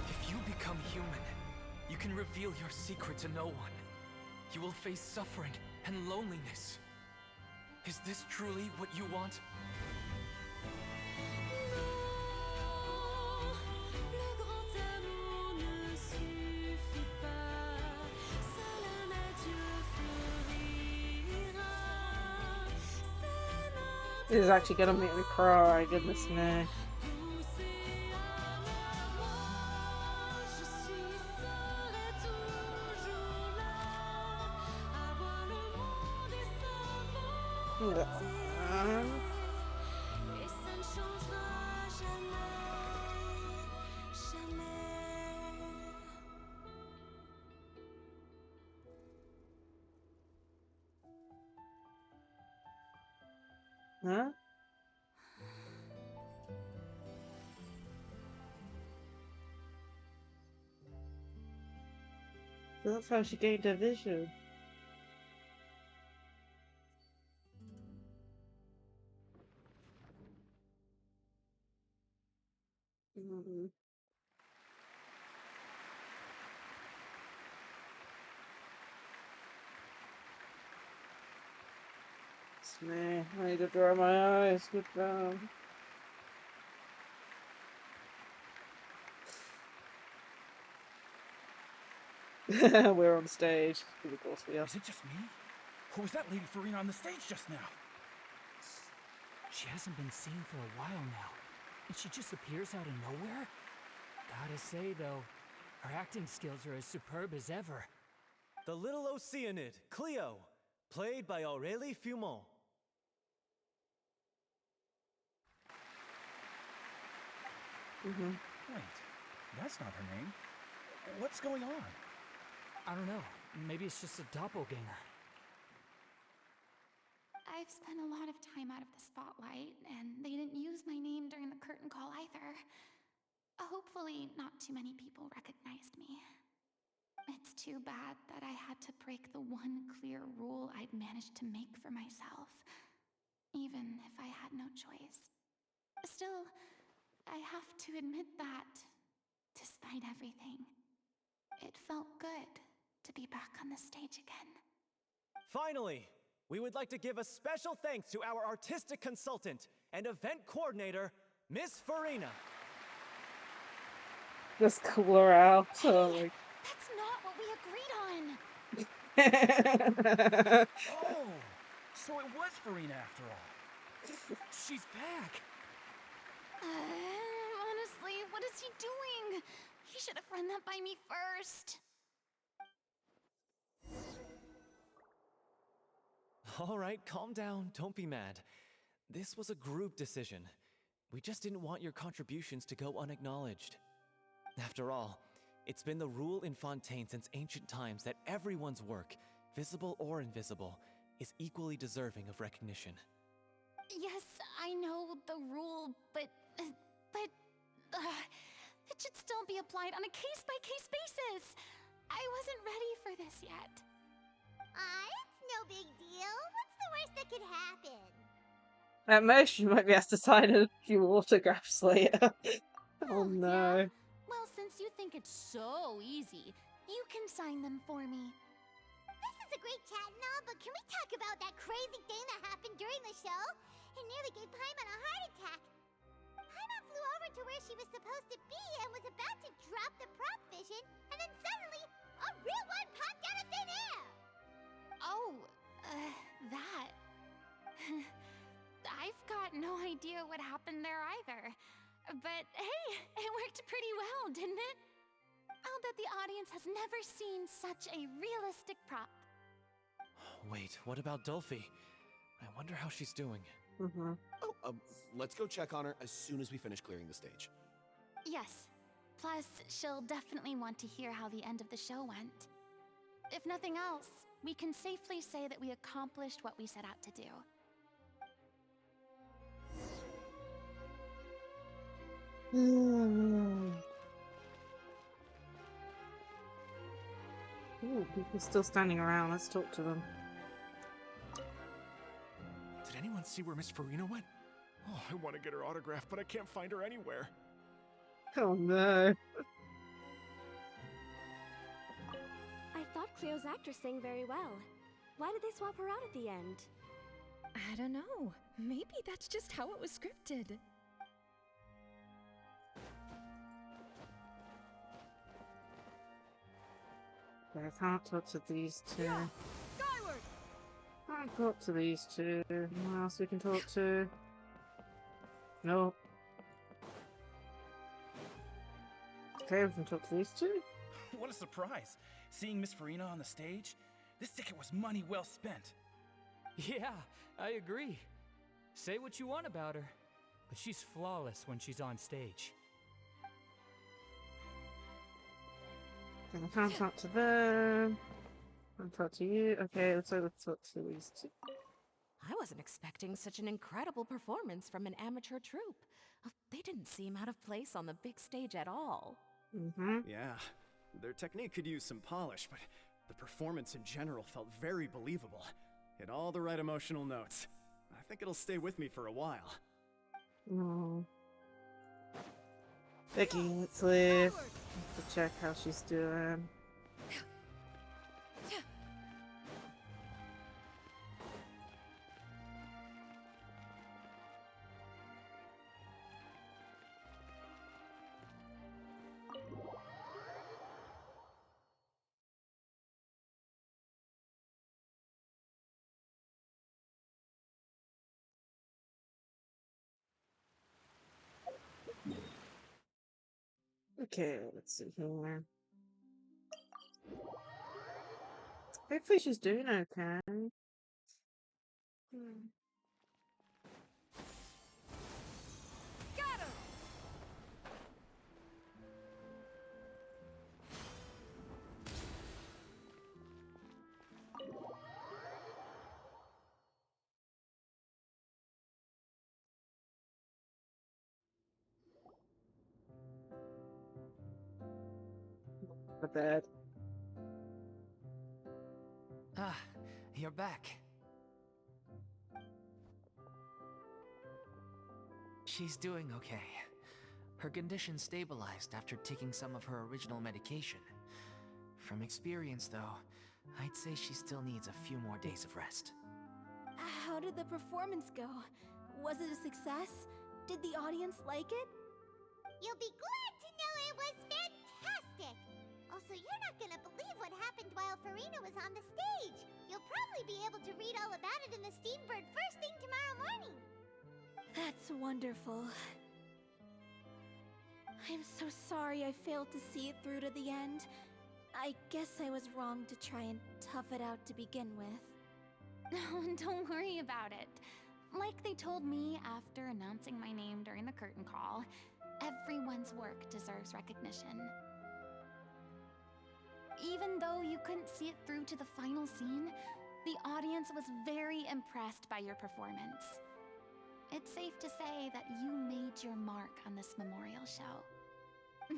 If you become human, you can reveal your secret to no one. You will face suffering and loneliness. Is this truly what you want? This is actually gonna make me cry, goodness me. Huh? That's how she gained her vision. Mm. It's me. I need to dry my eyes. Good job. We're on stage. Of course we are. Is it just me? Or was that Lady Furina on the stage just now? She hasn't been seen for a while now, and she just appears out of nowhere? Gotta say, though, her acting skills are as superb as ever. The little Oceanid, Cleo, played by Aurélie Fumont. Wait, that's not her name. What's going on? I don't know. Maybe it's just a doppelganger. I've spent a lot of time out of the spotlight, and they didn't use my name during the curtain call either. Hopefully, not too many people recognized me. It's too bad that I had to break the one clear rule I'd managed to make for myself, even if I had no choice. Still, I have to admit that, despite everything, it felt good to be back on the stage again. Finally, we would like to give a special thanks to our artistic consultant and event coordinator, Miss Furina. Just call her out. Oh my. That's not what we agreed on! Oh, so it was Furina after all. She's back! Honestly, what is he doing? He should have run that by me first. All right, calm down, don't be mad. This was a group decision. We just didn't want your contributions to go unacknowledged. After all, it's been the rule in Fontaine since ancient times that everyone's work, visible or invisible, is equally deserving of recognition. Yes, I know the rule, but it should still be applied on a case-by-case basis. I wasn't ready for this yet. It's no big deal. What's the worst that could happen? At most, you might be asked to sign a few autographs later. Oh no. Yeah? Well, since you think it's so easy, you can sign them for me. This is a great chat and all, but can we talk about that crazy thing that happened during the show? It nearly gave Paimon a heart attack. Paimon flew over to where she was supposed to be and was about to drop the prop vision, and then suddenly, a real one popped out of thin air! Oh, that. I've got no idea what happened there either. But hey, it worked pretty well, didn't it? I'll bet the audience has never seen such a realistic prop. Wait, what about Dolphy? I wonder how she's doing. Let's go check on her as soon as we finish clearing the stage. Yes. Plus, she'll definitely want to hear how the end of the show went. If nothing else, we can safely say that we accomplished what we set out to do. Ooh, people still standing around. Let's talk to them. Did anyone see where Miss Furina went? Oh, I want to get her autograph, but I can't find her anywhere. Oh no. I thought Cleo's actress sang very well. Why did they swap her out at the end? I don't know. Maybe that's just how it was scripted. I can't talk to these two. Yeah. Skyward! Can't talk to these two. Who else we can talk to? No. Okay, we can talk to these two. What a surprise! Seeing Miss Furina on the stage? This ticket was money well spent. Yeah, I agree. Say what you want about her, but she's flawless when she's on stage. I can't talk to them. I'll talk to you. Okay, let's talk to these two. I wasn't expecting such an incredible performance from an amateur troupe. They didn't seem out of place on the big stage at all. Yeah, their technique could use some polish, but the performance in general felt very believable. Hit all the right emotional notes. I think it'll stay with me for a while. Oh. Becky, let's leave. To check how she's doing. Okay, let's see here. Hopefully she's doing okay. Not bad. Ah, you're back. She's doing okay. Her condition stabilized after taking some of her original medication. From experience, though, I'd say she still needs a few more days of rest. How did the performance go? Was it a success? Did the audience like it? You'll be glad to know it was fantastic! Also, you're not gonna believe what happened while Furina was on the stage! You'll probably be able to read all about it in the Steambird first thing tomorrow morning! That's wonderful. I'm so sorry I failed to see it through to the end. I guess I was wrong to try and tough it out to begin with. No, don't worry about it. Like they told me after announcing my name during the curtain call, everyone's work deserves recognition. Even though you couldn't see it through to the final scene, the audience was very impressed by your performance. It's safe to say that you made your mark on this memorial show.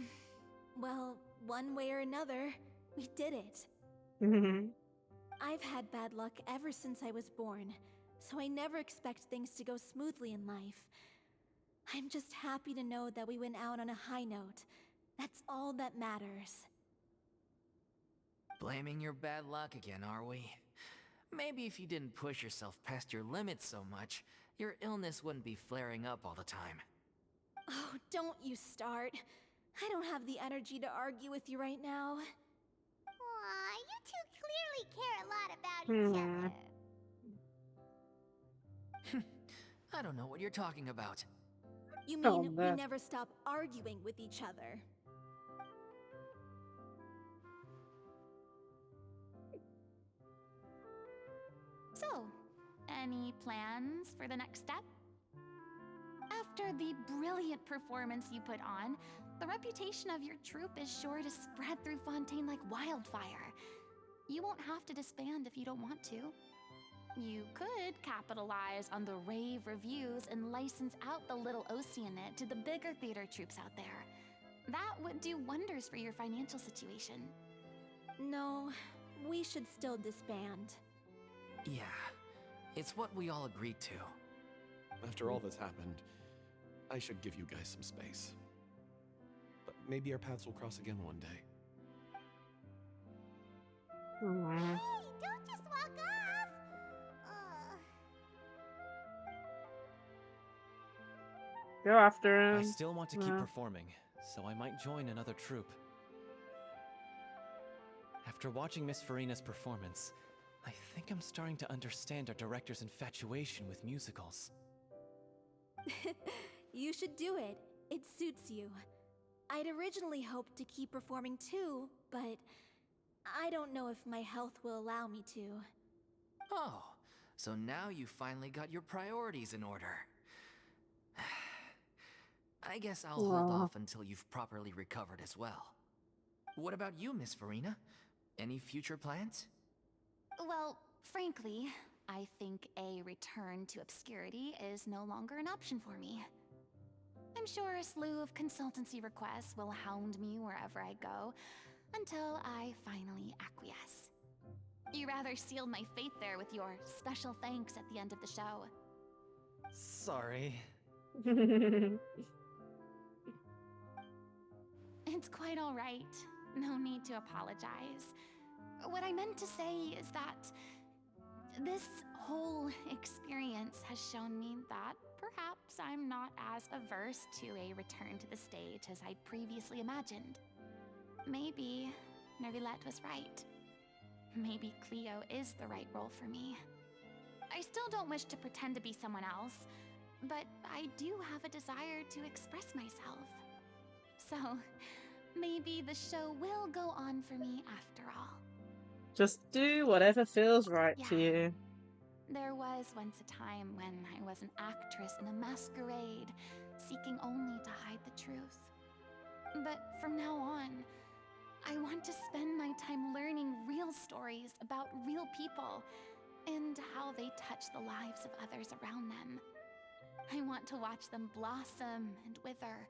Well, one way or another, we did it. I've had bad luck ever since I was born, so I never expect things to go smoothly in life. I'm just happy to know that we went out on a high note. That's all that matters. Blaming your bad luck again, are we? Maybe if you didn't push yourself past your limits so much, your illness wouldn't be flaring up all the time. Oh, don't you start. I don't have the energy to argue with you right now. Aw, you two clearly care a lot about each other. I don't know what you're talking about. You mean we never stop arguing with each other? So, any plans for the next step? After the brilliant performance you put on, the reputation of your troupe is sure to spread through Fontaine like wildfire. You won't have to disband if you don't want to. You could capitalize on the rave reviews and license out the little Oceanit to the bigger theater troupes out there. That would do wonders for your financial situation. No, we should still disband. Yeah, it's what we all agreed to. After all that's happened, I should give you guys some space. But maybe our paths will cross again one day. Hey, don't just walk off! Go after him. I still want to keep performing, so I might join another troupe. After watching Miss Furina's performance, I think I'm starting to understand our director's infatuation with musicals. You should do it. It suits you. I'd originally hoped to keep performing too, but I don't know if my health will allow me to. Oh, so now you finally got your priorities in order. I guess I'll hold off until you've properly recovered as well. What about you, Miss Furina? Any future plans? Well, frankly, I think a return to obscurity is no longer an option for me. I'm sure a slew of consultancy requests will hound me wherever I go, until I finally acquiesce. You rather sealed my fate there with your special thanks at the end of the show. Sorry. It's quite alright. No need to apologize. What I meant to say is that this whole experience has shown me that perhaps I'm not as averse to a return to the stage as I'd previously imagined. Maybe Nervilette was right. Maybe Cleo is the right role for me. I still don't wish to pretend to be someone else, but I do have a desire to express myself. So, maybe the show will go on for me after all. Just do whatever feels right to you. There was once a time when I was an actress in a masquerade, seeking only to hide the truth. But from now on, I want to spend my time learning real stories about real people and how they touch the lives of others around them. I want to watch them blossom and wither,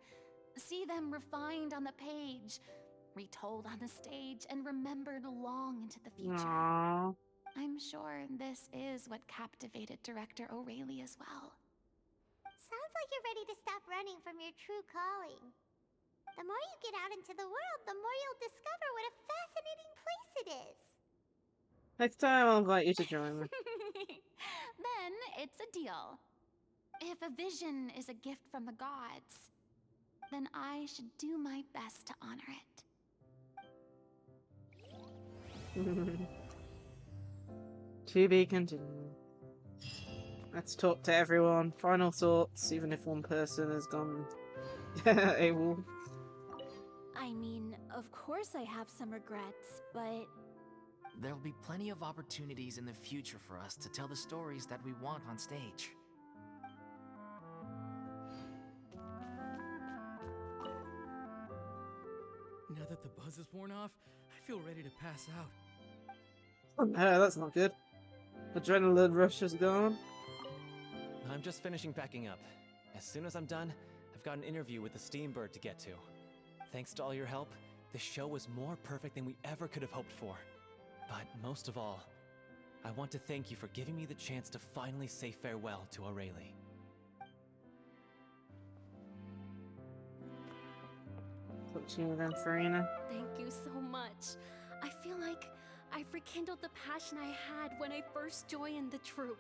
see them refined on the page, retold on the stage, and remembered long into the future. Aww. I'm sure this is what captivated director O'Reilly as well. Sounds like you're ready to stop running from your true calling. The more you get out into the world, the more you'll discover what a fascinating place it is. Next time I'll invite you to join me. Then it's a deal. If a vision is a gift from the gods, then I should do my best to honor it. To be continued. Let's talk to everyone. Final thoughts, even if one person has gone AWOL. I mean, of course I have some regrets, but... There'll be plenty of opportunities in the future for us to tell the stories that we want on stage. Now that the buzz is worn off, I feel ready to pass out. Oh no, that's not good. Adrenaline rush is gone. I'm just finishing packing up. As soon as I'm done, I've got an interview with the Steambird to get to. Thanks to all your help, the show was more perfect than we ever could have hoped for. But most of all, I want to thank you for giving me the chance to finally say farewell to O'Reilly. Talk to you then, Furina. Thank you so much. I feel like I've rekindled the passion I had when I first joined the troupe.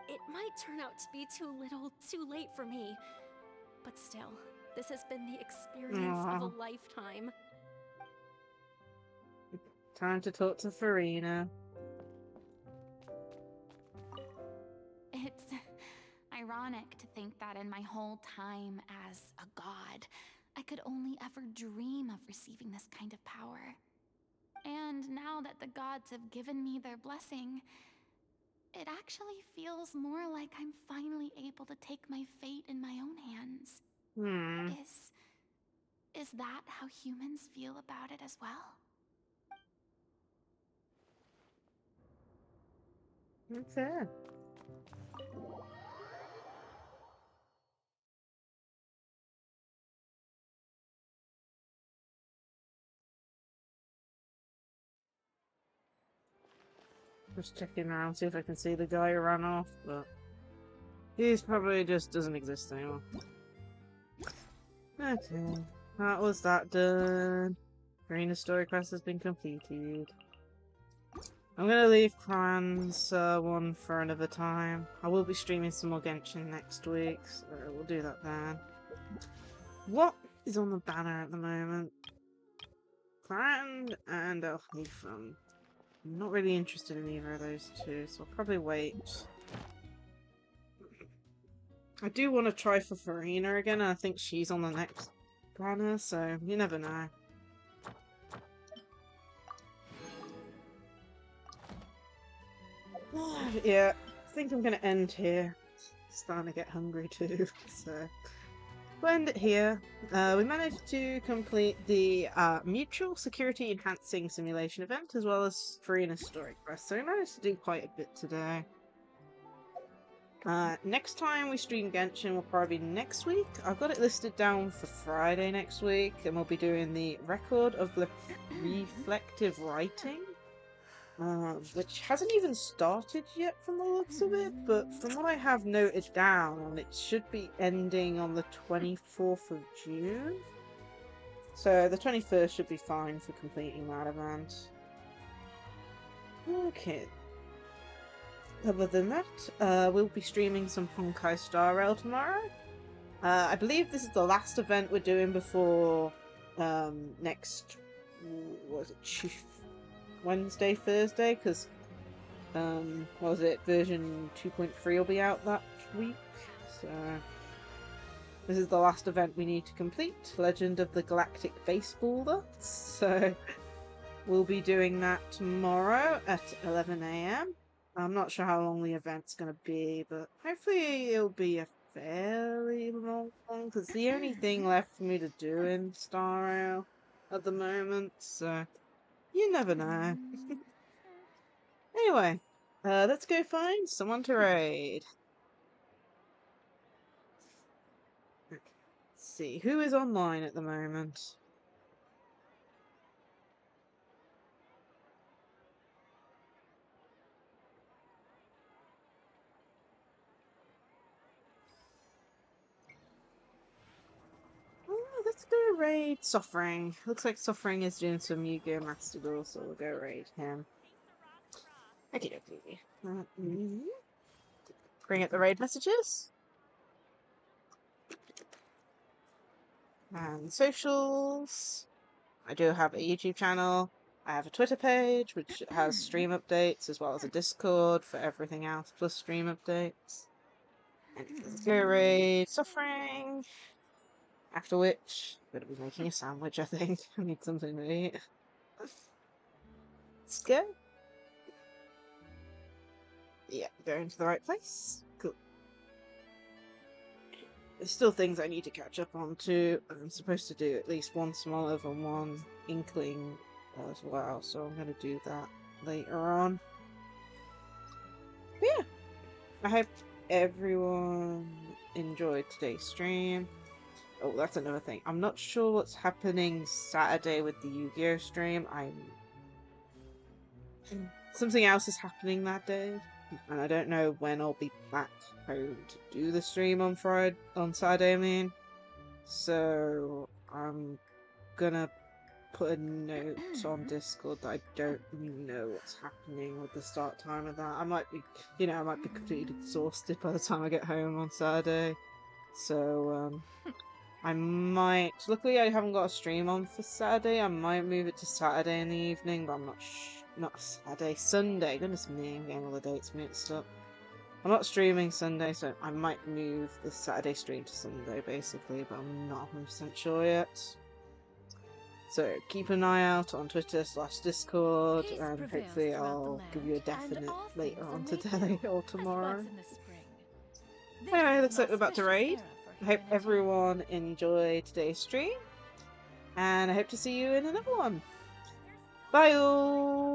It might turn out to be too little, too late for me. But still, this has been the experience of a lifetime. Time to talk to Furina. It's ironic to think that in my whole time as a god, I could only ever dream of receiving this kind of power. And now that the gods have given me their blessing, it actually feels more like I'm finally able to take my fate in my own hands. Is that how humans feel about it as well? That's it. Just checking around, see if I can see the guy who ran off, but he's probably just doesn't exist anymore. Okay, that was that done. Furina's story quest has been completed. I'm gonna leave Clan's one for another time. I will be streaming some more Genshin next week, so we'll do that then. What is on the banner at the moment? Clan and Elfnifam. I'm not really interested in either of those two, so I'll probably wait. I do want to try for Furina again, and I think she's on the next banner, so you never know. Yeah, I think I'm going to end here. Starting to get hungry too, so we'll end it here. We managed to complete the mutual security enhancing simulation event as well as Furina's story quest, so we managed to do quite a bit today. Next time we stream Genshin will probably be next week. I've got it listed down for Friday next week, and we'll be doing the record of the reflective writing, which hasn't even started yet from the looks of it, but from what I have noted down, it should be ending on the 24th of June. So the 21st should be fine for completing that event. Okay. Other than that, we'll be streaming some Honkai Star Rail tomorrow. I believe this is the last event we're doing before next, what was it, Wednesday, Thursday? Because, what was it, version 2.3 will be out that week. So, this is the last event we need to complete, Legend of the Galactic Baseballer. So, we'll be doing that tomorrow at 11 AM. I'm not sure how long the event's going to be, but hopefully it'll be a fairly long one, because it's the only thing left for me to do in Star Rail at the moment, so you never know. Anyway, let's go find someone to raid. Let's see, who is online at the moment? Let's go raid Suffering. Looks like Suffering is doing some Yu-Gi-Oh! Master Duel, so we'll go raid him. Okay. Bring up the raid messages. And socials. I do have a YouTube channel. I have a Twitter page, which has stream updates, as well as a Discord for everything else, plus stream updates. And let's go raid Suffering. After which, I'm going to be making a sandwich, I think. I need something to eat. Let's go. Yeah, going to the right place. Cool. There's still things I need to catch up on too. I'm supposed to do at least one small over one Inkling as well, so I'm going to do that later on. But yeah, I hope everyone enjoyed today's stream. Oh, that's another thing. I'm not sure what's happening Saturday with the Yu-Gi-Oh! Stream. Something else is happening that day, and I don't know when I'll be back home to do the stream on Saturday, I mean. So, I'm gonna put a note on Discord that I don't know what's happening with the start time of that. I might be completely exhausted by the time I get home on Saturday. So, I might... Luckily, I haven't got a stream on for Saturday. I might move it to Saturday in the evening, but I'm not Saturday. Sunday. Goodness me, I'm getting all the dates mixed up. I'm not streaming Sunday, so I might move the Saturday stream to Sunday, basically, but I'm not 100% sure yet. So, keep an eye out on Twitter/Discord, and hopefully I'll give you a definite later on today or tomorrow. Anyway, looks like we're about to raid. I hope everyone enjoyed today's stream, and I hope to see you in another one. Bye all!